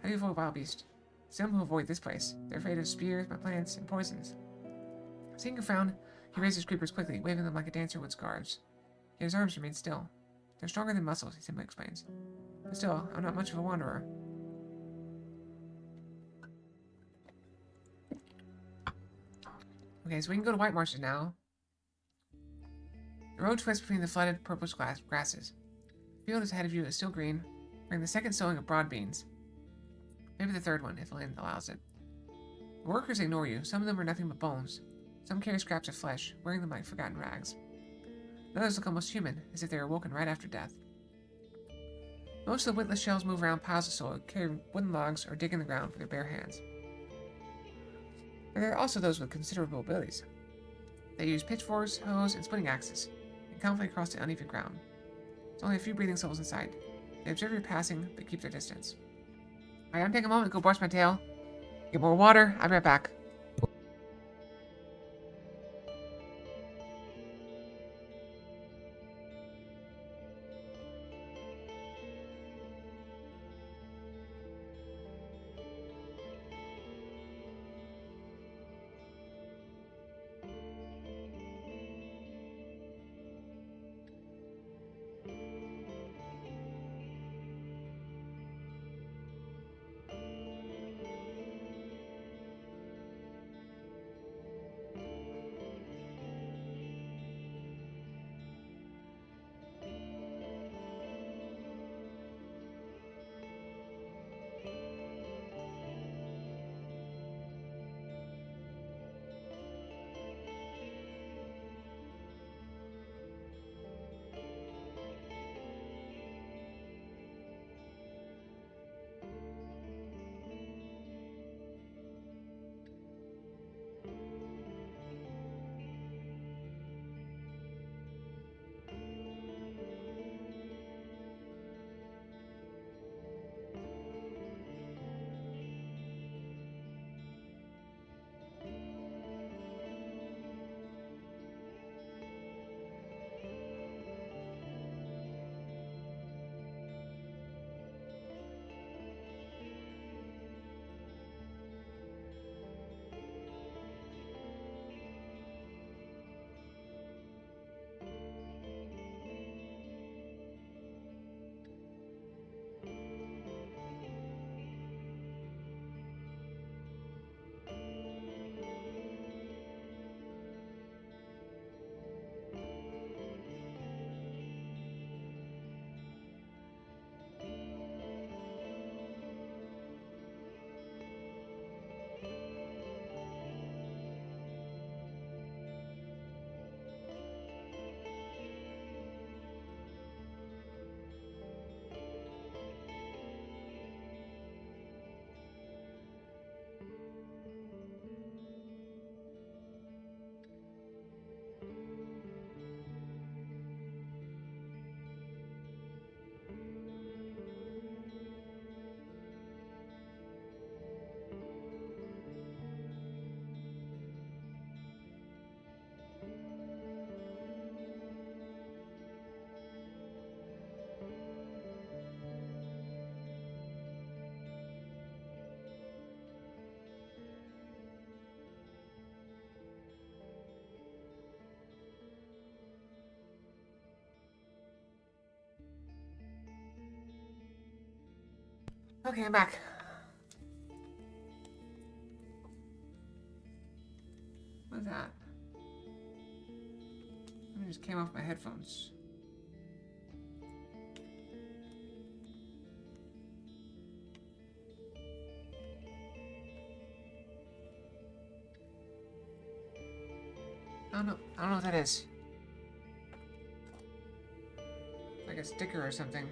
How do you avoid wild beasts? Some who avoid this place. They're afraid of spears, my plants, and poisons. Seeing her frown, he raises his creepers quickly, waving them like a dancer with scarves. Yet his arms remain still. They're stronger than muscles, he simply explains. But still, I'm not much of a wanderer. Okay, so we can go to White Marshes now. The road twists between the flooded purplish grasses. The field ahead of you is still green. We're in the second sowing of broad beans. Maybe the third one, if the land allows it. The workers ignore you. Some of them are nothing but bones. Some carry scraps of flesh, wearing them like forgotten rags. Others look almost human, as if they were woken right after death. Most of the witless shells move around piles of soil, carry wooden logs, or dig in the ground with their bare hands. But there are also those with considerable abilities. They use pitchforks, hoes, and splitting axes, and confidently cross the uneven ground. There's only a few breathing souls inside. They observe your passing, but keep their distance. Alright, I'm taking a moment to go brush my tail. Get more water. I'll be right back. Okay, I'm back. What's that? It just came off my headphones. I don't know what that is. Like a sticker or something.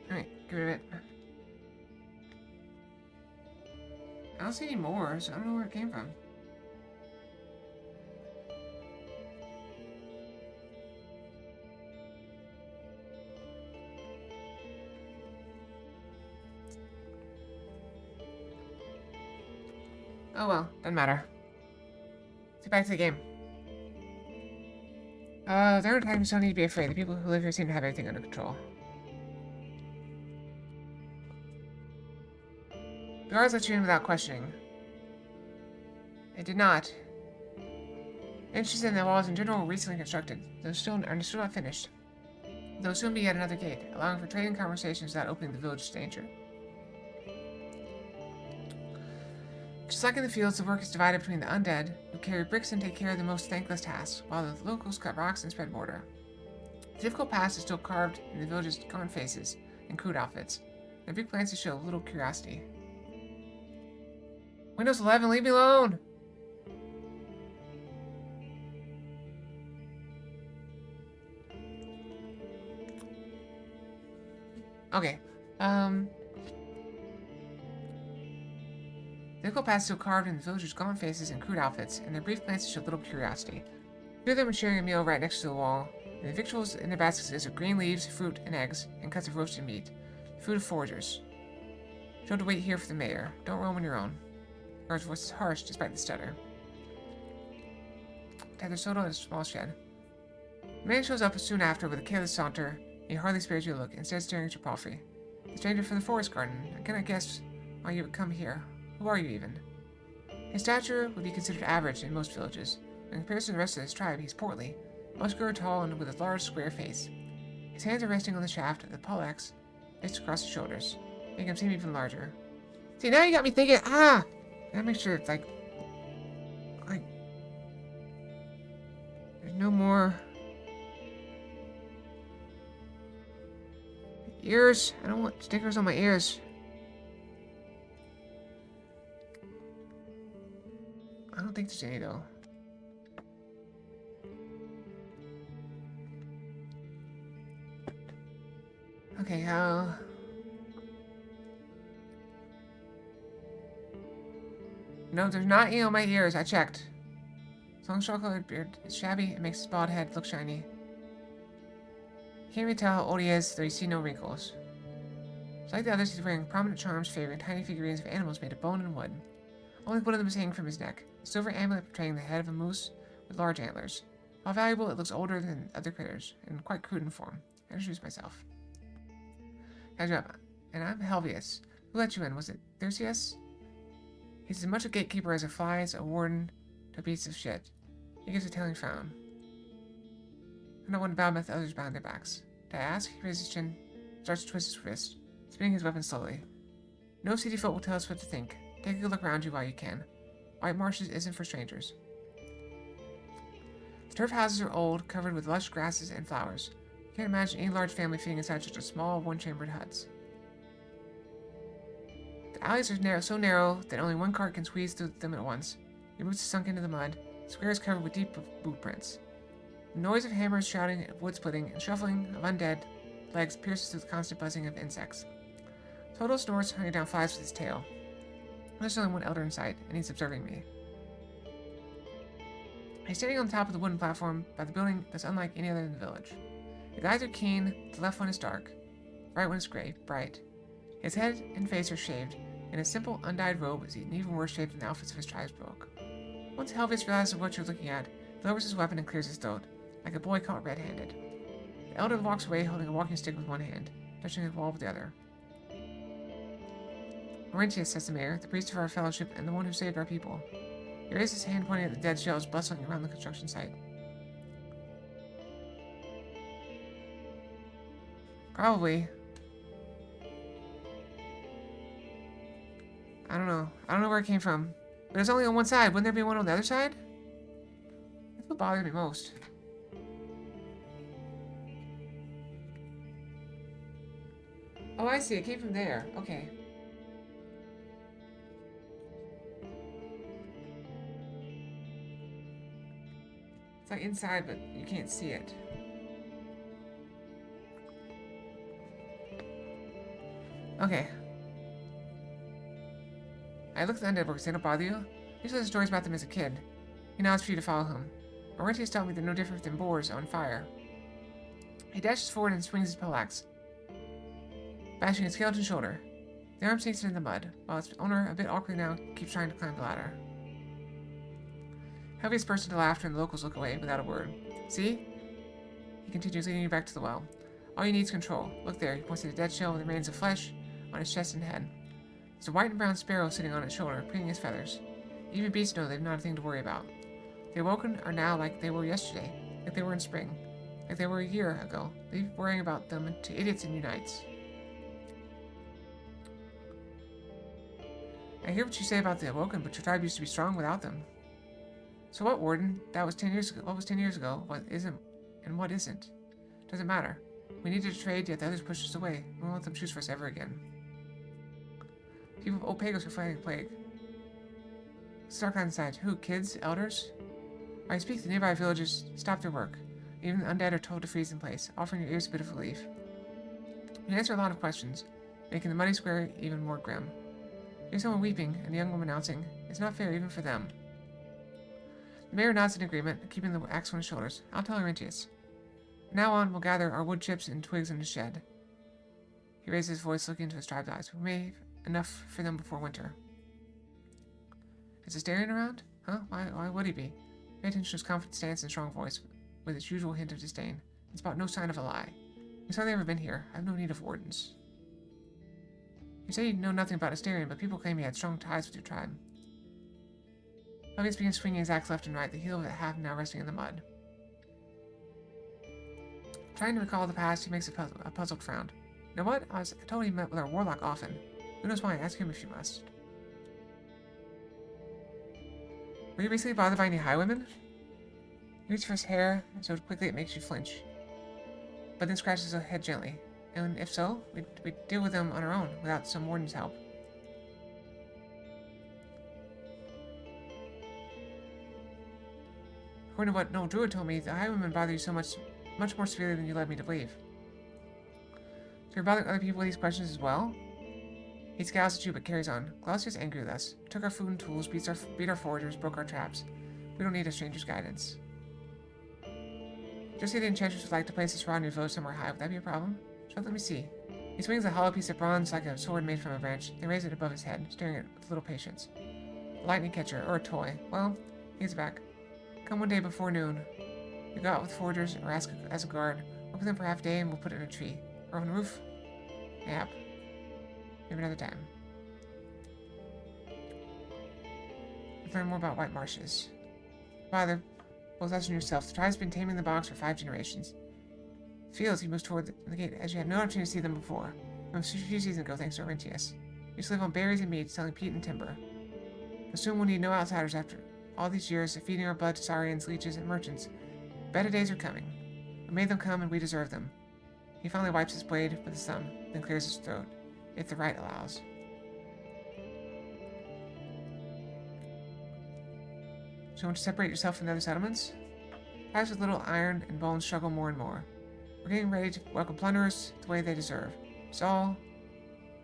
Alright, get rid of it. I don't see any more, so I don't know where it came from. Oh well, doesn't matter. Let's get back to the game. There are times you don't need to be afraid. The people who live here seem to have everything under control. The guards let you in without questioning. They did not. Interested in the walls in general were recently constructed. Those still are still not finished. There will soon be yet another gate, allowing for trading conversations without opening the village to danger. Just like in the fields, the work is divided between the undead, who carry bricks and take care of the most thankless tasks, while the locals cut rocks and spread mortar. The difficult past is still carved in the village's gaunt faces and crude outfits. Their big plans to show little curiosity. Windows 11, leave me alone! Okay, the difficult past is still carved in the villagers' gaunt faces and crude outfits, and their brief glances showed little curiosity. Two of them were sharing a meal right next to the wall, And the victuals in their baskets is of green leaves, fruit, and eggs, and cuts of roasted meat. Food of foragers. Told to wait here for the mayor. Don't roam on your own. The guard's voice is harsh despite the stutter. Tethered soda in a small shed. The man shows up soon after with a careless saunter, and he hardly spares you a look, instead staring at your palfrey. The stranger from the forest garden. I cannot guess why you would come here. Who are you even? His stature would be considered average in most villages. In comparison to the rest of his tribe, he's portly, muscular, tall, and with a large, square face. His hands are resting on the shaft of the poleaxe placed across his shoulders, making him seem even larger. See, now you got me thinking, I gotta make sure it's like, there's no more ears. I don't want stickers on my ears. I don't think there's any, though. Okay, how... No, there's not eel on my ears. I checked. His long straw-colored beard is shabby and makes his bald head look shiny. You can't even tell how old he is, though you see no wrinkles. Just like the others, he's wearing prominent charms favoring tiny figurines of animals made of bone and wood. Only one of them is hanging from his neck, a silver amulet portraying the head of a moose with large antlers. While valuable, it looks older than other critters, and quite crude in form. I introduced myself. And I'm Helvius. Who let you in? Was it Thyrsias? He's as much a gatekeeper as a fly, as a warden, to a piece of shit. He gives a telling frown. I'm not one to bow with others behind their backs. Did I ask? He raises his chin, starts to twist his wrist, spinning his weapon slowly. No city folk will tell us what to think. Take a good look around you while you can. White Marshes isn't for strangers. The turf houses are old, covered with lush grasses and flowers. You can't imagine any large family fitting inside such a small, one-chambered huts. The alleys are so narrow that only one cart can squeeze through them at once. Your boots are sunk into the mud, squares covered with deep boot prints. The noise of hammers shouting, of wood splitting, and shuffling of undead legs pierces through the constant buzzing of insects. Total snorts, hunting down flies with his tail. There's only one elder in sight, and he's observing me. He's standing on the top of the wooden platform by the building that's unlike any other in the village. His eyes are keen, the left one is dark, the right one is gray, bright. His head and face are shaved, and his simple, undyed robe is in even worse shape than the outfits of his tribesfolk. Once Helvius realizes what you're looking at, he lowers his weapon and clears his throat, like a boy caught red-handed. The elder walks away holding a walking stick with one hand, touching the wall with the other. Laurentius, says the mayor, the priest of our fellowship and the one who saved our people. He raises his hand pointing at the dead shells bustling around the construction site. Probably. I don't know. I don't know where it came from. But it's only on one side. Wouldn't there be one on the other side? That's what bothers me most. Oh, I see. It came from there. Okay. It's like inside, but you can't see it. Okay. I looked at the undead workers. They don't bother you? He told stories about them as a kid. He nods for you to follow him. Laurentius told me they're no different than boars on fire. He dashes forward and swings his poleaxe, bashing his skeleton shoulder. The arm sinks into the mud, while its owner, a bit awkwardly now, keeps trying to climb the ladder. Helvius bursts into laughter and the locals look away without a word. See? He continues, leading you back to the well. All you need is control. Look there. He points to the dead shell with the remains of flesh on his chest and head. There's a white and brown sparrow sitting on its shoulder, preening his feathers. Even beasts know they've not a thing to worry about. The awoken are now like they were yesterday, like they were in spring, like they were a year ago. Leave worrying about them to idiots and unites. I hear what you say about the awoken, but your tribe used to be strong without them. So what, Warden? That was 10 years ago. What was 10 years ago? What isn't? And what isn't? Doesn't matter. We needed to trade, yet the others pushed us away. We won't let them choose for us ever again. People of Old Pagos are fighting the plague. Stark inside. Who? Kids? Elders? When I speak, the nearby villagers stop their work. Even the undead are told to freeze in place, offering your ears a bit of relief. You answer a lot of questions, making the muddy square even more grim. You hear someone weeping, and the young woman announcing, "It's not fair even for them." The mayor nods in agreement, keeping the axe on his shoulders. I'll tell Laurentius. From now on, we'll gather our wood chips and twigs in the shed. He raised his voice, looking into his tribe's eyes. We may have enough for them before winter. Is Astarion around? Huh? Why would he be? Pay attention to his confident stance and strong voice, with its usual hint of disdain. It's about no sign of a lie. He's hardly ever been here. I have no need of wardens. You say you know nothing about Astarion, but people claim he had strong ties with your tribe. Elvis began swinging his axe left and right, the heel of it half now resting in the mud. Trying to recall the past, he makes a puzzled frown. You know what? I told he met with our warlock often. Who knows why? Ask him if you must. Were you recently bothered by any highwaymen? He reaches for his hair so quickly it makes you flinch, but then scratches his head gently. And if so, we'd deal with them on our own, without some warden's help. According to what an old druid told me, the highwaymen bother you much more severely than you led me to believe. So you're bothering other people with these questions as well? He scowls at you but carries on. Glaucia's angry with us. Took our food and tools, beat our foragers, broke our traps. We don't need a stranger's guidance. Just say the enchantress would like to place this rod in your village somewhere high. Would that be a problem? So let me see. He swings a hollow piece of bronze like a sword made from a branch, then raises it above his head, staring at it with little patience. A lightning catcher, or a toy. Well, he's back. Come one day before noon. You go out with foragers or ask as a guard. Work with them for half a day and we'll put it in a tree. Or on the roof. Yep. Maybe another time. Let's learn more about White Marshes. Father, both us and yourself, the tribe's been taming the bogs for 5 generations. Feels he moves toward the gate as you had no opportunity to see them before. From a few seasons ago, thanks to Orentius. You used to live on berries and meat, selling peat and timber. But soon we'll need no outsiders after all these years of feeding our blood to Saurians, leeches, and merchants. Better days are coming. We made them come and we deserve them. He finally wipes his blade with his thumb, then clears his throat, if the right allows. So you want to separate yourself from the other settlements? Tribes with little iron and bones struggle more and more. We're getting ready to welcome plunderers the way they deserve. Saul,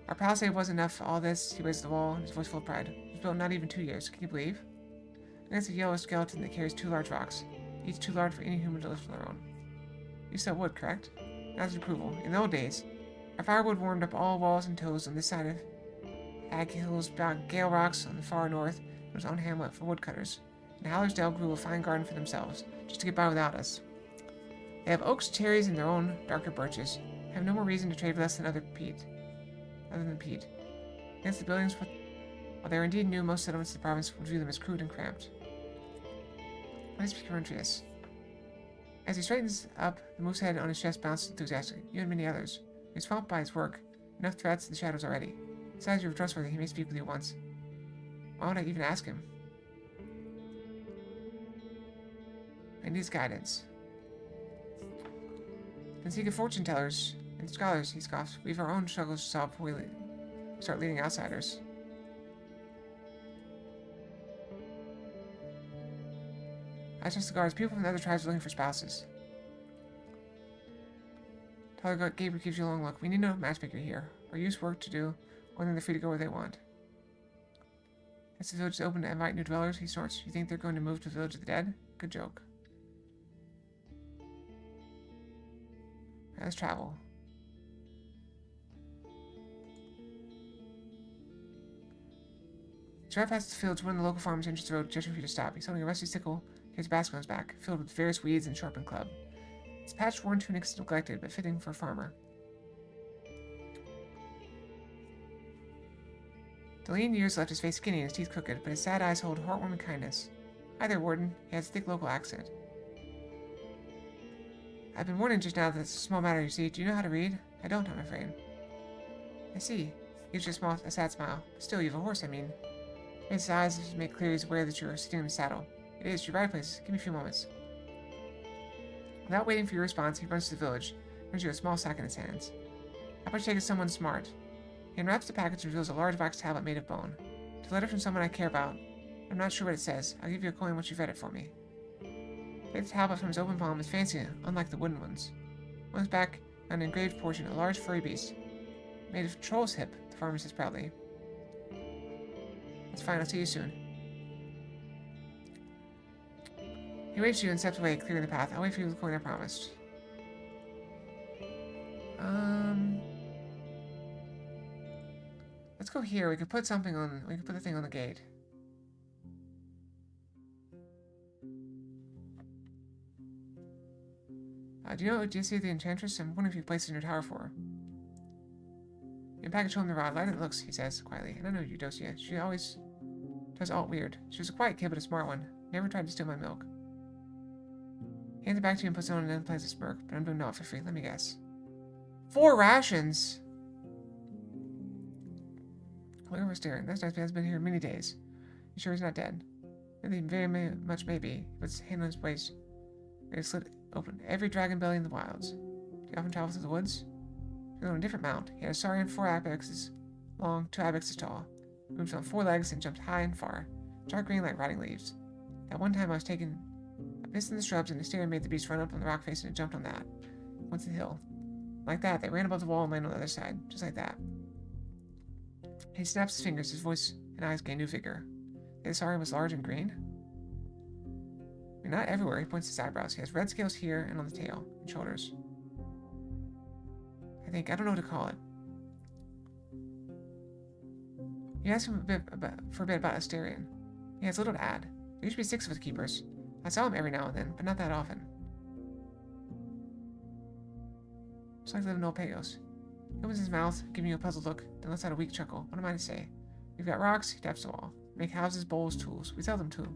our palisade wasn't enough for all this. He raised the wall, his voice full of pride. It was built not even 2 years. Can you believe? Against a yellow skeleton that carries 2 large rocks, each too large for any human to lift on their own. You sell wood, correct? Nodded approval. In the old days, our firewood warmed up all walls and toes on this side of Ag Hills, Gale Rocks on the far north, and was on hamlet for woodcutters. And Hallersdale grew a fine garden for themselves, just to get by without us. They have oaks, cherries, and their own darker birches. Have no more reason to trade with us than other than peat. Against the buildings, while they are indeed new, most settlements of the province would view them as crude and cramped. Let us speak of Orentius. As he straightens up, the moose head on his chest bounces enthusiastically. You and many others. He's swamped by his work. Enough threats in the shadows already. Besides, you're trustworthy. He may speak with you once. Why would I even ask him? I need his guidance. Then seek of fortune tellers and scholars, he scoffs. We have our own struggles to solve before we start leading outsiders. I trust the guards. People from the other tribes are looking for spouses. Tyler Gabriel gives you a long look. We need no matchmaker here. Our youths work to do, or then they're free to go where they want. As the village is open to invite new dwellers, he snorts. You think they're going to move to the village of the dead? Good joke. Right, let's travel. You drive past the fields, one of the local farmers enters the road, gesturing for you to stop. He's holding a rusty sickle. His basket on his back, filled with various weeds and sharpened club. It's patched, worn to an extent neglected, but fitting for a farmer. The lean years left his face skinny and his teeth crooked, but his sad eyes hold heartwarming kindness. Hi there, Warden. He has a thick local accent. I've been warning just now that it's a small matter, you see. Do you know how to read? I don't, I'm afraid. I see. He gives you a sad smile. Still, you have a horse, I mean. His eyes make clear he's aware that you're sitting in the saddle. It is. You're right place. Give me a few moments. Without waiting for your response, he runs to the village, brings you a small sack in his hands. How about you take it to someone smart? He unwraps the package and reveals a large wax tablet made of bone. It's a letter from someone I care about. I'm not sure what it says. I'll give you a coin once you've read it for me. Take the tablet from his open palm is fancy, unlike the wooden ones. On his back, on an engraved portion, a large furry beast. Made of troll's hip, the farmer says proudly. That's fine, I'll see you soon. He waves to you and steps away, clearing the path. I'll wait for you with the coin I promised. Let's go here. We could put something on. We could put the thing on the gate. Do you see the enchantress? I'm wondering if you placed it in your tower for her. You package home the rod. Light it looks, he says quietly. And I know Eudocia. She always does all weird. She was a quiet kid, but a smart one. Never tried to steal my milk. He hands it back to you and puts it on and then plays a smirk. But I'm doing it for free. Let me guess. 4 rations. Look over staring. That nice man's been here many days. You sure he's not dead? Very much maybe. He puts his hand on his waist. He slit open every dragon belly in the wilds. Do you often travel through the woods? He's on a different mount. He had a saurian 4 abexes long, 2 abexes tall. He moves on 4 legs and jumped high and far. Dark green like rotting leaves. That one time I was taken a piss in the shrubs and the stair made the beast run up on the rock face and it jumped on that. Once the hill. Like that, they ran above the wall and landed on the other side. Just like that. He snaps his fingers, his voice and eyes gain new vigor. The saurian was large and green. You're not everywhere, he points his eyebrows. He has red scales here and on the tail and shoulders. I don't know what to call it. You asked him for a bit about Asterion. He has little to add. There used to be 6 of us keepers. I saw him every now and then, but not that often. It's like living in old Pagos. He opens his mouth, giving you a puzzled look, then lets out a weak chuckle. What am I to say? We've got rocks, he taps the wall. We make houses, bowls, tools. We sell them too.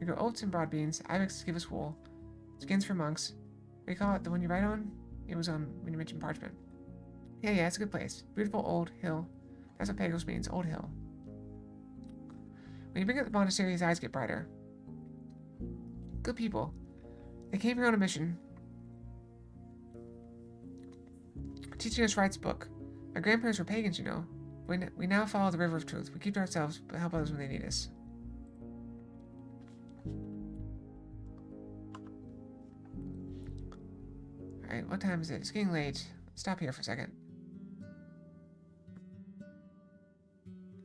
We grow oats and broad beans. Ibexes give us wool. Skins for monks. We call it the one you write on? It was on when you mentioned parchment. Yeah, it's a good place. Beautiful old hill. That's what Pagos means, old hill. When you bring up the monastery, his eyes get brighter. Good people. They came here on a mission. Teaching us Wright's book. My grandparents were pagans, you know. We now follow the river of truth. We keep to ourselves, but help others when they need us. Alright, what time is it? It's getting late. Let's stop here for a second.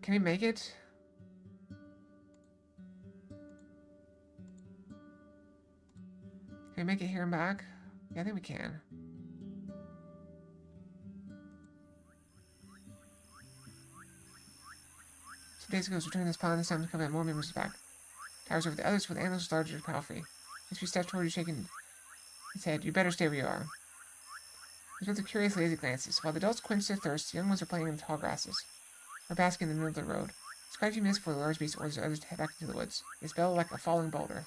Can we make it? Can we make it here and back? Yeah, I think we can. Some days ago, returning this pond, this time to come back more members back. Towers over the others with animals larger and powerful. As we step toward you, shaking his head, you better stay where you are. He gives curious, lazy glances. While the adults quench their thirst, the young ones are playing in the tall grasses, or basking in the middle of the road. It's quite a few minutes before the large beast orders the others to head back into the woods. They spell like a falling boulder.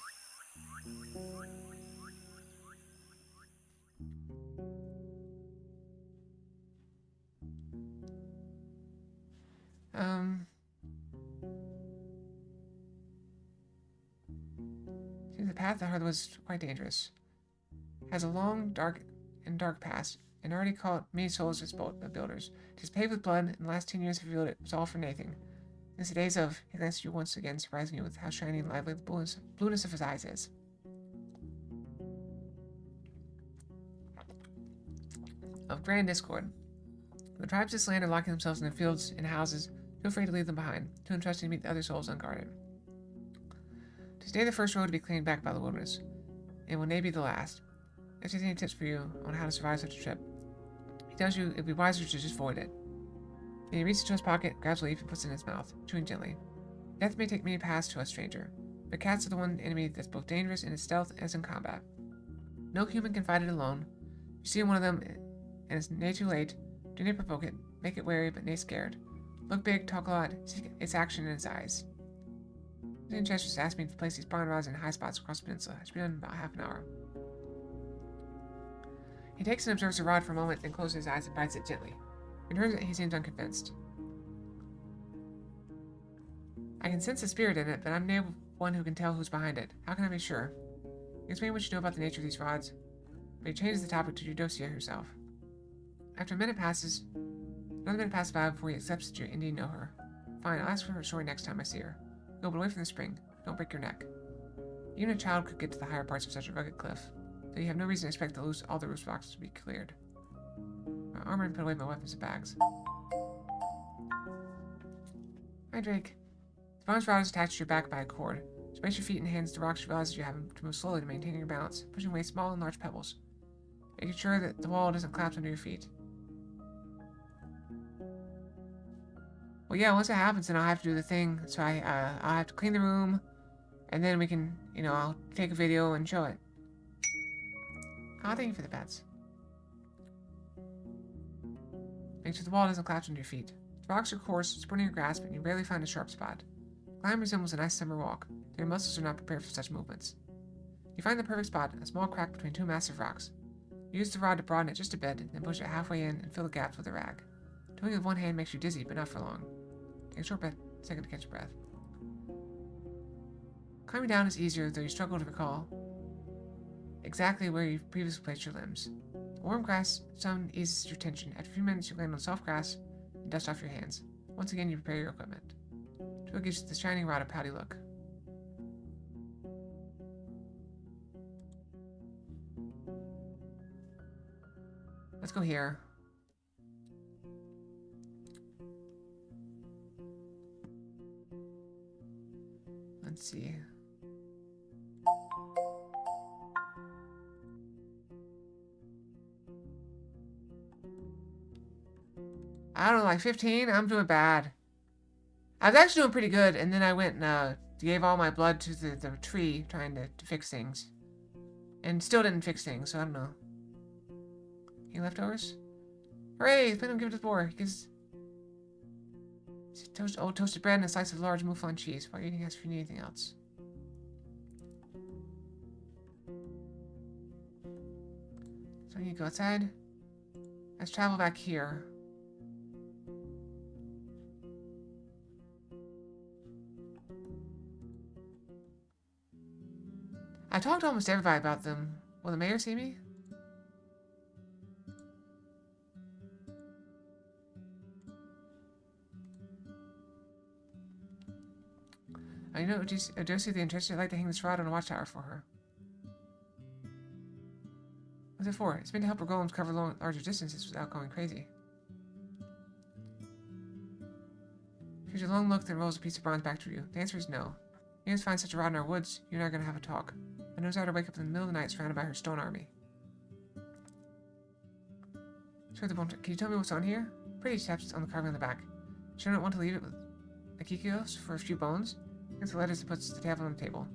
The path to Hearth was quite dangerous. Has a long, dark past, and already caught many souls as builders. It is paved with blood, and the last 10 years have revealed it was all for nothing. Since the days of, he glanced at you once again, surprising you with how shiny and lively the blueness of his eyes is. Of grand discord. The tribes of this land are locking themselves in their fields and houses, too afraid to leave them behind, too entrusted to meet the other souls unguarded. Today the first road to be cleaned back by the wilderness, and will maybe the last. If there's any tips for you on how to survive such a trip, he tells you it'd be wiser to just avoid it. Then he reaches into his pocket, grabs a leaf, and puts it in his mouth, chewing gently. Death may take many paths to a stranger, but cats are the one enemy that's both dangerous in its stealth as in combat. No human can fight it alone. If you see one of them, and it's nay too late, do not provoke it, make it wary but nay scared. Look big, talk a lot, see its action in its eyes. The enchantress asked me to place these barn rods in high spots across the peninsula. It should be done in about half an hour. He takes and observes the rod for a moment, then closes his eyes and bites it gently. Returns it, he seems unconvinced. I can sense the spirit in it, but I'm no one who can tell who's behind it. How can I be sure? Explain what you know about the nature of these rods, but he changes the topic to Eudocia herself. After another minute passes by before he accepts that you indeed know her. Fine, I'll ask for her story next time I see her. Go, but away from the spring. Don't break your neck. Even a child could get to the higher parts of such a rugged cliff, so you have no reason to expect all the roof boxes to be cleared. My armor and put away my weapons and bags. Hi, Drake. The bronze rod is attached to your back by a cord. As you place your feet and hands to rocks, you realize that you have to move slowly to maintain your balance, pushing away small and large pebbles, making sure that the wall doesn't collapse under your feet. But yeah, once it happens, then I'll have to do the thing. So I'll have to clean the room, and then we can, I'll take a video and show it. Oh, thank you for the pets. Make sure the wall doesn't collapse under your feet. The rocks are coarse, supporting your grasp, and you barely find a sharp spot. Climb resembles a nice summer walk. Your muscles are not prepared for such movements. You find the perfect spot, a small crack between two massive rocks. You use the rod to broaden it just a bit, then push it halfway in and fill the gaps with a rag. Doing it with one hand makes you dizzy, but not for long. Take a short second to catch your breath. Climbing down is easier, though you struggle to recall exactly where you've previously placed your limbs. The warm grass sun eases your tension. After a few minutes, you land on soft grass and dust off your hands. Once again, you prepare your equipment. Joe gives the shining rod a pouty look. Let's go here. Let's see. I don't know, like 15? I'm doing bad. I was actually doing pretty good, and then I went and gave all my blood to the tree trying to fix things. And still didn't fix things, so I don't know. Any leftovers? Hooray! Let him give it to the boar. He gives toasted bread and a slice of large mouflon cheese. While eating, ask if you need anything else. So I need to go outside. Let's travel back here. I talked to almost everybody about them. Will the mayor see me? I know Josie the interested. I'd like to hang this rod on a watchtower for her. What's it for? It's meant to help her golems cover larger distances without going crazy. She gives a long look, then rolls a piece of bronze back to you. The answer is no. You must find such a rod in our woods. You and I are going to have a talk. I knows how to wake up in the middle of the night surrounded by her stone army. Sure, can you tell me what's on here? Pretty steps on the carving on the back. You sure don't want to leave it with Akikios for a few bones? Gets the letters and puts the tablet on the table.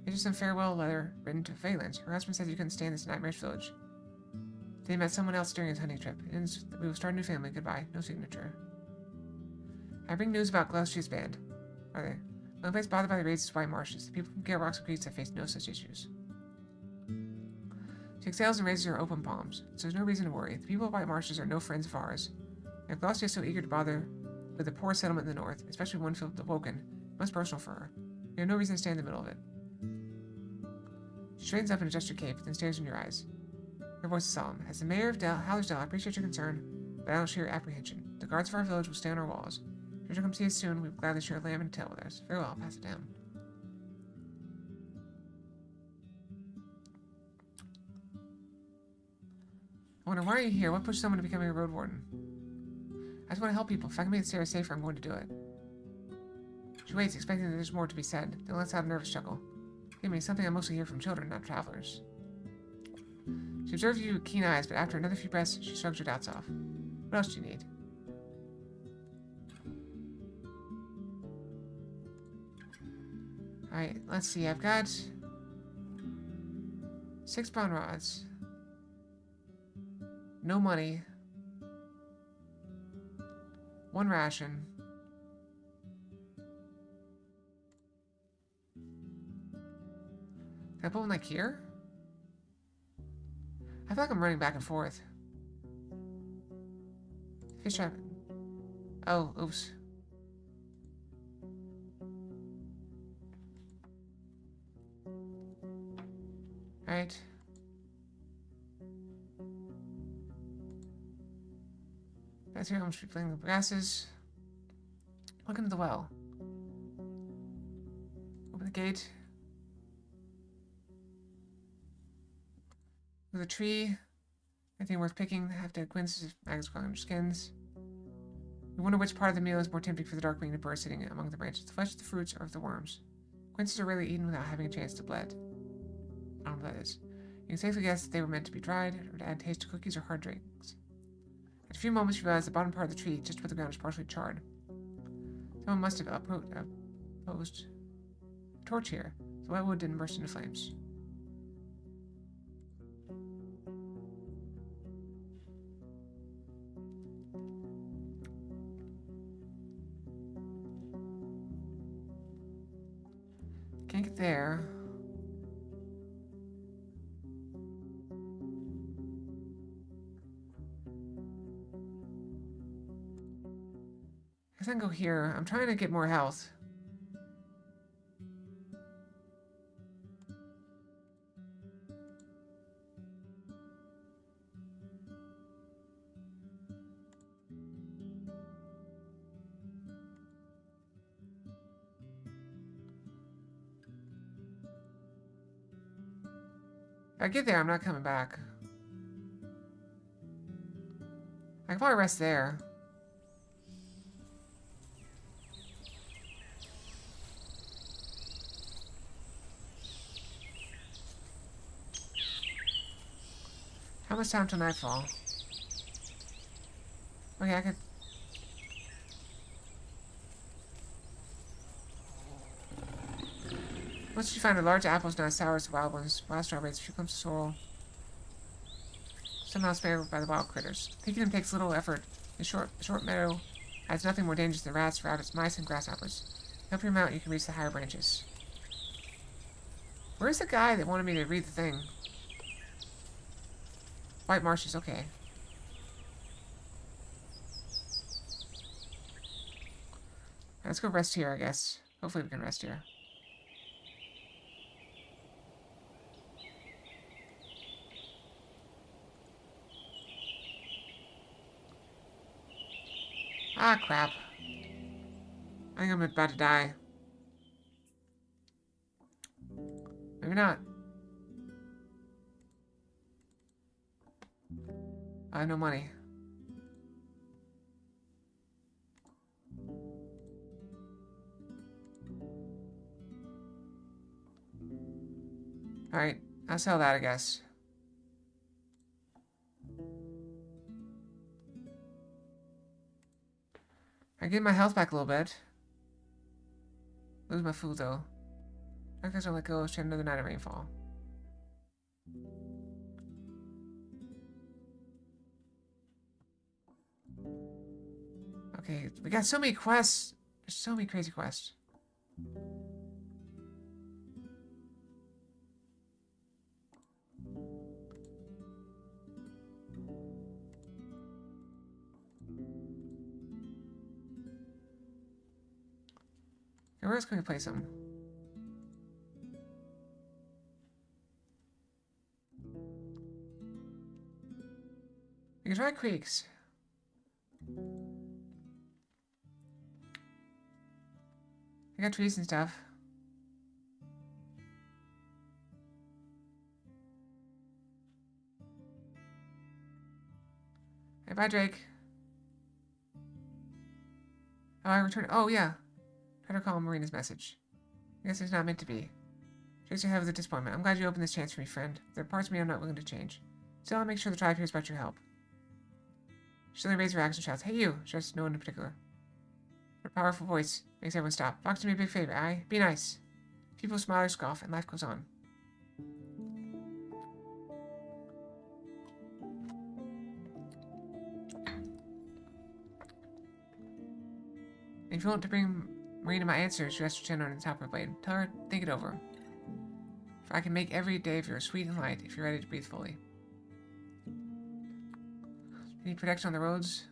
It's just some farewell letter written to Phelan's. Her husband said you couldn't stand this nightmarish village. They met someone else during his hunting trip. It ends that we will start a new family. Goodbye. No signature. I bring news about Gloucester's band. Are they? The only place bothered by the raids is White Marshes. The people from Gale Rocks and Creeks have faced no such issues. She exhales and raises her open palms, so there's no reason to worry. The people of White Marshes are no friends of ours. If Gloucester is so eager to bother with the poor settlement in the north, especially one filled with Woken, it must personal for her. You have no reason to stand in the middle of it. She straightens up and adjusts her cape, then stares in your eyes. Her voice is solemn. As the mayor of Hallersdale, I appreciate your concern, but I don't share your apprehension. The guards of our village will stay on our walls. If you come see us soon, we will gladly share a lamb and a tail with us. Very well, pass it down. I wonder, why are you here? What pushed someone to becoming a Roadwarden? I just want to help people. If I can make Sarah safer, I'm going to do it. She waits, expecting that there's more to be said, then lets out a nervous chuckle. Give me something I mostly hear from children, not travelers. She observes you with keen eyes, but after another few breaths, she shrugs her doubts off. What else do you need? Alright, let's see. I've got 6 bone rods. No money. 1 ration. Can I put one like here? I feel like I'm running back and forth. Fish trap. Oh, oops. Alright. That's here. I'm just replaying the grasses. Look into the well. Open the gate. With a tree. Anything worth picking. Have to have quinces, maggots crawling under skins. You wonder which part of the meal is more tempting for the dark-winged bird sitting among the branches. The flesh, the fruits, or the worms. Quinces are rarely eaten without having a chance to bled. I don't know what that is. You can safely guess that they were meant to be dried, or to add taste to cookies or hard drinks. After a few moments, you realize the bottom part of the tree, just above the ground, is partially charred. Someone must have posed a torch here. The wet wood didn't burst into flames. Can't get there. I can go here. I'm trying to get more health. If I get there, I'm not coming back. I can probably rest there. How much time till nightfall? Okay, I could... Once you find a large apples, not as sour as the wild ones, wild strawberries, a few clumps of sorrel, somehow spared by the wild critters. Picking them takes little effort. The short meadow has nothing more dangerous than rats, rabbits, mice, and grasshoppers. Help your mount, you can reach the higher branches. Where's the guy that wanted me to read the thing? White marshes, okay. Let's go rest here, I guess. Hopefully we can rest here. Ah, crap. I think I'm about to die. Maybe not. I have no money. Alright, I'll sell that, I guess. I get my health back a little bit. Lose my food, though. I guess I'll let go. Spend another night of rainfall. Okay, we got so many quests. There's so many crazy quests. Okay, where else can we play some? We can try creeks. I got trees and stuff. Hey, bye, Drake. Oh, I returned. Oh, yeah. Try to call Marina's message. I guess it's not meant to be. Tracer have the disappointment. I'm glad you opened this chance for me, friend. There are parts of me I'm not willing to change. Still, I'll make sure the tribe hears about your help. She suddenly raises her axe and shouts, "Hey, you!" She addresses no one in particular. Her powerful voice makes everyone stop. Fox, do me a big favor, aye? Be nice. People smile or scoff, and life goes on. And if you want to bring Marina my answer, she rests her chin on the top of her blade. Tell her, think it over. For I can make every day of yours sweet and light if you're ready to breathe fully. Need protection on the roads?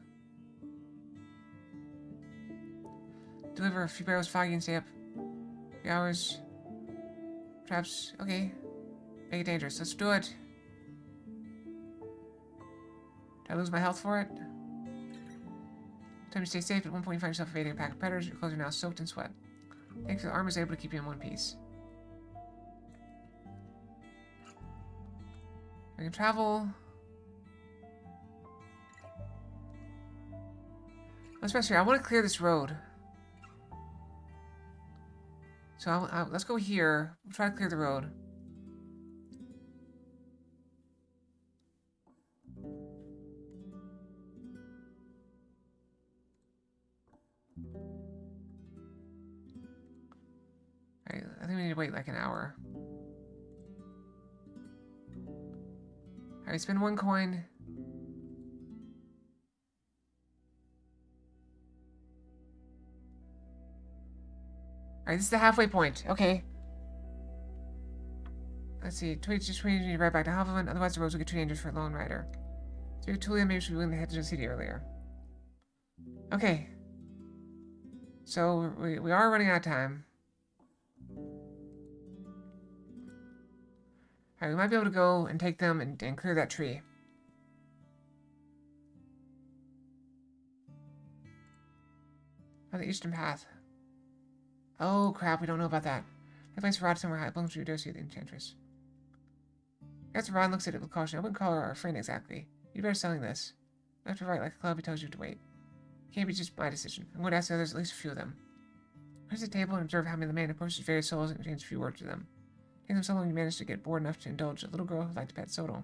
Deliver a few barrels of foggy and stay up 3 hours. Traps, okay. Make it dangerous. Let's do it. Did I lose my health for it? Time to stay safe. At one point you find yourself evading a pack of predators. Your clothes are now soaked in sweat. Thankfully the armor is able to keep you in one piece. I can travel. Let's rest here. I want to clear this road. So let's go here. We'll try to clear the road. Alright, I think we need to wait like an hour. Alright, spend 1 coin. Alright, this is the halfway point. Okay. Let's see. Just wait to right back to Havelin, otherwise the roads will get too dangerous for a lone rider. So Tulia maybe should be willing to head to the city earlier. Okay. So we are running out of time. Alright, we might be able to go and take them and clear that tree. On the eastern path. Oh crap, we don't know about that. That place Rod somewhere high belongs to Eudocia, the enchantress. As Rod looks at it with caution, I wouldn't call her our friend exactly. You'd better selling this. Left to right like a club, he tells you to wait. It can't be just my decision. I'm going to ask the others, at least a few of them. Here's the table and observe how the man approaches various souls and exchanges a few words with them. Take them so long you manage to get bored enough to indulge a little girl who liked to pet Sodal.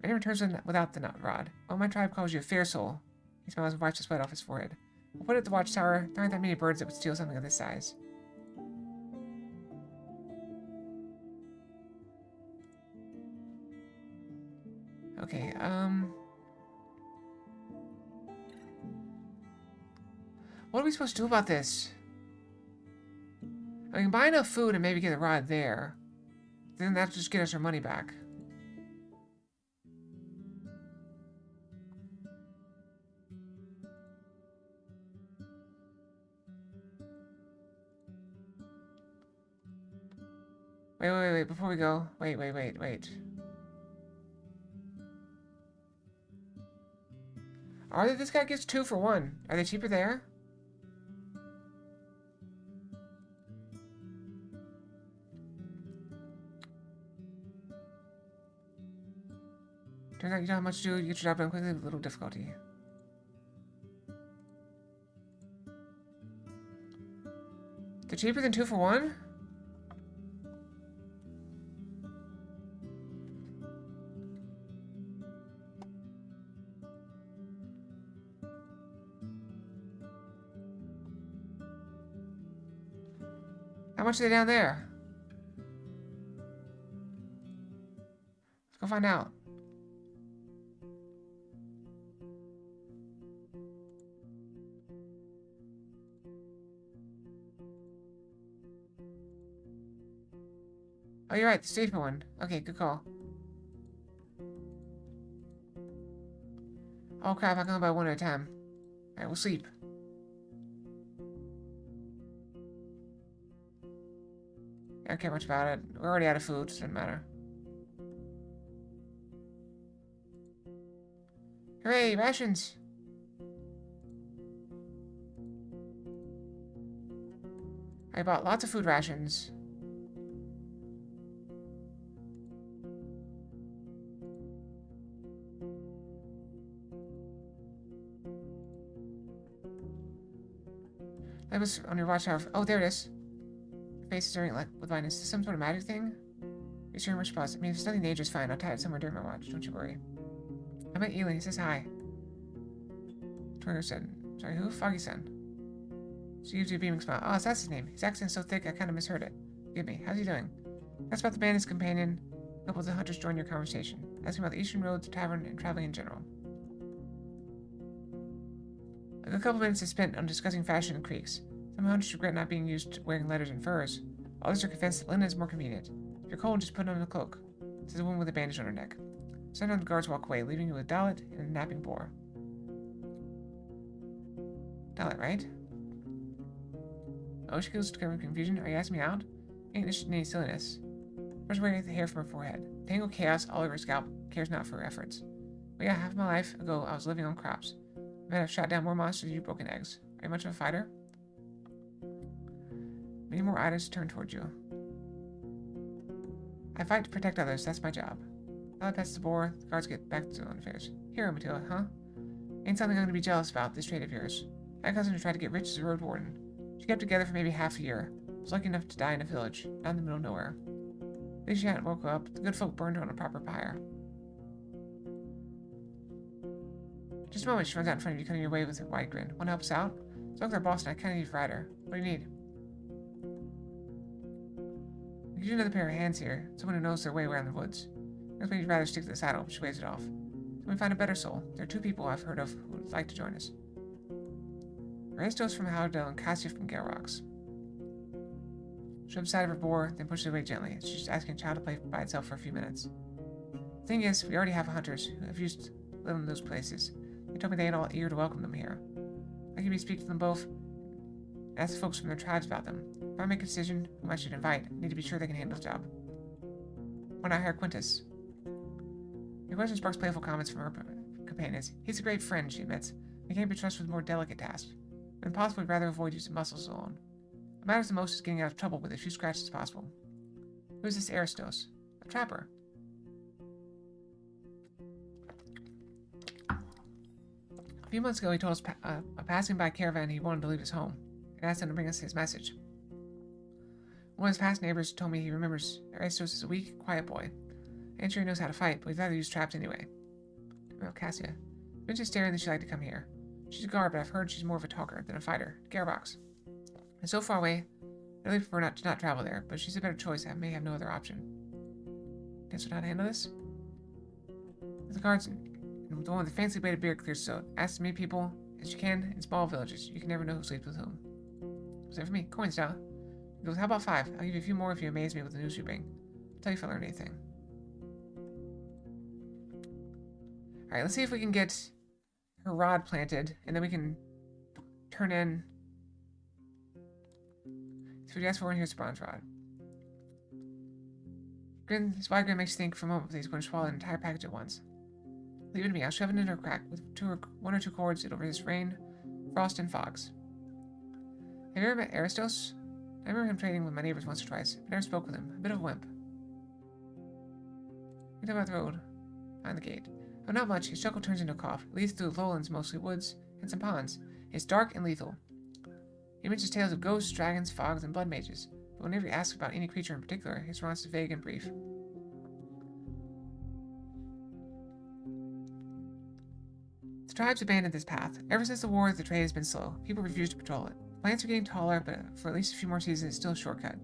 Man returns without the nut rod. Oh, my tribe calls you a fair soul. He smiles and wipes the sweat off his forehead. We'll put it at the watchtower. There aren't that many birds that would steal something of this size. Okay, what are we supposed to do about this? I can buy enough food and maybe get a rod there. Then that'll just get us our money back. Wait, before we go. Wait. This guy gets 2 for 1. Are they cheaper there? Turns out you don't have much to do, you get your job done quickly with little difficulty. They're cheaper than 2 for 1? How much are they down there? Let's go find out. Oh, you're right, the safer one. Okay, good call. Oh crap, I can go by 1 at a time. Alright, we'll sleep. I don't care much about it. We're already out of food, so it doesn't matter. Hooray, rations! I bought lots of food rations. That was on your watchtower. Oh, there it is. Your face is stirring like with vine. Is this some sort of magic thing? Be sure and much pause. I mean, if it's nothing dangerous, fine. I'll tie it somewhere during my watch. Don't you worry. I met Elin. He says hi. Turner said, sorry, who? Foggy-san. She gives you a beaming smile. Oh, so that's his name. His accent's so thick, I kind of misheard it. Forgive me. How's he doing? That's about the bandit's companion. A couple of the hunters join your conversation. Asking about the eastern roads, the tavern, and traveling in general. A good couple minutes is spent on discussing fashion and creeks. Some hunters regret not being used to wearing leathers and furs. Others are convinced that linen is more convenient. If you're cold, just put on a cloak, says a woman with a bandage on her neck. Sometimes the guards walk away, leaving you with Dalit and a napping boar. Dalit, right? Oh, she goes to cover confusion. Are you asking me out? Ain't interested in any silliness. Brush away the hair from her forehead. Tangled chaos all over her scalp. Cares not for her efforts. But yeah, half my life ago, I was living on crops. I bet I've shot down more monsters than you've broken eggs. Are you much of a fighter? Many more items turn towards you. I fight to protect others. That's my job. Now pets the boar. The guards get back to their own affairs. Hero, Matilda, huh? Ain't something I'm gonna be jealous about, this trait of yours. My cousin who tried to get rich as a Roadwarden. She kept together for maybe half a year. Was lucky enough to die in a village, down in the middle of nowhere. At least she hadn't woke up. The good folk burned her on a proper pyre. Just a moment, she runs out in front of you, cutting your way with a wide grin. Want to help us out? So our boss and I kind of need a rider. What do you need? We could use another pair of hands here, someone who knows their way around the woods. I guess we'd rather stick to the saddle, but she waves it off. Can we find a better soul? There are 2 people I've heard of who would like to join us. Aristos from Howdell and Cassia from Garox. She rubs the side of her boar, then pushes it away gently. She's just asking a child to play by itself for a few minutes. The thing is, we already have hunters who have used to live in those places. They told me they ain't all eager to welcome them here. I can speak to them both and ask the folks from their tribes about them. If I make a decision whom I should invite, I need to be sure they can handle the job. Why not hire Quintus? Your question sparks playful comments from her companions. He's a great friend, she admits. He can't be trusted with more delicate tasks. When possible, we'd rather avoid using muscles alone. What matters the most is getting out of trouble with as few scratches as possible. Who's this Aristos? A trapper. A few months ago, he told us a passing by caravan he wanted to leave his home, and asked them to bring us his message. One of his past neighbors told me he remembers Aristos as a weak, quiet boy. I ain't sure he knows how to fight, but he'd rather use traps anyway. Well, Cassia. Been just staring that she'd like to come here. She's a guard, but I've heard she's more of a talker than a fighter. Gearbox. It's so far away, I really prefer to not travel there, but she's a better choice. I may have no other option. Guess we'll not handle this? The guards, and the one with the fancy bladed beard clears his throat. Ask as many people as you can in small villages. You can never know who sleeps with whom. What's that for me? Coins, now. He goes, how about 5? I'll give you a few more if you amaze me with the news you bring. I'll tell you if I learned anything. Alright, let's see if we can get her rod planted, and then we can turn in. So we ask for one, here's the bronze rod. His wide grin makes you think for a moment that he's going to swallow an entire package at once. Leave it to me, I'll shove it into a crack with 1 or 2 cords. It'll resist rain, frost, and fogs. Have you ever met Aristos? I remember him trading with my neighbors once or twice, but never spoke with him. A bit of a wimp. We talk about the road. Find the gate. Oh, not much. His chuckle turns into a cough. It leads through lowlands, mostly woods, and some ponds. It's dark and lethal. He mentions tales of ghosts, dragons, fogs, and blood mages, but whenever he asks about any creature in particular, his response is vague and brief. The tribes abandoned this path. Ever since the war, the trade has been slow. People refuse to patrol it. Plants are getting taller, but for at least a few more seasons, it's still a shortcut.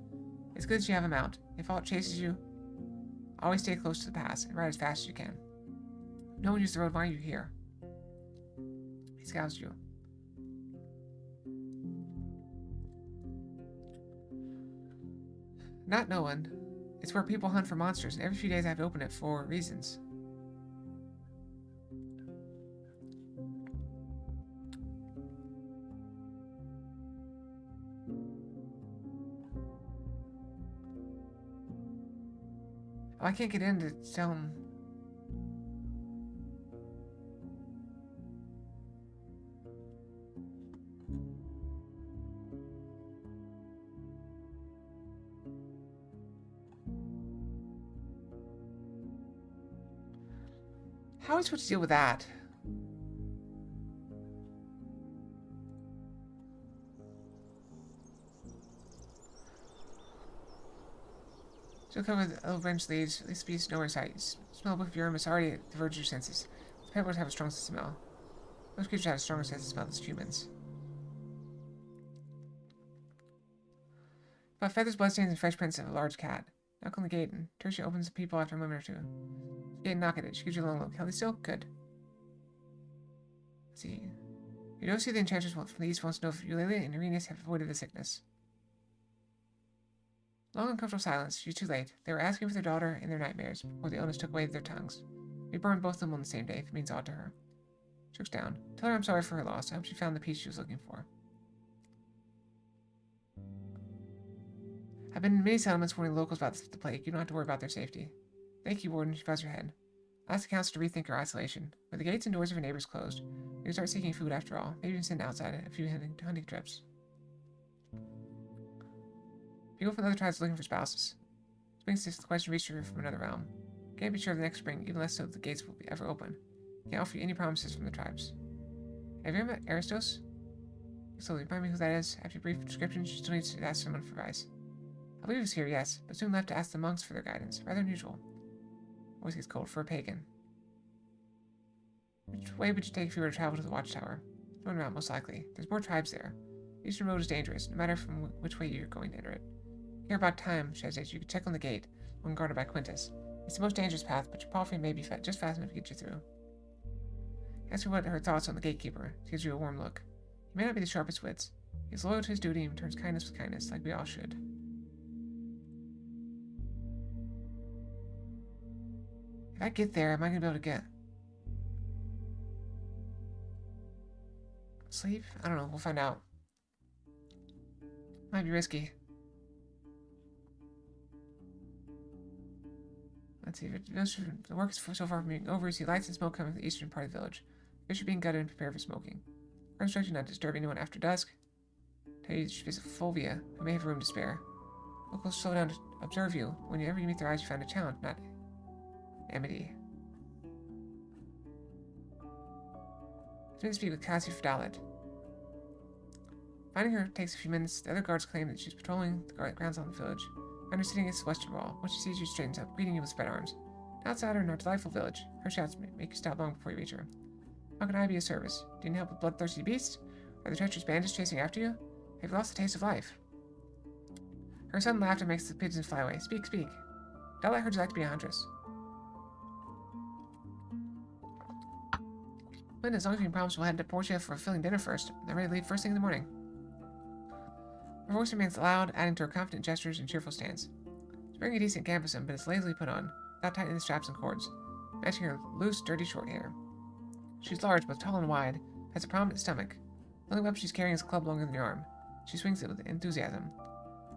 It's good that you have a mount. If all chases you, always stay close to the pass and ride as fast as you can. No one used the road. Why are you here? He scouts you. Not no one. It's where people hunt for monsters, and every few days I have to open it for reasons. Oh, I can't get in to tell him. How are we supposed to deal with that? So cover with little branch leaves, at least species nowhere in sight. Smell of urine is already at the verge of your senses. The peppers have a strong sense of smell. Most creatures have a stronger sense of smell than humans. About feathers, bloodstains, and fresh prints of a large cat. Knock on the gate, and Tertia opens the peephole after a moment or two. Gate and knock at it. She gives you a long look. Healthy still? Good. Let's see. You don't see the enchantress from the east wants to know if Eulalia and Irenaeus have avoided the sickness. Long uncomfortable silence. She's too late. They were asking for their daughter in their nightmares, before the illness took away their tongues. We burned both of them on the same day, if it means aught to her. She looks down. Tell her I'm sorry for her loss. I hope she found the peace she was looking for. I've been in many settlements warning locals about the plague. You don't have to worry about their safety. Thank you, Warden. She bows her head. I'll ask the council to rethink her isolation. With the gates and doors of her neighbors closed, we can start seeking food after all. Maybe even send outside a few hunting trips. People from other tribes looking for spouses. This brings the question reached her from another realm. Can't be sure of the next spring, even less so that the gates will be ever open. Can't offer you any promises from the tribes. Have you ever met Aristos? Slowly, remind me who that is. After a brief description, she still needs to ask someone for advice. I believe he was here, yes, but soon left to ask the monks for their guidance. Rather unusual. Always gets cold for a pagan. Which way would you take if you were to travel to the watchtower? One route, most likely. There's more tribes there. The eastern road is dangerous, no matter from which way you're going to enter it. Here about time, she says, you could check on the gate, one guarded by Quintus. It's the most dangerous path, but your palfrey may be just fast enough to get you through. Ask her what her thoughts on the gatekeeper. She gives you a warm look. He may not be the sharpest wits. He's loyal to his duty and returns kindness with kindness, like we all should. If I get there, am I going to be able to get... sleep? I don't know. We'll find out. Might be risky. Let's see. The work is so far from being over. You see lights and smoke coming from the eastern part of the village. Fish are being gutted and prepared for smoking. Our instruction not to disturb anyone after dusk. Tell you to visit Fulvia, who may have room to spare. Locals slow down to observe you. Whenever you meet their eyes, you find a challenge, not enmity. Let's meet to speak with Cassie Fidalit. Finding her takes a few minutes. The other guards claim that she's patrolling the grounds on the village. Find her sitting against the western wall. Once she sees you, straightens up, greeting you with spread arms. Outside her in our delightful village. Her shouts make you stop long before you reach her. How can I be of service? Do you need help with bloodthirsty beasts? Are the treacherous bandits chasing after you? Have you lost the taste of life? Her sudden laughter makes the pigeons fly away. Speak, speak. Della heard you like to be a huntress. Linda, as long as you can promise we'll head to Portia for a filling dinner first, then ready to leave first thing in the morning. Her voice remains loud, adding to her confident gestures and cheerful stance. She's wearing a decent gambeson, but it's lazily put on, without tightening the straps and cords, matching her loose, dirty short hair. She's large, both tall and wide, has a prominent stomach. The only weapon she's carrying is a club longer than your arm. She swings it with enthusiasm.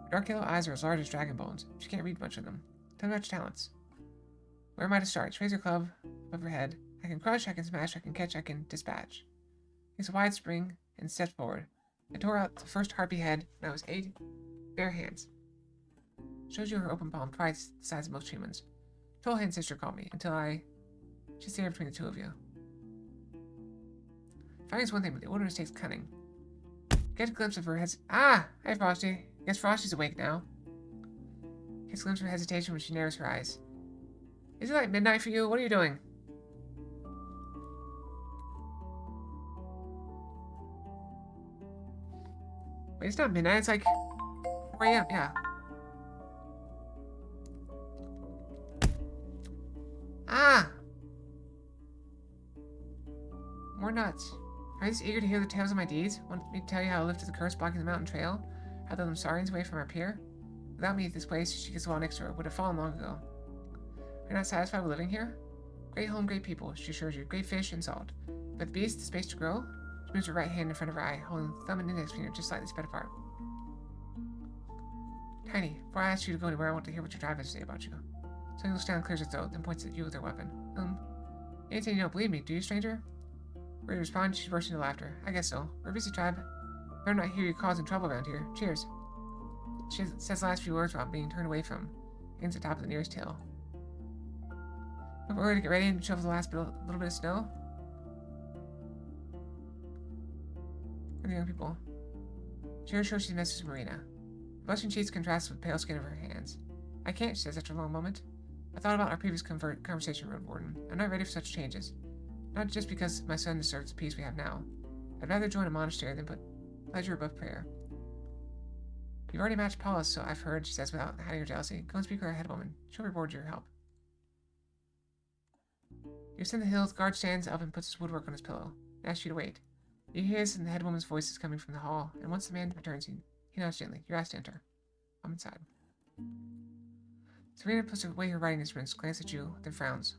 Her dark yellow eyes are as large as dragon bones. She can't read much of them. Tell me about your talents. Where am I to start? She raises her club above her head. I can crush, I can smash, I can catch, I can dispatch. Makes a wide spring and steps forward. I tore out the first harpy head when I was 8 bare hands. Shows you her open palm, twice the size of most humans. Tall hand sister called me, until she's there between the two of you. Fighting is one thing, but the wilderness takes cunning. Get a glimpse of her Hi, Frosty. Guess Frosty's awake now. Gets a glimpse of her hesitation when she narrows her eyes. Is it like midnight for you? What are you doing? Wait, it's not midnight. It's like 4 a.m. Yeah. More nuts. Are you just eager to hear the tales of my deeds? Want me to tell you how I lifted the curse blocking the mountain trail? How led them saurians away from our pier? Without me, this place, she gets the wall next to her, would have fallen long ago. Are you not satisfied with living here? Great home, great people, she assures you. Great fish and salt. But the beast, the space to grow? She moves her right hand in front of her eye, holding the thumb and index finger just slightly spread apart. Tiny, before I ask you to go anywhere, I want to hear what your drive has to say about you. Something looks down, clears her throat, then points at you with her weapon. Anything you don't believe me, do you, stranger? Ready to respond, she bursts into laughter. I guess so. We're a busy tribe. Better not hear you causing trouble around here. Cheers. She says the last few words while being turned away from, against the top of the nearest hill. We're ready to get ready and shovel the last little bit of snow. For the young people. She shows she misses Marina. The blushing cheeks contrast with the pale skin of her hands. I can't, she says after a long moment. I thought about our previous conversation, Roadwarden. I'm not ready for such changes. Not just because my son deserves the peace we have now. I'd rather join a monastery than put pleasure above prayer. You've already matched Paulus, so I've heard, she says without hiding her jealousy. Go and speak with our head woman. She'll reward your help. You ascend the hill, the guard stands up and puts his woodwork on his pillow, and asks you to wait. You hear his and the head woman's voices coming from the hall, and once the man returns, he nods gently. You're asked to enter. Come inside. Serena puts away her writing instruments, glances at you, then frowns.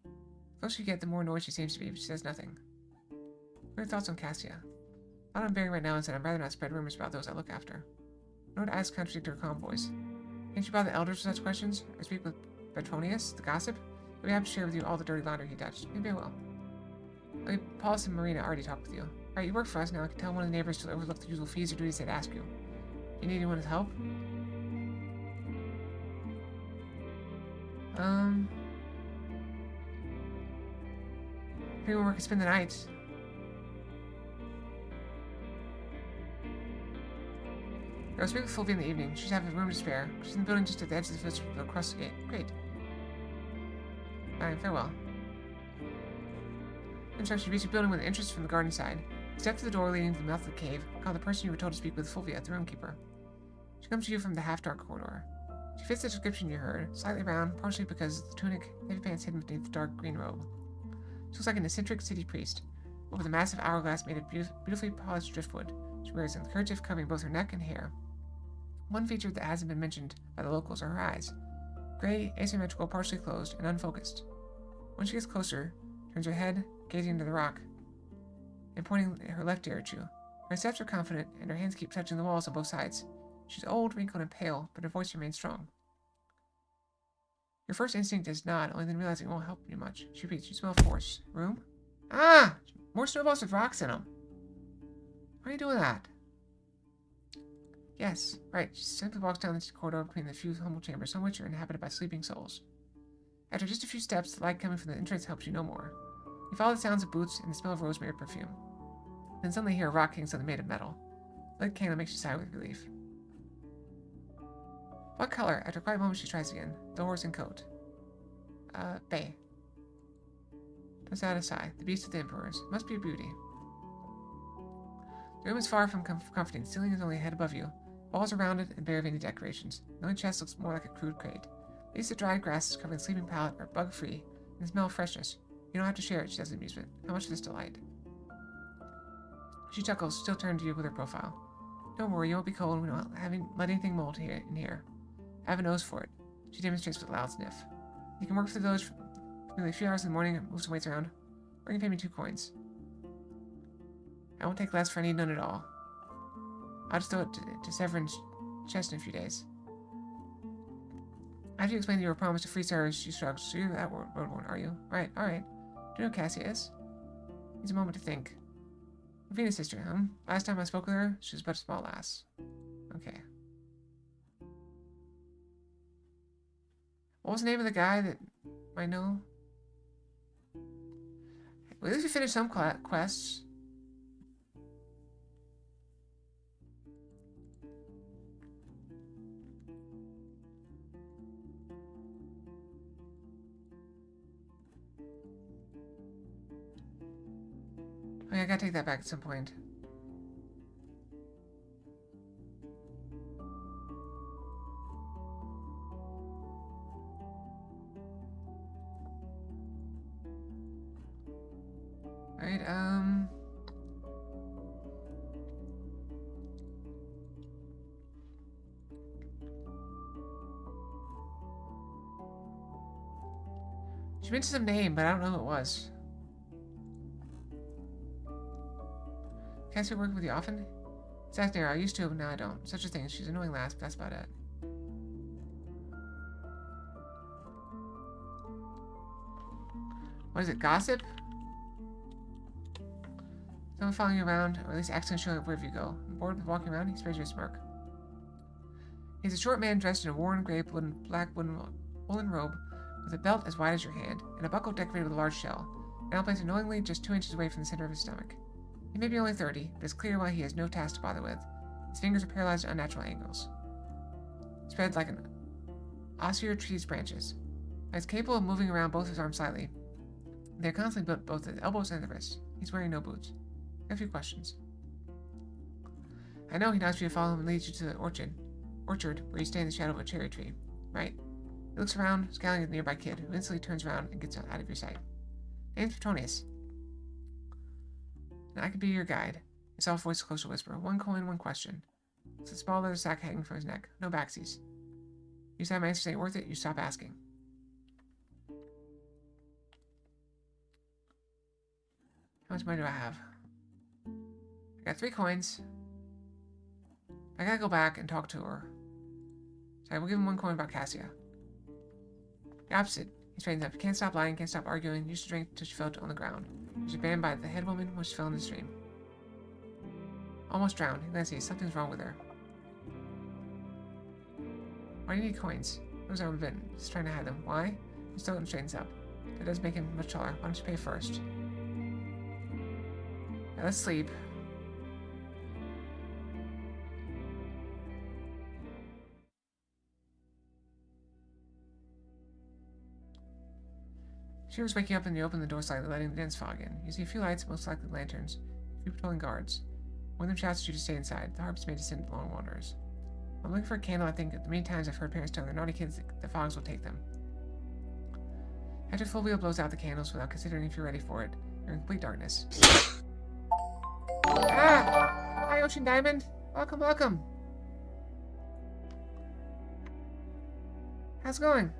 The closer you get, the more annoyed she seems to be, but she says nothing. What are your thoughts on Cassia? All I'm bearing right now is that I'd rather not spread rumors about those I look after. No one to ask contradict her calm voice. Can't you bother the elders with such questions? Or speak with Petronius, the gossip? He'll be happy to share with you all the dirty laundry he touched. Maybe I will. Paulus and Marina already talked with you. Alright, you work for us now. I can tell one of the neighbors to overlook the usual fees or duties they'd ask you. You need anyone's help? Anyone where I can spend the night? I'll speak with Fulvia in the evening. She's having room to spare. She's in the building just at the edge of the village across the gate. Great. Fine, farewell. Instruction reached the building with interest from the garden side. Step to the door leading to the mouth of the cave. Call the person you were told to speak with, Fulvia, the roomkeeper. She comes to you from the half-dark corridor. She fits the description you heard, slightly round, partially because the tunic, heavy pants hidden beneath the dark green robe. She looks like an eccentric city priest, but with a massive hourglass made of beautifully polished driftwood. She wears a kerchief covering both her neck and hair. One feature that hasn't been mentioned by the locals are her eyes. Gray, asymmetrical, partially closed, and unfocused. When she gets closer, turns her head, gazing into the rock, and pointing her left ear at you. Her steps are confident, and her hands keep touching the walls on both sides. She's old, wrinkled, and pale, but her voice remains strong. Your first instinct is nod, only then realizing it won't help you much. She repeats, you smell force. Room? Ah! More snowballs with rocks in them. Why are you doing that? Yes, right. She simply walks down the corridor between the few humble chambers, some of which are inhabited by sleeping souls. After just a few steps, the light coming from the entrance helps you no more. You follow the sounds of boots and the smell of rosemary perfume. Then suddenly hear a rock hitting something made of metal. The lit candle makes you sigh with relief. What color? After a quiet moment, she tries again. The horse and coat. Bay. Puts out a sigh. The beast of the emperors. Must be a beauty. The room is far from comforting. The ceiling is only a head above you. Walls are rounded and bare of any decorations. The only chest looks more like a crude crate. Leaves of dried grasses covering the sleeping pallet are bug-free and smell of freshness. You don't have to share it, she says in amusement. How much of this delight? She chuckles, still turned to you with her profile. Don't worry, you won't be cold. We don't let anything mold in here. I have a nose for it. She demonstrates with a loud sniff. You can work for the village for nearly a few hours in the morning and move some weights around. Or you can pay me 2 coins. I won't take less, for I need none at all. I'll just throw it to Severin's chest in a few days. After you explain that you were promised a free service, she shrugs. So you're that Roadwarden, are you? Right, alright. Do you know who Cassia is? Needs a moment to think. Venus' sister, huh? Last time I spoke with her, she was but a small lass. Okay. What was the name of the guy that I know? Well, at least we finished some quests. Okay, I gotta take that back at some point. Alright, she mentioned some name, but I don't know who it was. Cassie work with you often? Exactly, I used to, but now I don't. Such a thing. She's an annoying lass, but that's about it. What is it, gossip? Someone following you around, or at least accidentally showing up wherever you go. Bored with walking around, he spares you a smirk. He's a short man dressed in a worn gray black woolen robe with a belt as wide as your hand, and a buckle decorated with a large shell, now placed annoyingly just 2 inches away from the center of his stomach. He may be only 30, but it's clear why he has no task to bother with. His fingers are paralyzed at unnatural angles, spread like an osier tree's branches. He's capable of moving around both his arms slightly. They're constantly built both at the elbows and the wrists. He's wearing no boots. I have a few questions. I know he nods for you to follow him and leads you to the orchard where you stay in the shadow of a cherry tree. Right? He looks around, scowling at the nearby kid, who instantly turns around and gets out of your sight. Name's Petronius. And I could be your guide. His soft voice close to whisper. 1 coin, 1 question. It's a small leather sack hanging from his neck. No backsies. You decide my answers ain't worth it, you stop asking. How much money do I have? I got 3 coins. I gotta go back and talk to her. So I will give him 1 coin about Cassia. The opposite. He straightens up. Can't stop lying, can't stop arguing. Used to drink till she fell on the ground. She was banned by the head woman when she fell in the stream. Almost drowned. Let's see, something's wrong with her. Why do you need coins? Those are forbidden. He's trying to hide them. Why? He still straightens up. That does make him much taller. Why don't you pay first? Now let's sleep. She was waking up and you open the door slightly, letting the dense fog in. You see a few lights, most likely lanterns, a few patrolling guards. One of them shouts at you to stay inside. The harp's may descend long wanderers. I'm looking for a candle. I think the many times I've heard parents tell their naughty kids the fogs will take them. After full wheel blows out the candles without considering if you're ready for it, you're in complete darkness. Ah! Hi, Ocean Diamond. Welcome, welcome. How's it going?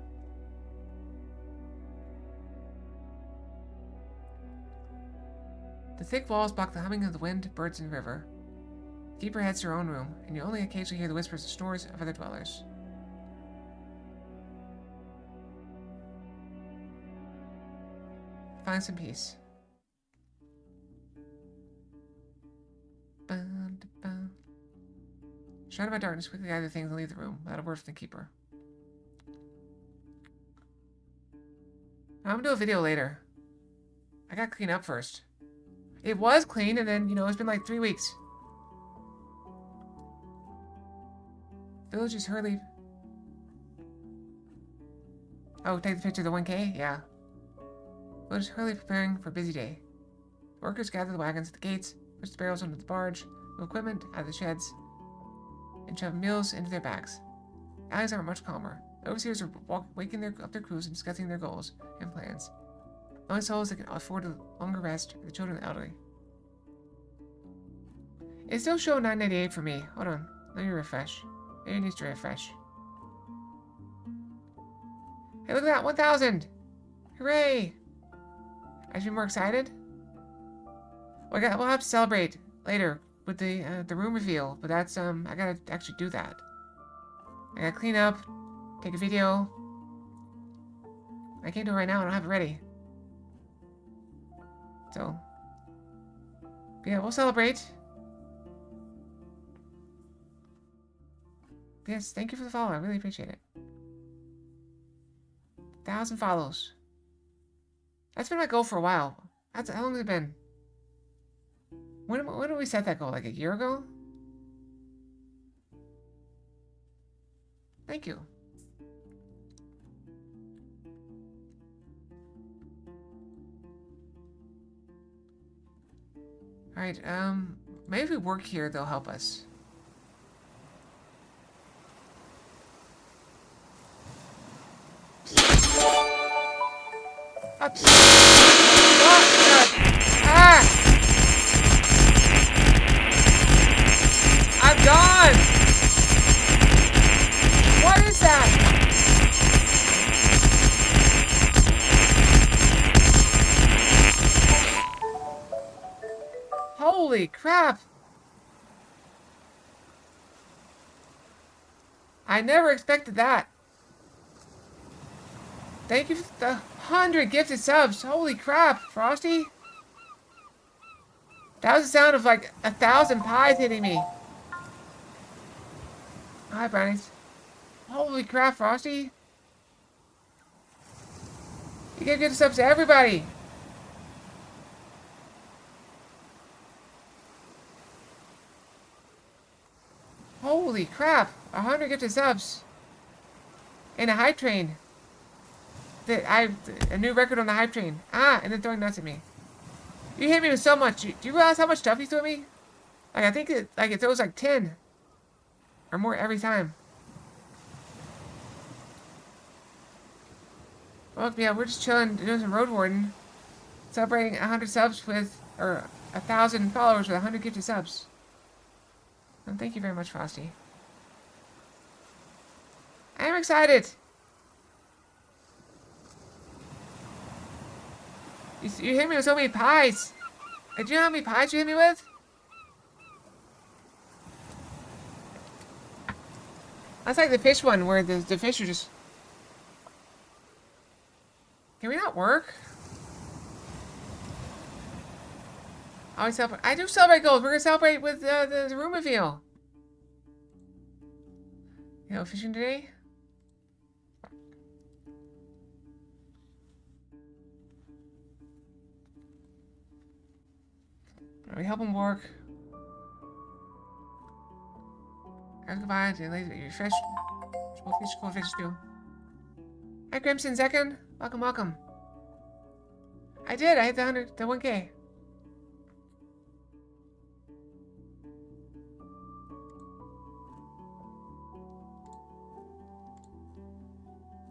The thick walls block the humming of the wind, birds, and river. The keeper heads to her own room, and you only occasionally hear the whispers and snores of other dwellers. Find some peace. Surrounded by darkness, quickly gather things and leave the room without a word from the keeper. I'm gonna do a video later. I gotta clean up first. It was clean, and then, you know, it's been like 3 weeks. Village is hurriedly... Oh, take the picture of the 1K? Yeah. Village is hurriedly preparing for a busy day. Workers gather the wagons at the gates, push the barrels onto the barge, move equipment out of the sheds, and shove meals into their bags. Alleys are much calmer. The overseers are waking up their crews and discussing their goals and plans. The only souls that can afford a longer rest are the children and the elderly. It still shows 998 for me. Hold on. Let me refresh. Maybe it needs to refresh. Hey, look at that! 1,000! Hooray! I should be more excited. We'll have to celebrate later with the room reveal, but that's I gotta actually do that. I gotta clean up, take a video. I can't do it right now. I don't have it ready. So, yeah, we'll celebrate. Yes, thank you for the follow. I really appreciate it. 1,000 follows. That's been my goal for a while. How long has it been? When did we set that goal? Like a year ago? Thank you. Alright, maybe if we work here, they'll help us. I'm gone! What is that? Holy crap! I never expected that. Thank you for the 100 gifted subs. Holy crap, Frosty. That was the sound of like 1,000 pies hitting me. Hi, brownies. Holy crap, Frosty. You gave gifted subs to everybody. Holy crap. 100 gifted subs. And a hype train. A new record on the hype train. Ah, and then throwing nuts at me. You hit me with so much. Do you realize how much stuff you threw at me? Like, I think it throws like 10. Or more every time. Well, yeah, we're just chilling, doing some Roadwarden. Celebrating 100 subs with, or 1,000 followers with 100 gifted subs. And thank you very much, Frosty. I am excited. You hit me with so many pies. Do you know how many pies you hit me with? That's like the fish one, where the fish are just... Can we not work? I do celebrate goals. We're gonna celebrate with the room reveal. You know, fishing today? We help him work. Guys, goodbye. You're fresh. Both fish, cool fishes too. Hi, Crimson Second. Welcome, welcome. I did. I hit the 1K.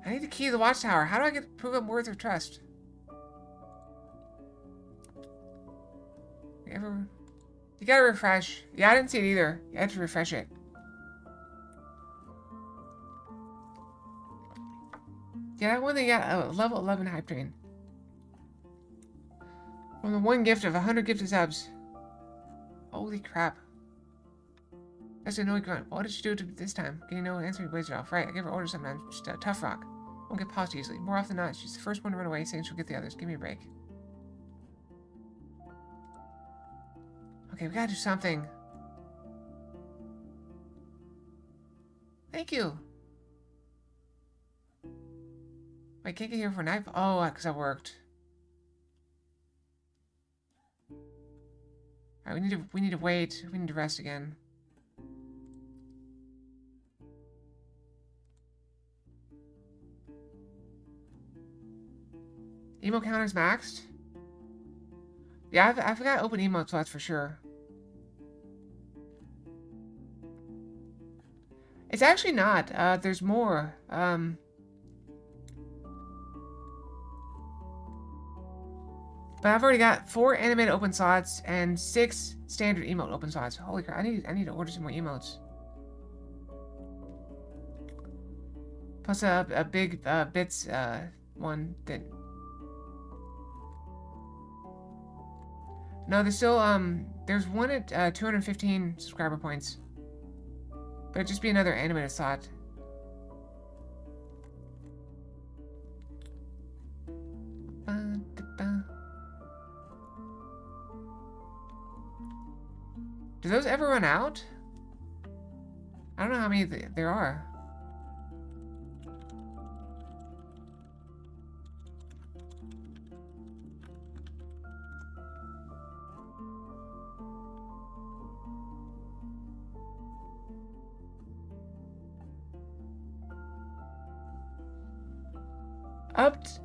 I need the key to the watchtower. How do I get prove I'm worth of trust? You gotta refresh. Yeah, I didn't see it either. You have to refresh it. Yeah, that one they got a level 11 hype train. From the one gift of 100 gifted subs. Holy crap. That's a annoying grunt. What did she do this time? Getting no answer, he blazed it off. Right, I give her orders sometimes. She's a tough rock. Won't get paused easily. More often than not, she's the first one to run away, saying she'll get the others. Give me a break. Okay, we gotta do something. Thank you. Wait, can't get here for a knife? Oh, because I worked. Alright, we need to wait. We need to rest again. Emo counter's maxed? Yeah, I forgot to open emote slots for sure. It's actually not. There's more. But I've already got 4 animated open slots and 6 standard emote open slots. Holy crap! I need to order some more emotes. Plus a big bits one that. No, there's still there's one at 215 subscriber points. But it'd just be another animated slot. Do those ever run out? I don't know how many there are.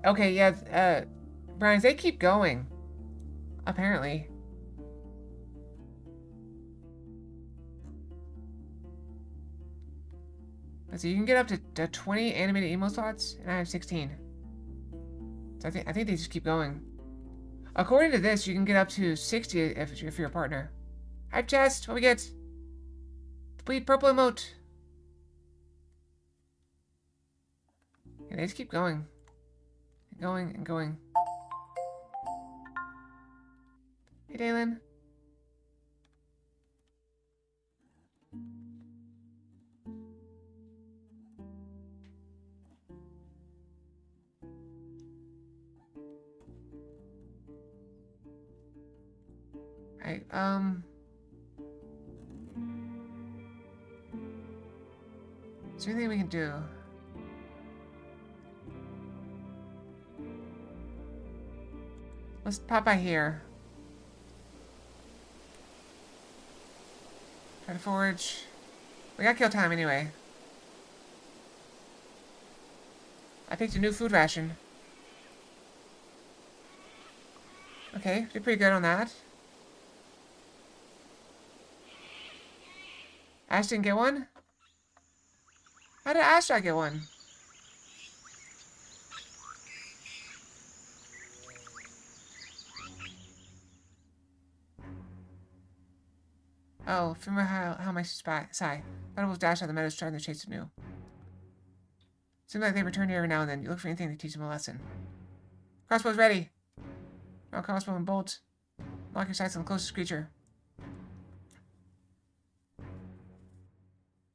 Okay, yeah, Brian, they keep going. Apparently. So you can get up to 20 animated emo slots, and I have 16. So I think they just keep going. According to this, you can get up to 60 if you're a partner. Hype chest, what we get? Complete purple emote. And they just keep going. And going and going. Hey, Dalen. Alright, is there anything we can do? Let's pop by here. Try to forage. We got kill time anyway. I picked a new food ration. Okay, did pretty good on that. Ash didn't get one? How did Ash not get one? Oh, remember how my sigh. Animals dash out the meadows trying to chase anew. Seems like they return here every now and then. You look for anything to teach them a lesson. Crossbow's ready. No crossbow and bolt. Lock your sights on the closest creature.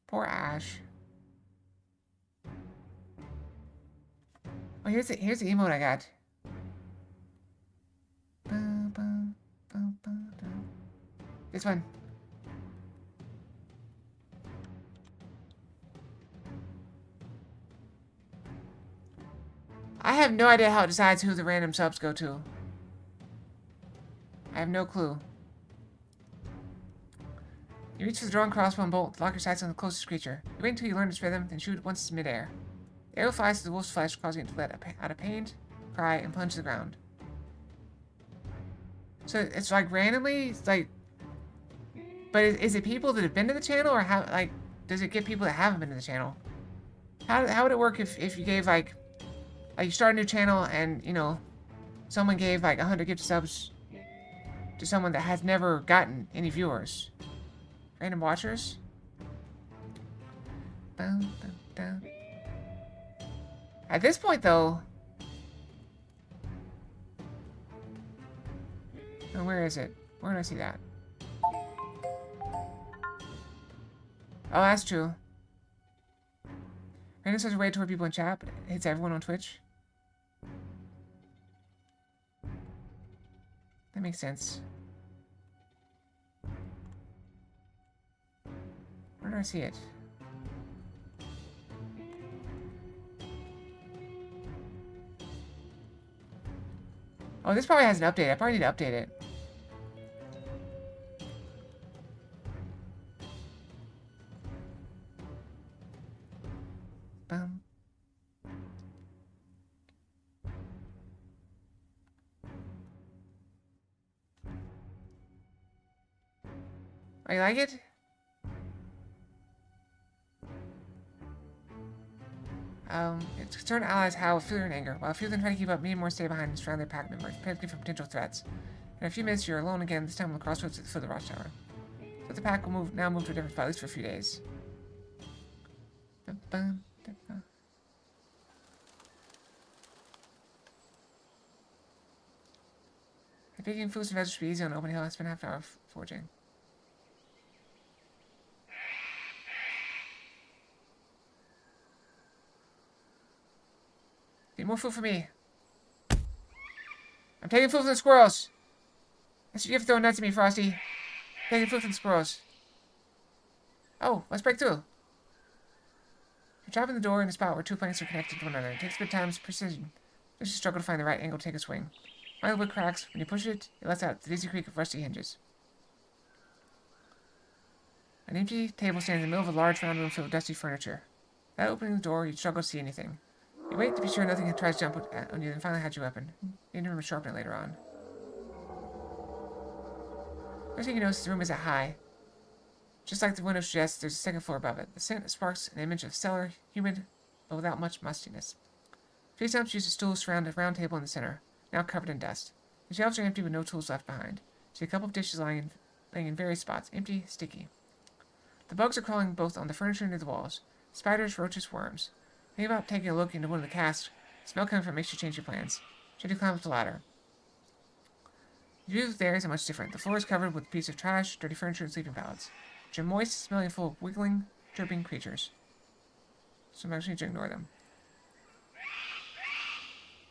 Poor Ash. Oh, here's the emote I got. This one. I have no idea how it decides who the random subs go to. I have no clue. You reach for the drawn crossbow and bolt. Lock your sights on the closest creature. You wait until you learn its rhythm, then shoot once it's midair. The arrow flies through the wolf's flesh, causing it to let out a pain, cry, and plunge to the ground. So it's like randomly, like... But is it people that have been to the channel, or how, like, does it get people that haven't been to the channel? How would it work if you gave like you start a new channel and, you know, someone gave like 100 gift subs to someone that has never gotten any viewers? Random watchers? Boom, boom, down. At this point, though... Oh, where is it? Where did I see that? Oh, that's true. Random such a way toward people in chat, but it hits everyone on Twitch. That makes sense. Where do I see it? Oh, this probably has an update. I probably need to update it. Boom. Oh, you like it? It's concerned allies how fear and anger. While a few of them try to keep up, many more stay behind and surround their pack members, prepared from potential threats. In a few minutes, you're alone again, this time on the crossroads for the Watchtower. So the pack will now move to a different spot, at least for a few days. Picking foods and vegetables should be easy on open hill. I spent half an hour foraging. Need more food for me. I'm taking food from the squirrels. That's what you have to throw nuts at me, Frosty. Taking food from the squirrels. Oh, let's break through. You're dropping the door in a spot where two planks are connected to one another. It takes a bit of time and precision. Just a struggle to find the right angle to take a swing. While the wood cracks, when you push it, it lets out the dizzy creak of rusty hinges. An empty table stands in the middle of a large round room filled with dusty furniture. Without opening the door, you struggle to see anything. You wait to be sure nothing tries to jump on you, and finally hide your weapon. You need to remember to sharpen it later on. First thing you notice, the room isn't high. Just like the window suggests, there's a second floor above it. The scent sparks an image of cellar, humid, but without much mustiness. Three stumps use a stool surround a round table in the center, now covered in dust. The shelves are empty with no tools left behind. You see a couple of dishes laying in various spots, empty, sticky. The bugs are crawling both on the furniture and near the walls. Spiders, roaches, worms. Think about taking a look into one of the casks. The smell coming from it makes you change your plans. Should you climb up the ladder? The view there isn't much different. The floor is covered with pieces of trash, dirty furniture, and sleeping pallets, which are moist, smelling full of wiggling, chirping creatures. So I'm actually going to ignore them.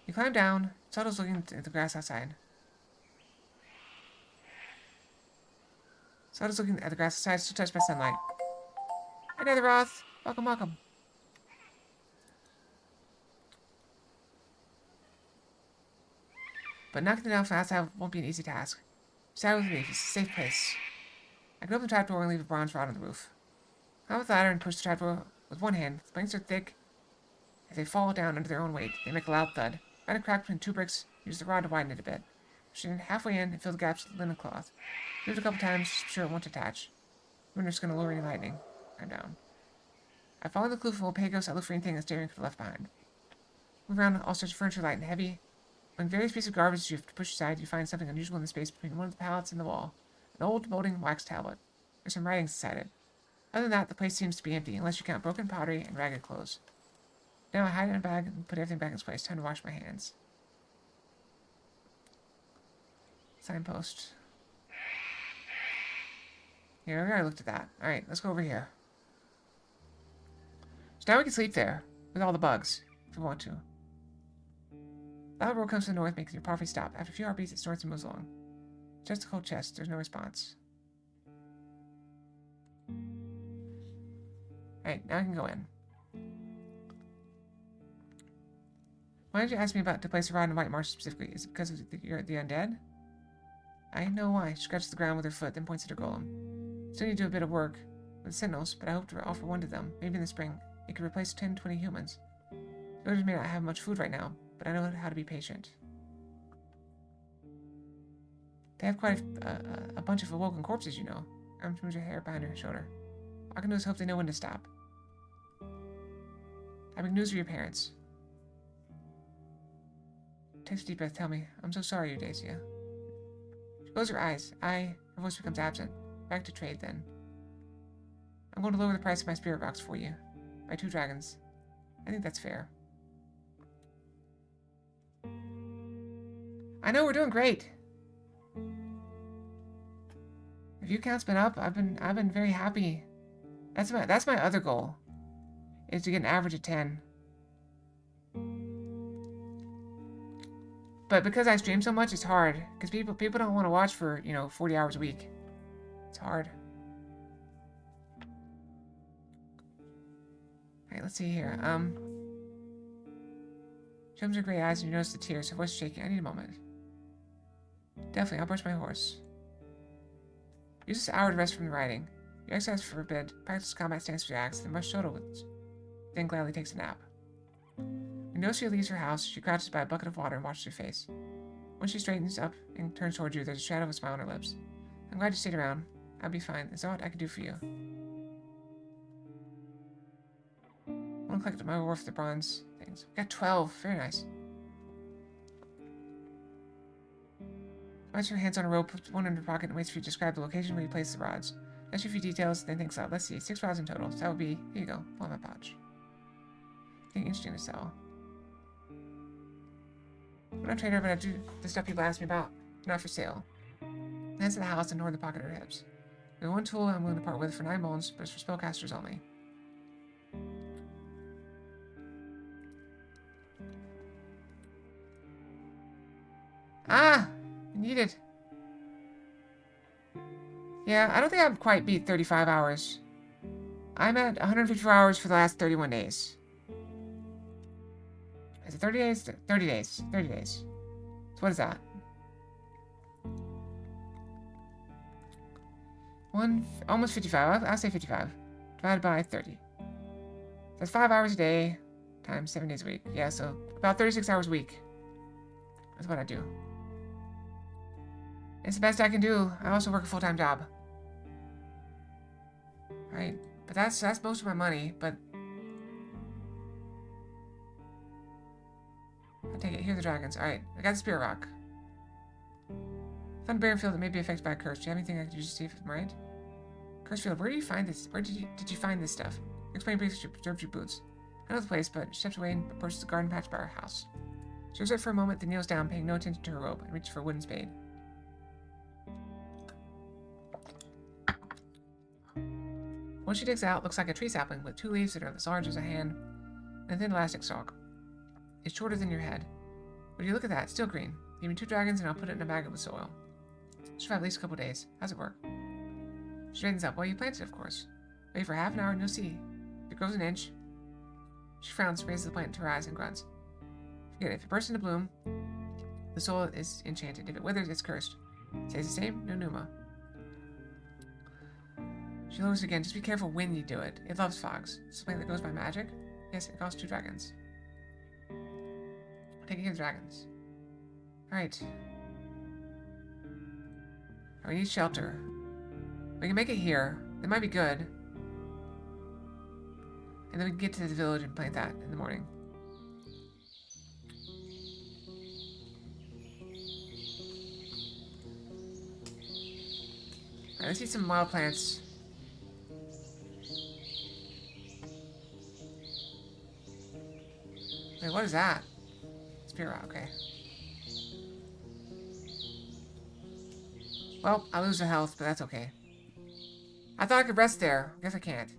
You climb down. Sato's looking at the grass outside. Sato's looking at the grass outside, still touched by sunlight. Hey, Netheroth! Welcome, welcome. But knocking it down from outside won't be an easy task. Stay with me, it's a safe place. I can open the trapdoor and leave a bronze rod on the roof. Climb up the ladder and push the trapdoor with one hand. The planks are thick. As they fall down under their own weight, they make a loud thud. Find a crack between two bricks, use the rod to widen it a bit. Push it halfway in and fill the gaps with linen cloth. Move it a couple times, just be sure it won't attach. You're just going to lure any lightning. I'm down. I follow the clue from old Pagos. I look for anything that Darien could have left behind. Move around all sorts of furniture, light and heavy. Among various pieces of garbage you have to push aside, you find something unusual in the space between one of the pallets and the wall. An old, molding wax tablet. There's some writings inside it. Other than that, the place seems to be empty, unless you count broken pottery and ragged clothes. Now I hide it in a bag and put everything back in its place. Time to wash my hands. Signpost. Yeah, we already looked at that. Alright, let's go over here. So now we can sleep there, with all the bugs, if we want to. Loud roar comes from the north, making your coffee stop. After a few heartbeats, it snorts and moves along. Just a cold chest. There's no response. Alright, now I can go in. Why did you ask me about to place a rod in White Marsh specifically? Is it because of the undead? I know why. She scratches the ground with her foot, then points at her golem. Still need to do a bit of work with the sentinels, but I hope to offer one to them. Maybe in the spring. It could replace 10-20 humans. The villagers may not have much food right now, but I know how to be patient. They have quite a bunch of awoken corpses, you know. Arms moves her hair behind her shoulder. All I can do is hope they know when to stop. I bring news of your parents. Takes a deep breath. Tell me. I'm so sorry, Eudacia. She closes her eyes. Her voice becomes absent. Back to trade, then. I'm going to lower the price of my spirit box for you. By 2 dragons. I think that's fair. I know, we're doing great. The view count's been up. I've been very happy. That's my other goal. Is to get an average of 10. But because I stream so much, it's hard. Because people don't want to watch for, 40 hours a week. It's hard. Alright, let's see here. She opens her gray eyes and you notice the tears. Her voice is shaking. I need a moment. Definitely, I'll brush my horse. Use this hour to rest from the riding. Your exercise forbid. Practice combat stance with your axe, then brush shoulder with. Then gladly takes a nap. When Nocia leaves her house, she crouches by a bucket of water and washes her face. When she straightens up and turns towards you, there's a shadow of a smile on her lips. I'm glad you stayed around. I'll be fine. That's all I can do for you. I want to collect my reward for the bronze things. We got 12. Very nice. Puts her hands on a rope, puts one in her pocket, and waits for you to describe the location where you place the rods. Asks you a few details, then thinks out. Let's see, 6 rods in total. So that would be, here you go, pull out my pouch. Anything interesting to sell. I'm not a trader, but I do the stuff people ask me about. Not for sale. Hands to the house and ignore the pocket at her hips. There's one tool I'm willing to part with for 9 bones, but it's for spellcasters only. Ah! I need it. Yeah, I don't think I've quite beat 35 hours. I'm at 154 hours for the last 31 days. Is it 30 days? 30 days. 30 days. So what is that? Almost 55. I'll say 55. Divided by 30. That's 5 hours a day times 7 days a week. Yeah, so about 36 hours a week. That's what I do. It's the best I can do. I also work a full-time job. Right? But that's most of my money, but I'll take it. Here are the dragons. Alright, I got the spirit rock. Found a barren field that may be affected by a curse. Do you have anything I can use to see if it's right? Curse field. Where do you find this? Where did you find this stuff? Explain briefly. She observed your boots. I know the place, but she steps away and approaches the garden patch by our house. She looks at it for a moment, then kneels down, paying no attention to her rope, and reaches for a wooden spade. What she digs out looks like a tree sapling with 2 leaves that are as large as a hand and a thin elastic stalk. It's shorter than your head. But you look at that, it's still green. Give me 2 dragons and I'll put it in a bag with soil. Survive at least a couple days. How's it work? She straightens up. Well, you planted it, of course. Wait for half an hour and you'll see. If it grows an inch. She frowns, raises the plant to her eyes, and grunts. Forget it. If it bursts into bloom, the soil is enchanted. If it withers, it's cursed. Stays the same, no Numa. She lowers again. Just be careful when you do it. It loves fogs. It's a plant that goes by magic. Yes, it costs 2 dragons. Taking care of the dragons. Alright. We need shelter. We can make it here. That might be good. And then we can get to the village and plant that in the morning. Alright, let's eat some wild plants. Wait, what is that? Spirit rock, okay. Well, I lose the health, but that's okay. I thought I could rest there. Guess I can't.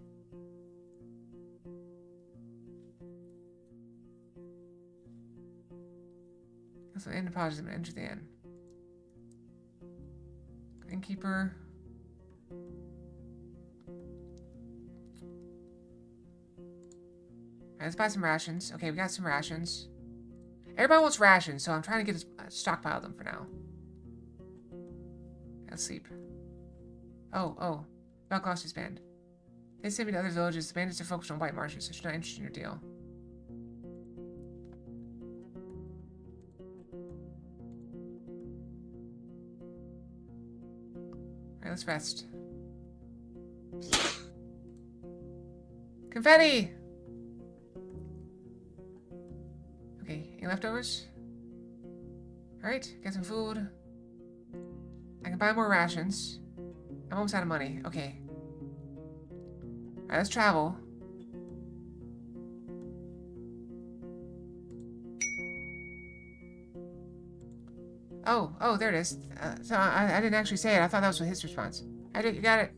So end deposit and enter the inn. Innkeeper. Alright, let's buy some rations. Okay, we got some rations. Everybody wants rations, so I'm trying to get a stockpile of them for now. Let's sleep. Oh. Belt lost his band. They sent me to other villages. The bandits are focused on white marshes, so she's not interested in your deal. Alright, let's rest. Confetti! Okay, any leftovers? Alright, get some food. I can buy more rations. I'm almost out of money. Okay. Alright, let's travel. Oh, there it is. So I didn't actually say it. I thought that was his response. I did. You got it.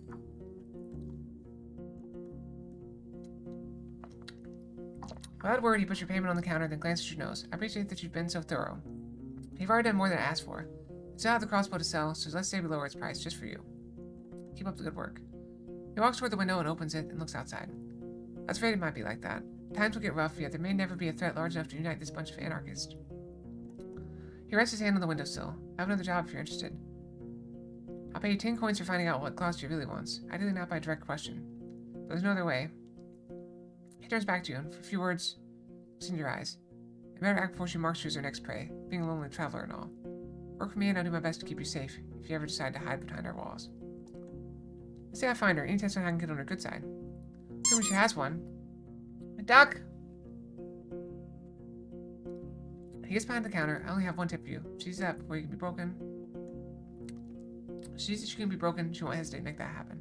Without a word, he puts your payment on the counter, then glances at your nose. I appreciate that you've been so thorough. You've already done more than I asked for. It's out of the crossbow to sell, so let's say we lower its price just for you. Keep up the good work. He walks toward the window and opens it and looks outside. I was afraid it might be like that. Times will get rough, yet there may never be a threat large enough to unite this bunch of anarchists. He rests his hand on the windowsill. I have another job if you're interested. I'll pay you 10 coins for finding out what Gloucester really wants. Ideally not by direct question. But there's no other way. He turns back to you, and for a few words, looks in your eyes. You better act before she marks you as her next prey, being a lonely traveler and all. Work for me and I'll do my best to keep you safe, if you ever decide to hide behind our walls. Let's say I find her, any test I can get on her good side. Assuming she has one. A duck! He gets behind the counter. I only have one tip for you. She sees that before you can be broken. She sees that she can be broken. She won't hesitate to make that happen.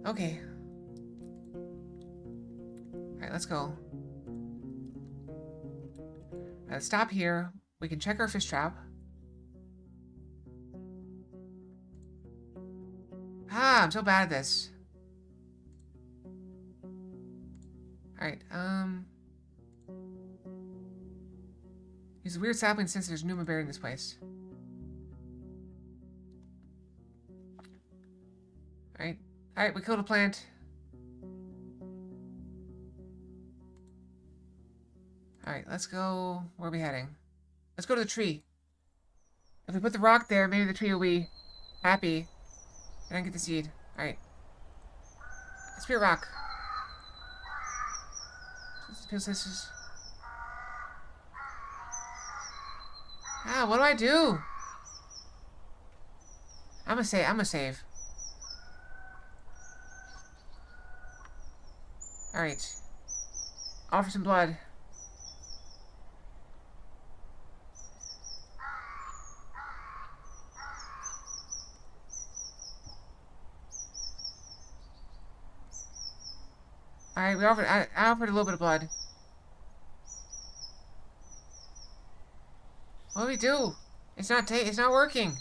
Okay. Alright, let's go. Let's stop here. We can check our fish trap. I'm so bad at this. Alright, use a weird sapling since there's Numa buried in this place. Alright, we killed a plant. Alright, let's go. Where are we heading? Let's go to the tree. If we put the rock there, maybe the tree will be happy. And I get the seed. Alright. Spirit rock. This is... what do I do? I'm gonna save. Alright. Offer some blood. Alright, I offered a little bit of blood. What do we do? It's not working.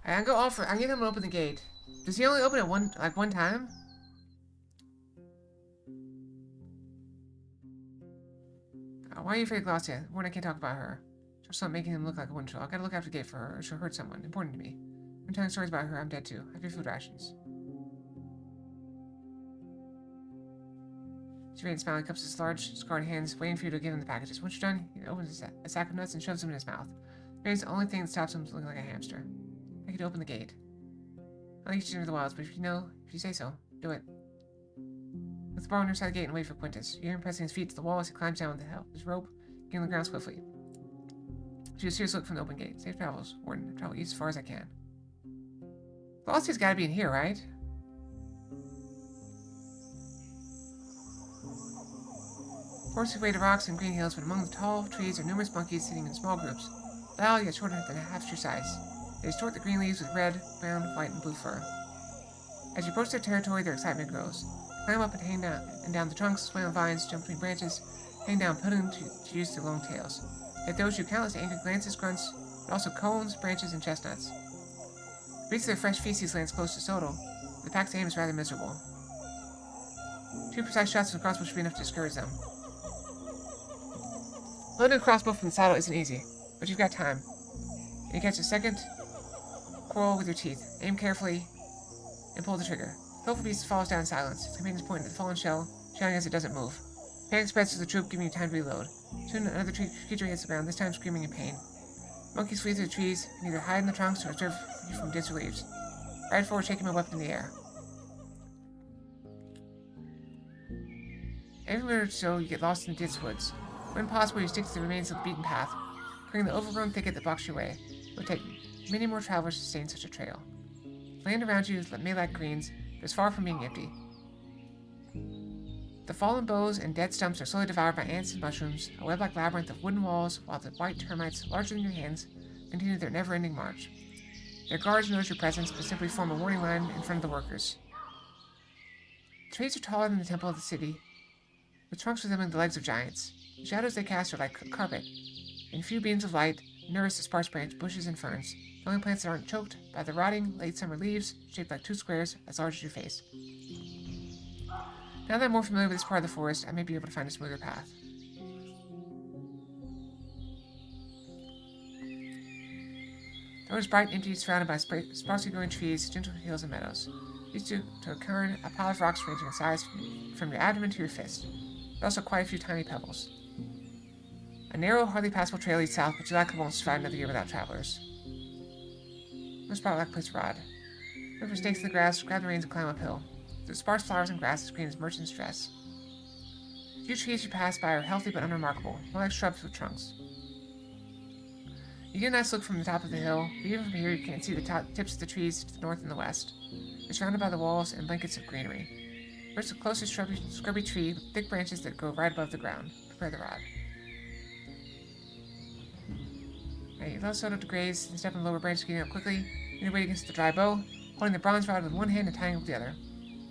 I'm gonna get him to open the gate. Does he only open it one time? Why are you afraid of Glossia? Warren, I can't talk about her. She'll stop making him look like a wind troll. I gotta look after the gate for her, or she'll hurt someone. Important to me. I'm telling stories about her, I'm dead too. Have your food rations. Javane smiling, cups his large, scarred hands, waiting for you to give him the packages. Once you're done, he opens a sack of nuts and shoves them in his mouth. It's the only thing that stops him from looking like a hamster. I could open the gate. I'll let you enter the wilds, but if you say so, do it. Let's borrow on your side of the gate and wait for Quintus. You hear him pressing his feet to the wall as he climbs down with the help of his rope, getting on the ground swiftly. She a serious look from the open gate. Safe travels, Warden. Travel east as far as I can. Glossia's gotta be in here, right? Force his way to rocks and green hills, but among the tall trees are numerous monkeys sitting in small groups, loud yet shorter than half your size. They distort the green leaves with red, brown, white, and blue fur. As you approach their territory, their excitement grows. Climb up and hang down the trunks, sway on vines, jump between branches, hang down, putting to use their long tails. They throw you countless angry glances, grunts, but also cones, branches, and chestnuts. The beats of their fresh feces lands close to Soto. The pack's aim is rather miserable. 2 precise shots from the crossbow should be enough to discourage them. Loading a crossbow from the saddle isn't easy, but you've got time. And you catch a second quarrel with your teeth. Aim carefully and pull the trigger. The hopeful beast falls down in silence. Its companions point at the fallen shell, shouting as it doesn't move. Panic spreads through the troop, giving you time to reload. Soon another creature hits the ground, this time screaming in pain. Monkeys flee through the trees and either hide in the trunks or observe you from denser leaves. Ride forward, shaking my weapon in the air. Every minute or so, you get lost in the dense woods. When possible, you stick to the remains of the beaten path, clearing the overgrown thicket that blocks your way. It would take many more travelers to sustain such a trail. The land around you may lack greens, but is far from being empty. The fallen boughs and dead stumps are slowly devoured by ants and mushrooms, a web-like labyrinth of wooden walls, while the white termites, larger than your hands, continue their never-ending march. Their guards notice your presence, but simply form a warning line in front of the workers. The trees are taller than the temple of the city, with trunks resembling the legs of giants. The shadows they cast are like carpet, and few beams of light nourish the sparse branch bushes and ferns, the only plants that aren't choked by the rotting late summer leaves, shaped like two squares as large as your face. Now that I'm more familiar with this part of the forest, I may be able to find a smoother path. The road is bright and empty, surrounded by sparsely growing trees, gentle hills, and meadows. These two to occur a pile of rocks ranging in size from your abdomen to your fist, but also quite a few tiny pebbles. A narrow, hardly passable trail leads south, but you likely won't survive another year without travelers. No spot like place rod. Look for stakes in the grass, grab the reins, and climb uphill. Through sparse flowers and grass as green as merchant's dress. A few trees you pass by are healthy but unremarkable, more like shrubs with trunks. You get a nice look from the top of the hill, but even from here you can't see the tips of the trees to the north and the west. They're surrounded by the walls and blankets of greenery. First, the closest scrubby tree with thick branches that go right above the ground. Prepare the rod. Alright, you allow Soto to graze and step on the lower branches, getting up quickly. Make your weight against the dry bow, holding the bronze rod with one hand and tying it with the other.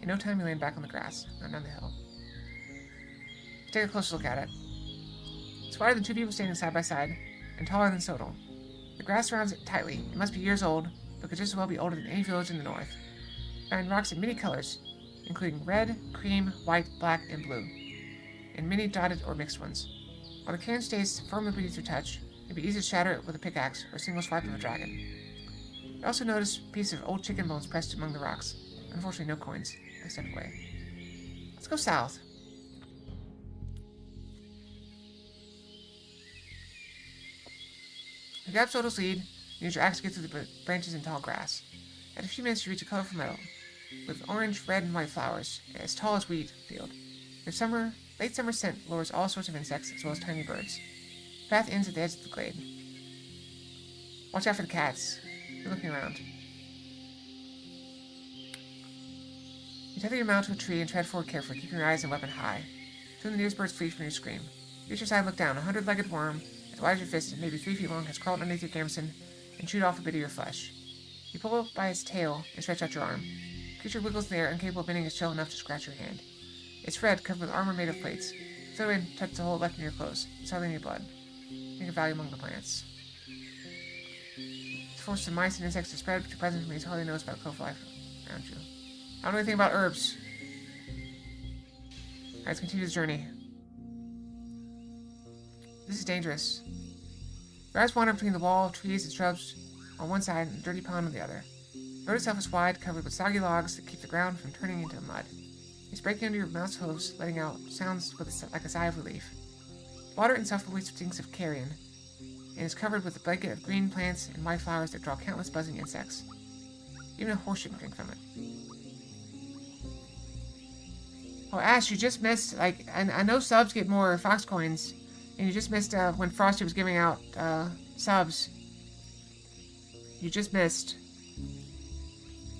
In no time, you land back on the grass, not down the hill. Take a closer look at it. It's wider than two people standing side by side, and taller than Sodal. The grass surrounds it tightly. It must be years old, but could just as well be older than any village in the north. Find rocks in many colors, including red, cream, white, black, and blue, and many dotted or mixed ones. While the cairn stays firmly beneath your touch, it'd be easy to shatter it with a pickaxe or a single swipe of a dragon. You also notice pieces of old chicken bones pressed among the rocks. Unfortunately, no coins. I step away. Let's go south. You grab Soto's lead and use your axe to get through the branches and tall grass. At a few minutes, you reach a colorful meadow with orange, red, and white flowers, as tall as wheat field. Their late summer scent lures all sorts of insects as well as tiny birds. The path ends at the edge of the glade. Watch out for the cats. You're looking around. You tether your mount to a tree and tread forward carefully, keeping your eyes and weapon high. Soon the nearest birds flee from your scream. Reach your side and look down. A 100-legged worm, as wide as your fist and maybe 3 feet long, has crawled underneath your gambeson and chewed off a bit of your flesh. You pull it by its tail and stretch out your arm. The creature wiggles in the air, incapable of bending its shell enough to scratch your hand. It's red, covered with armor made of plates. Throw it and touch the hole left in your clothes. It's hardly any blood. Make a value among the plants. It's forced some mice and insects to spread, but your presence remains hardly noticed by the colorful life around you. I don't know anything about herbs. Alright, let's continue this journey. This is dangerous. Your eyes wander between the wall of trees and shrubs on one side and the dirty pond on the other. The road itself is wide, covered with soggy logs that keep the ground from turning into mud. It's breaking under your mount's hooves, letting out sounds like a sigh of relief. Water insufferably stinks of carrion, and is covered with a blanket of green plants and white flowers that draw countless buzzing insects. Even a horse shouldn't drink from it. Oh, Ash, you just missed, I know subs get more fox coins, and you just missed, when Frosty was giving out, subs. You just missed.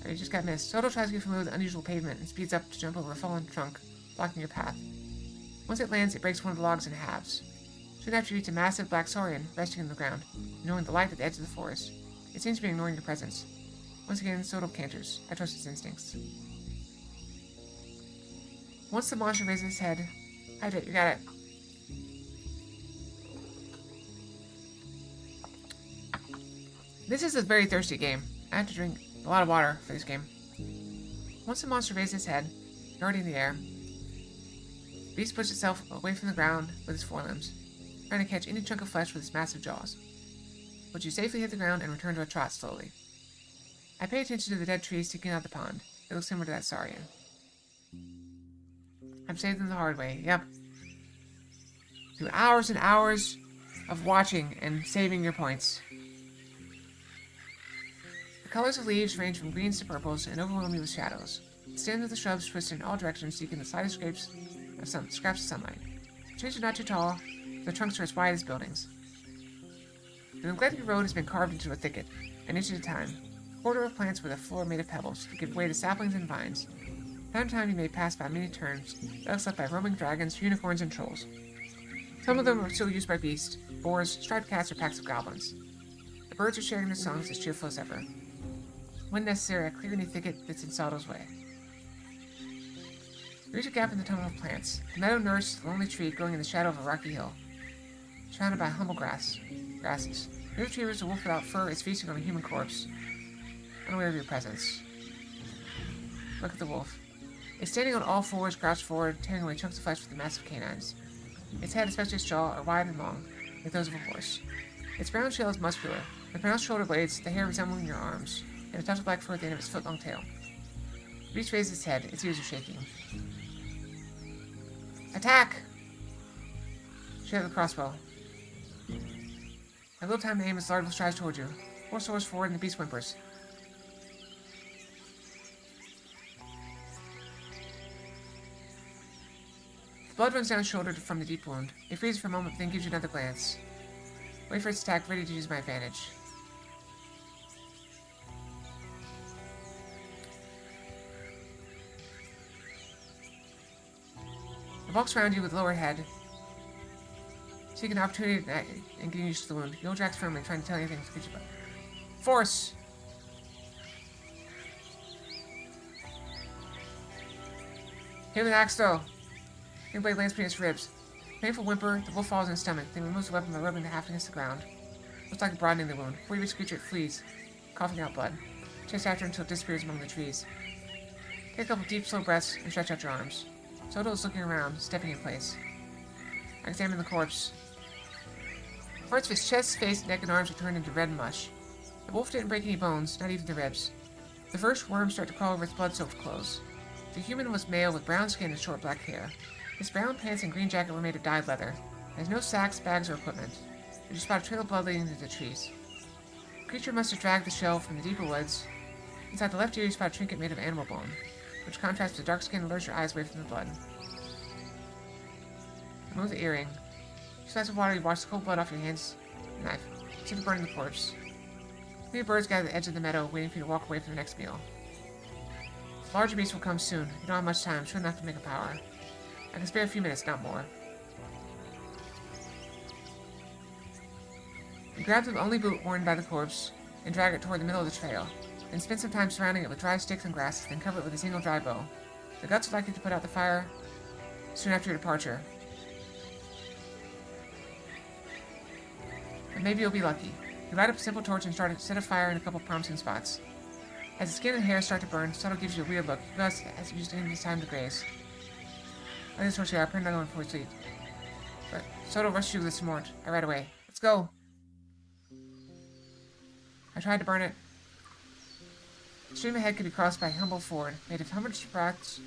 Or you just got missed. Soto tries to get familiar with the unusual pavement and speeds up to jump over a fallen trunk, blocking your path. Once it lands, it breaks one of the logs in halves. Soon after, you reach a massive black saurian resting on the ground, ignoring the light at the edge of the forest. It seems to be ignoring your presence. Once again, Soto canters. I trust his instincts. Once the monster raises his head, hydrate, you got it. This is a very thirsty game. I have to drink a lot of water for this game. Once the monster raises his head, you're already in the air. The beast pushes itself away from the ground with its forelimbs, trying to catch any chunk of flesh with its massive jaws. But you safely hit the ground and return to a trot slowly. I pay attention to the dead trees sticking out the pond. It looks similar to that saurian. I'm saved them the hard way, yep. Through hours and hours of watching and saving your points. The colors of leaves range from greens to purples and overwhelm you with shadows. The stems of the shrubs twist in all directions, seeking the slightest scrapes scraps of sunlight. The trees are not too tall, the trunks are as wide as buildings. The neglected road has been carved into a thicket, an inch at a time. A corridor of plants with a floor made of pebbles to give way to saplings and vines. Time to time you may pass by many turns, dug up by roaming dragons, unicorns, and trolls. Some of them are still used by beasts, boars, striped cats, or packs of goblins. The birds are sharing their songs as cheerful as ever. When necessary, I clear any thicket that's in Saldo's way. You reach a gap in the tunnel of plants. The meadow nourishes a lonely tree growing in the shadow of a rocky hill, surrounded by humble grasses. Near the tree is a wolf without fur is feasting on a human corpse, unaware of your presence. Look at the wolf. It's standing on all fours, crouched forward, tearing away chunks of flesh with the massive canines. Its head, especially its jaw, are wide and long, like those of a horse. Its brown shell is muscular, with pronounced shoulder blades, the hair resembling your arms, and a tuft of black fur at the end of its foot-long tail. The beast raises its head, its ears are shaking. Attack! Shoot at the crossbow. A little time to aim as the large wolf strives toward you. 4 swords forward and the beast whimpers. The blood runs down his shoulder from the deep wound. It freezes for a moment, then gives you another glance. Wait for its attack, ready to use my advantage. It walks around you with lowered head, seeking an opportunity and getting used to the wound. You hold your axe firmly, trying to tell anything to get you back. Force! Hit with an axe throw. The blade lands between its ribs. Painful whimper, the wolf falls in his stomach, then removes the weapon by rubbing the haft against the ground. Looks like broadening the wound. Before you reach the creature, it flees, coughing out blood. Chase after until it disappears among the trees. Take a couple deep, slow breaths and stretch out your arms. Soto is looking around, stepping in place. I examine the corpse. Parts of his chest, face, neck, and arms are turned into red mush. The wolf didn't break any bones, not even the ribs. The first worms start to crawl over its blood-soaked clothes. The human was male with brown skin and short black hair. His brown pants and green jacket were made of dyed leather. There's no sacks, bags, or equipment. You just spot a trail of blood leading into the trees. The creature must have dragged the shell from the deeper woods. Inside the left ear, you spot a trinket made of animal bone, which contrasts with the dark skin and lures your eyes away from the blood. Remove the earring. Use a glass of water, you wash the cold blood off your hands and knife. See the burning the corpse. Many birds gather at the edge of the meadow, waiting for you to walk away for the next meal. The larger beast will come soon. You don't have much time, sure enough to make a power. I can spare a few minutes, not more. You grab the only boot worn by the corpse and drag it toward the middle of the trail. Then spend some time surrounding it with dry sticks and grasses, then cover it with a single dry bow. The guts are likely to put out the fire soon after your departure. But maybe you'll be lucky. You light up a simple torch and start to set a fire in a couple promising spots. As the skin and hair start to burn, Soto gives you a weird look. Gus has used any of his time to graze. I think torch here. I put another one before we sleep. But Soto rushes you with some more. I right away. Let's go! I tried to burn it. The stream ahead could be crossed by a humble ford, made of hundreds of rocks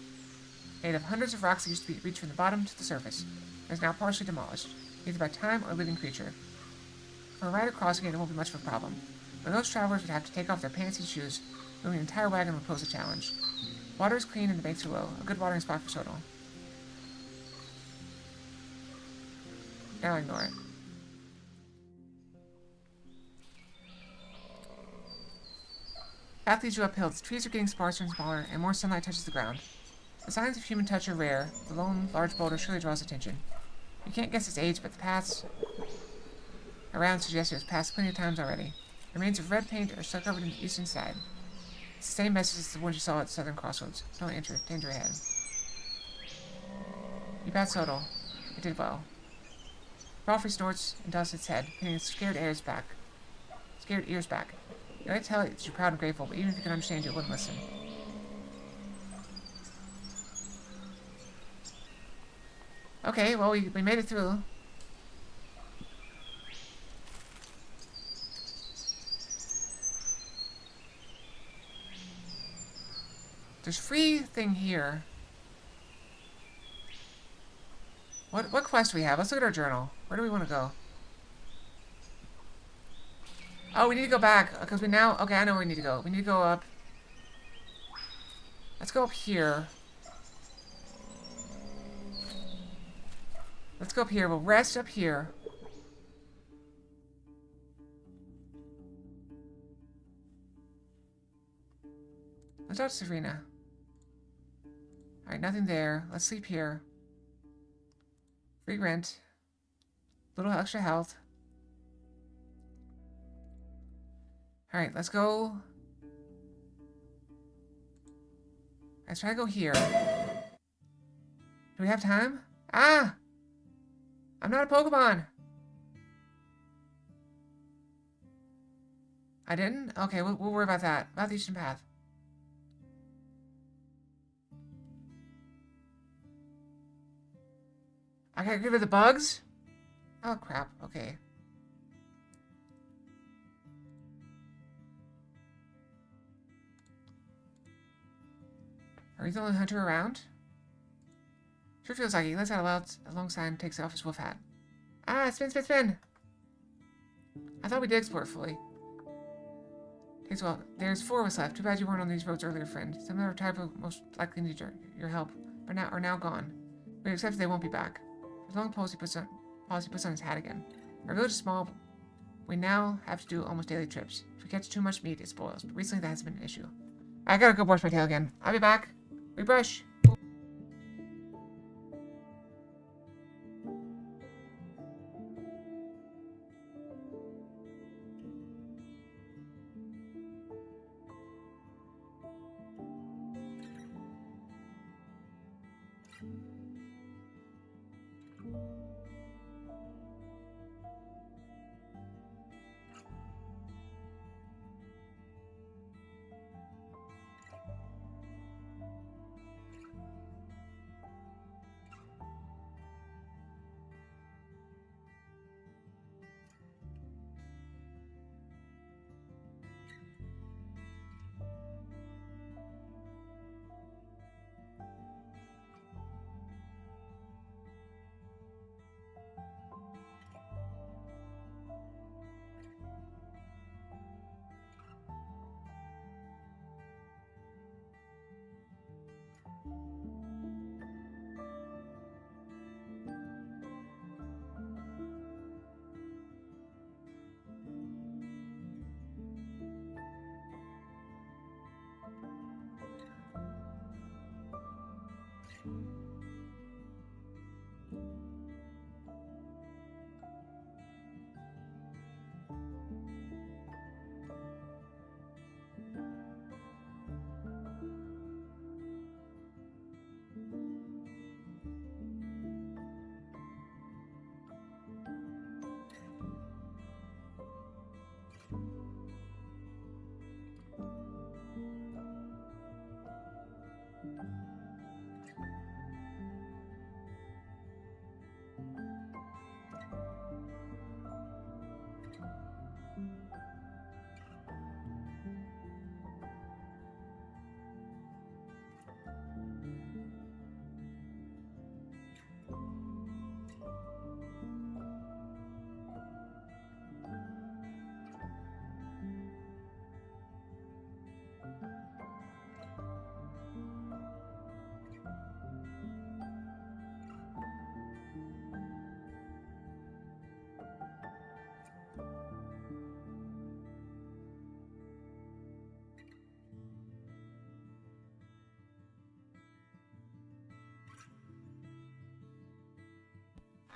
that used to be reached from the bottom to the surface. It is now partially demolished, either by time or a living creature. For a rider crossing it, it won't be much of a problem, but most travelers would have to take off their pants and shoes. Moving an entire wagon would pose a challenge. Water is clean and the banks are low, a good watering spot for Soto. Now ignore it. Path leads you uphill. The trees are getting sparser and smaller, and more sunlight touches the ground. The signs of human touch are rare. The lone, large boulder surely draws attention. You can't guess its age, but the paths around suggest it was passed plenty of times already. The remains of red paint are still covered in the eastern side. It's the same message as the ones you saw at Southern Crossroads. Don't enter. Danger ahead. You passed Soto. It did well. Crawford snorts and dusts its head, pinning its scared ears back. You might tell it that you're proud and grateful, but even if you can understand, you wouldn't listen. Okay, well, we made it through. There's free thing here. What quest do we have? Let's look at our journal. Where do we want to go? Oh, we need to go back, because we now... Okay, I know where we need to go. We need to go up. Let's go up here. Let's go up here. We'll rest up here. Let's talk to Serena. Alright, nothing there. Let's sleep here. Free rent. Little extra health. Alright, let's go. Let's try to go here. Do we have time? Ah! I'm not a Pokemon! I didn't? Okay, we'll worry about that. About the Eastern Path. I gotta get rid of the bugs? Oh, crap. Okay. Are you the only hunter around? Sure feels like he lets out a long sigh and takes off his wolf hat. Ah, spin, spin, spin! I thought we did explore fully. Takes a while. There's 4 of us left. Too bad you weren't on these roads earlier, friend. Some of our tribe will most likely need your help, but are now gone. We accept they won't be back. As long as Posey puts on his hat again. Our village is small. We now have to do almost daily trips. If we catch too much meat, it spoils. But recently that has been an issue. I gotta go brush my tail again. I'll be back. Rebrush.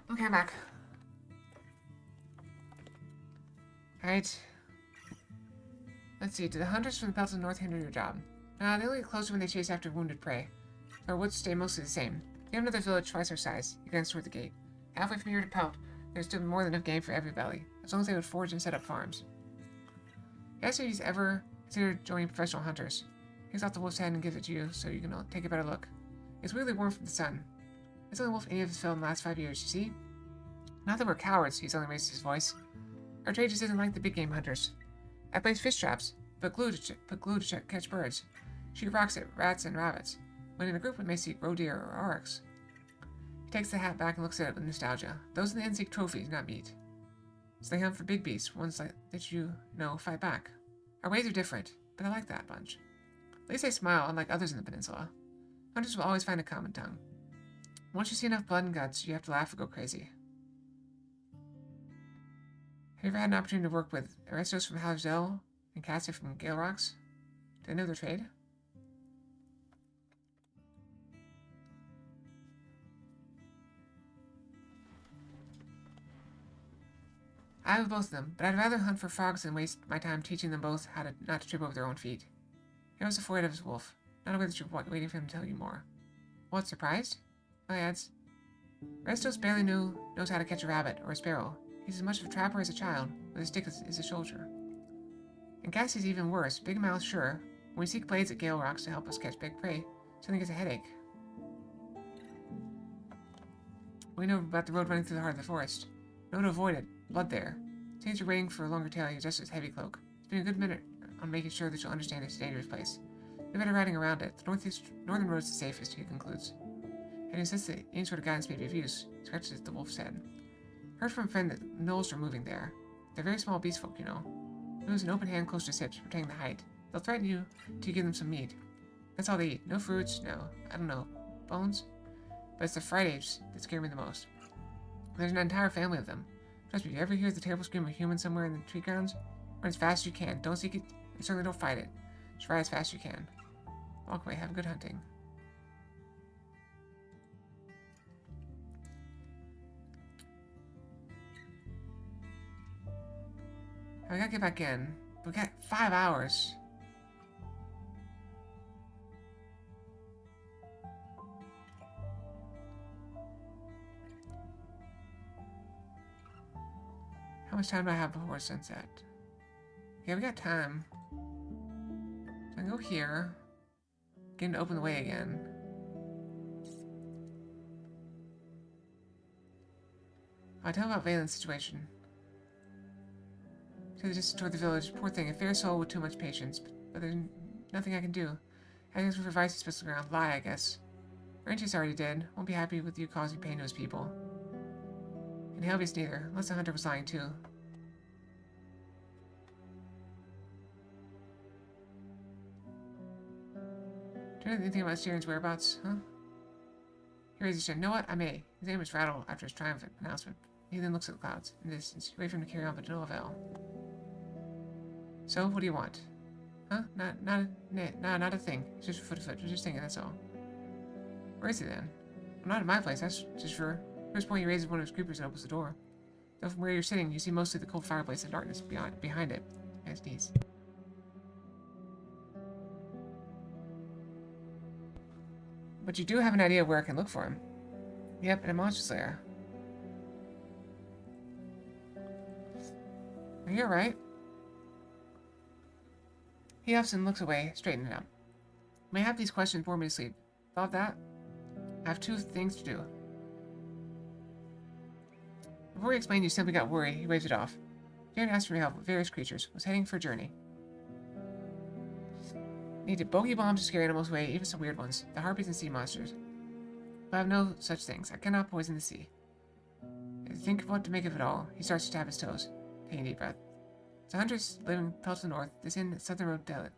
Okay, I'm back. Alright. Let's see, do the hunters from the belts of the north hinder your job? Nah, they only get closer when they chase after wounded prey. Our woods stay mostly the same. If you have another village twice our size, you can toward the gate. Halfway from here to Pelt, there's still more than enough game for every belly, as long as they would forage and set up farms. You asked if he's ever considered joining professional hunters. He takes off the wolf's head and gives it to you, so you can take a better look. It's weirdly warm from the sun. It's the only wolf any of us filled in the last 5 years, you see? Not that we're cowards, he suddenly raised his voice. Our trade just isn't like the big game hunters. I place fish traps, put glue to catch birds, shoot rocks at rats and rabbits. When in a group we may see roe deer or oryx. He takes the hat back and looks at it with nostalgia. Those are the end-seek trophies, not meat. So they hunt for big beasts, ones like that you know fight back. Our ways are different, but I like that bunch. At least they smile, unlike others in the peninsula. Hunters will always find a common tongue. Once you see enough blood and guts, you have to laugh or go crazy. Have you ever had an opportunity to work with Aristos from Halzell and Cassie from Gale Rocks? Do they know their trade? I have both of them, but I'd rather hunt for frogs than waste my time teaching them both how to not to trip over their own feet. He was afraid of his wolf, not aware that you're waiting for him to tell you more. What, surprised? Well, he adds, Aristos barely knows how to catch a rabbit or a sparrow. He's as much of a trapper as a child, with a stick as a soldier. And Cassie's even worse, big mouth sure. When we seek blades at Gale Rocks to help us catch big prey, suddenly gets a headache. We know about the road running through the heart of the forest. Know to avoid it. Blood there. Since you're waiting for a longer tail, he adjusts his heavy cloak. It's been a good minute on making sure that you'll understand it's a dangerous place. No better riding around it. The northern road's the safest, he concludes. And insists that any sort of guidance may be of use, scratches the wolf's head. Heard from a friend that gnolls are moving there. They're very small beast folk, you know. Moves an open hand close to his hips, protecting the height. They'll threaten you till you give them some meat. That's all they eat. No fruits, no, I don't know, bones? But it's the fried apes that scare me the most. There's an entire family of them. Trust me, if you ever hear the terrible scream of a human somewhere in the tree grounds, run as fast as you can. Don't seek it, and certainly don't fight it. Just ride as fast as you can. Walk away, have good hunting. I gotta get back in. We got 5 hours. How much time do I have before sunset? Yeah, we got time. So I can go here. Get him to open the way again. I'll tell him about Valen's situation. So just toward the village. Poor thing, a fair soul with too much patience. But there's nothing I can do. I guess with advice is the ground. Lie, I guess. Ranch's already dead. Won't be happy with you causing pain to his people. And Helvius neither, unless the hunter was lying too. Do you know anything about Syrian's whereabouts, huh? He raises his chin. Know what? I may. His name was rattled after his triumphant announcement. He then looks at the clouds. In the distance, wait for him to carry on, but to no avail. So, what do you want? Huh? Not a thing. It's just foot to foot. Just thinking, that's all. Where is he then? Well, not at my place, that's just sure. First point, he raises one of his creepers and opens the door. Though from where you're sitting, you see mostly the cold fireplace and darkness behind it. I sneeze. But you do have an idea of where I can look for him. Yep, in a monster's lair. You're right. He huffs and looks away, straightening up. May I have these questions bore me to sleep. Thought that? I have 2 things to do. Before he explained, you simply got worried. He waves it off. Jaren asked for help with various creatures. Was heading for a journey. Needed bogey bombs to scare animals away, even some weird ones. The harpies and sea monsters. But I have no such things. I cannot poison the sea. Think of what to make of it all. He starts to tap his toes, taking a deep breath. The hunters living fell to the north. This inn at Southern Road Delit.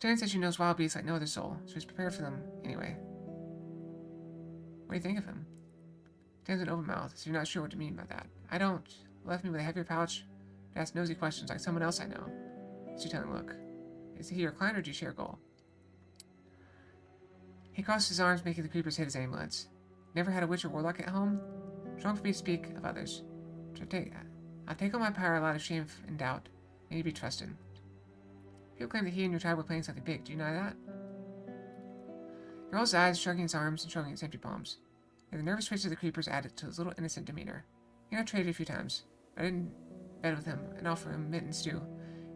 Jaren says she knows wild beasts like no other soul, so he's prepared for them anyway. What do you think of him? Dan's an open mouth, so you're not sure what to mean by that. I don't. Left me with a heavier pouch to ask nosy questions like someone else I know. What's your telling look? Is he your client or do you share a goal? He crosses his arms, making the creepers hit his amulets. Never had a witch or warlock at home? Strong for me to speak of others. I take on my power a lot of shame and doubt. I need to be trusted. People claim that he and your tribe were playing something big. Do you know that? He rolls his eyes, shrugging his arms and shrugging his empty palms. And the nervous twitch of the creepers added to his little innocent demeanor. He and I traded a few times. I didn't bed with him and offer him mittens too.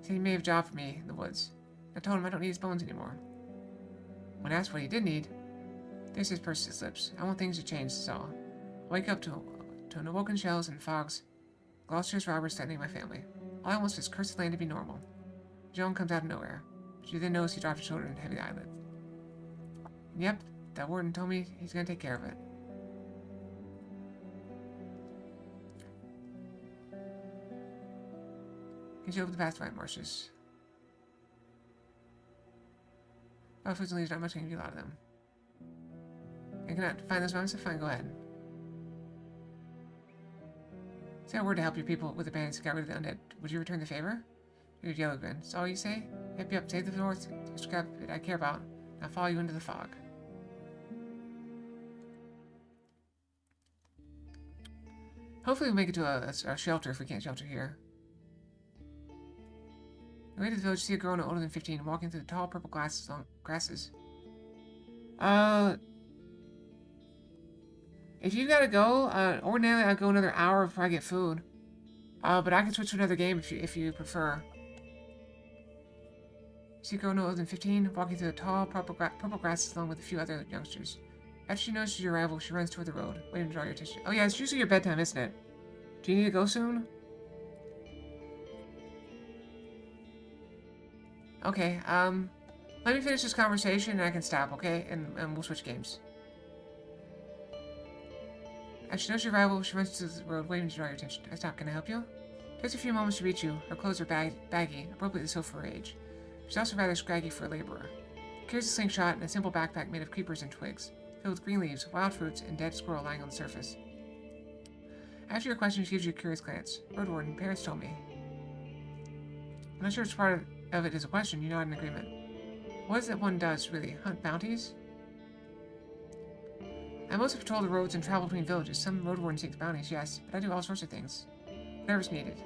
He said he may have a job for me in the woods. I told him I don't need his bones anymore. When asked what he did need, there's his pursed his lips. I want things to change, that's all. I wake up to an awoken shells and fogs. Gloucester's robbers threatening my family. All I want is this cursed land to be normal. Joan comes out of nowhere. She then knows he dropped his shoulder and heavy eyelid. And yep, that warden told me he's gonna take care of it. Gets you over the path to white marshes. Foods and leaves, not much can give you a lot of them. I cannot find those moments, so fine, go ahead. Say a word to help your people with the bandits got rid of the undead. Would you return the favor? Your yellow grin. That's all you say? Yep, save the north. Scrap that I care about. I'll follow you into the fog. Hopefully we'll make it to a shelter if we can't shelter here. On the way to the village, see a girl no older than 15 walking through the tall purple grasses. If you gotta go, ordinarily I'd go another hour before I get food. But I can switch to another game if you prefer. See a girl no older than 15 walking through the tall purple grasses along with a few other youngsters. After she notices your arrival, she runs toward the road, waiting to draw your attention. Oh yeah, it's usually your bedtime, isn't it? Do you need to go soon? Okay, let me finish this conversation and I can stop, okay? And we'll switch games. After she notices your arrival, she runs to the road, waiting to draw your attention. I stop. Can I help you? It takes a few moments to reach you. Her clothes are baggy, appropriately so for her age. She's also rather scraggy for a laborer. She carries a slingshot and a simple backpack made of creepers and twigs, filled with green leaves, wild fruits, and dead squirrel lying on the surface. After your question, she gives you a curious glance. Roadwarden, parents told me. I'm not sure which part of it is a question. You nod in agreement. What is it one does, really? Hunt bounties? I mostly patrol the roads and travel between villages. Some Roadwarden seeks bounties, yes, but I do all sorts of things. Whatever's needed.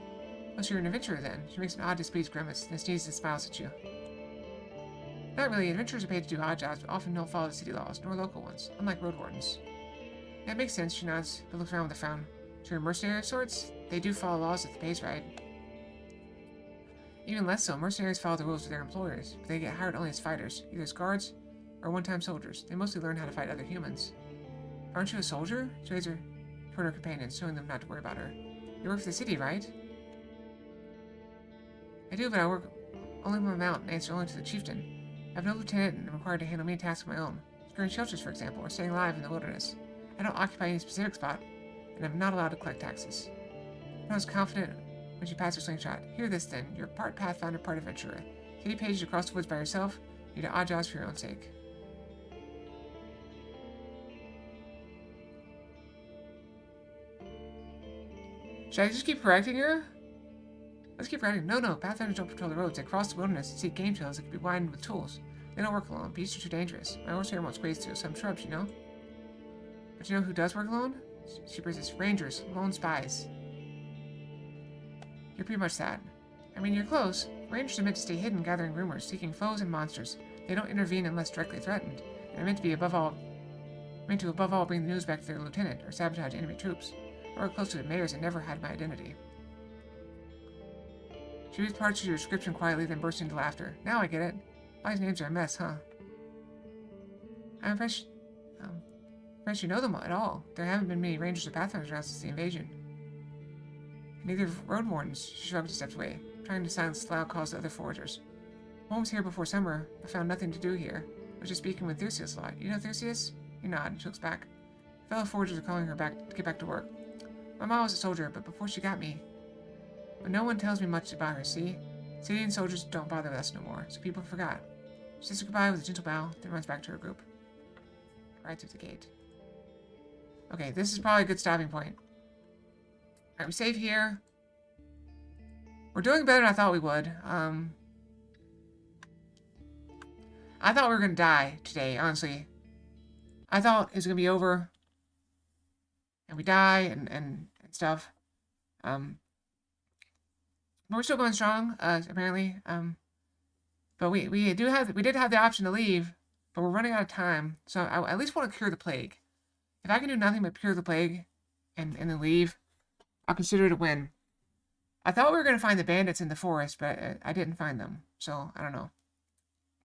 Oh, so you're an adventurer then? She makes an odd, displeased grimace, then sneezes and smiles at you. Not really. Adventurers are paid to do odd jobs, but often don't follow the city laws, nor local ones, unlike Roadwardens. That makes sense, she nods, but looks around with a frown. So you're a mercenary of sorts? They do follow laws if the pay's right. Even less so, mercenaries follow the rules of their employers, but they get hired only as fighters, either as guards or one-time soldiers. They mostly learn how to fight other humans. Aren't you a soldier? She raises her toward her companions, showing them not to worry about her. You work for the city, right? I do, but I work only with my mount and answer only to the chieftain. I have no lieutenant and am required to handle many tasks of my own. Securing shelters, for example, or staying alive in the wilderness. I don't occupy any specific spot, and I'm not allowed to collect taxes. I was confident when she passed her slingshot. Hear this then. You're part pathfinder, part adventurer. City pages across the woods by yourself. You do odd jobs for your own sake. Should I just keep correcting her? Let's keep correcting. No. Pathfinders don't patrol the roads. They cross the wilderness and seek game trails that can be widened with tools. They don't work alone. Beasts are too dangerous. My horse here wants grazed to some shrubs, you know? But you know who does work alone? She presents rangers, lone spies. You're pretty much that. I mean, you're close. Rangers are meant to stay hidden, gathering rumors, seeking foes and monsters. They don't intervene unless directly threatened. And are meant to above all bring the news back to their lieutenant, or sabotage enemy troops. I work close to the mayors and never hide my identity. She reads parts of your description quietly, then bursts into laughter. Now I get it. All these names are a mess, huh? I'm impressed you know them at all. There haven't been many rangers or pathfinders around since the invasion. Neither Roadwardens. She shrugged and stepped away, trying to silence the loud calls of other foragers. One was here before summer, but found nothing to do here. I was just speaking with Theseus a lot. You know Theseus? You nod. She looks back. Fellow foragers are calling her back to get back to work. My mom was a soldier, but before she got me. But no one tells me much about her, see? City and soldiers don't bother with us no more, so people forgot. She says goodbye with a gentle bow, then runs back to her group. Right through the gate. Okay, this is probably a good stopping point. Alright, we save here. We're doing better than I thought we would. I thought we were gonna die today, honestly. I thought it was gonna be over. And we die and stuff. But we're still going strong, apparently. But we did have the option to leave, but we're running out of time. So I at least want to cure the plague. If I can do nothing but cure the plague and then leave, I'll consider it a win. I thought we were going to find the bandits in the forest, but I didn't find them. So, I don't know.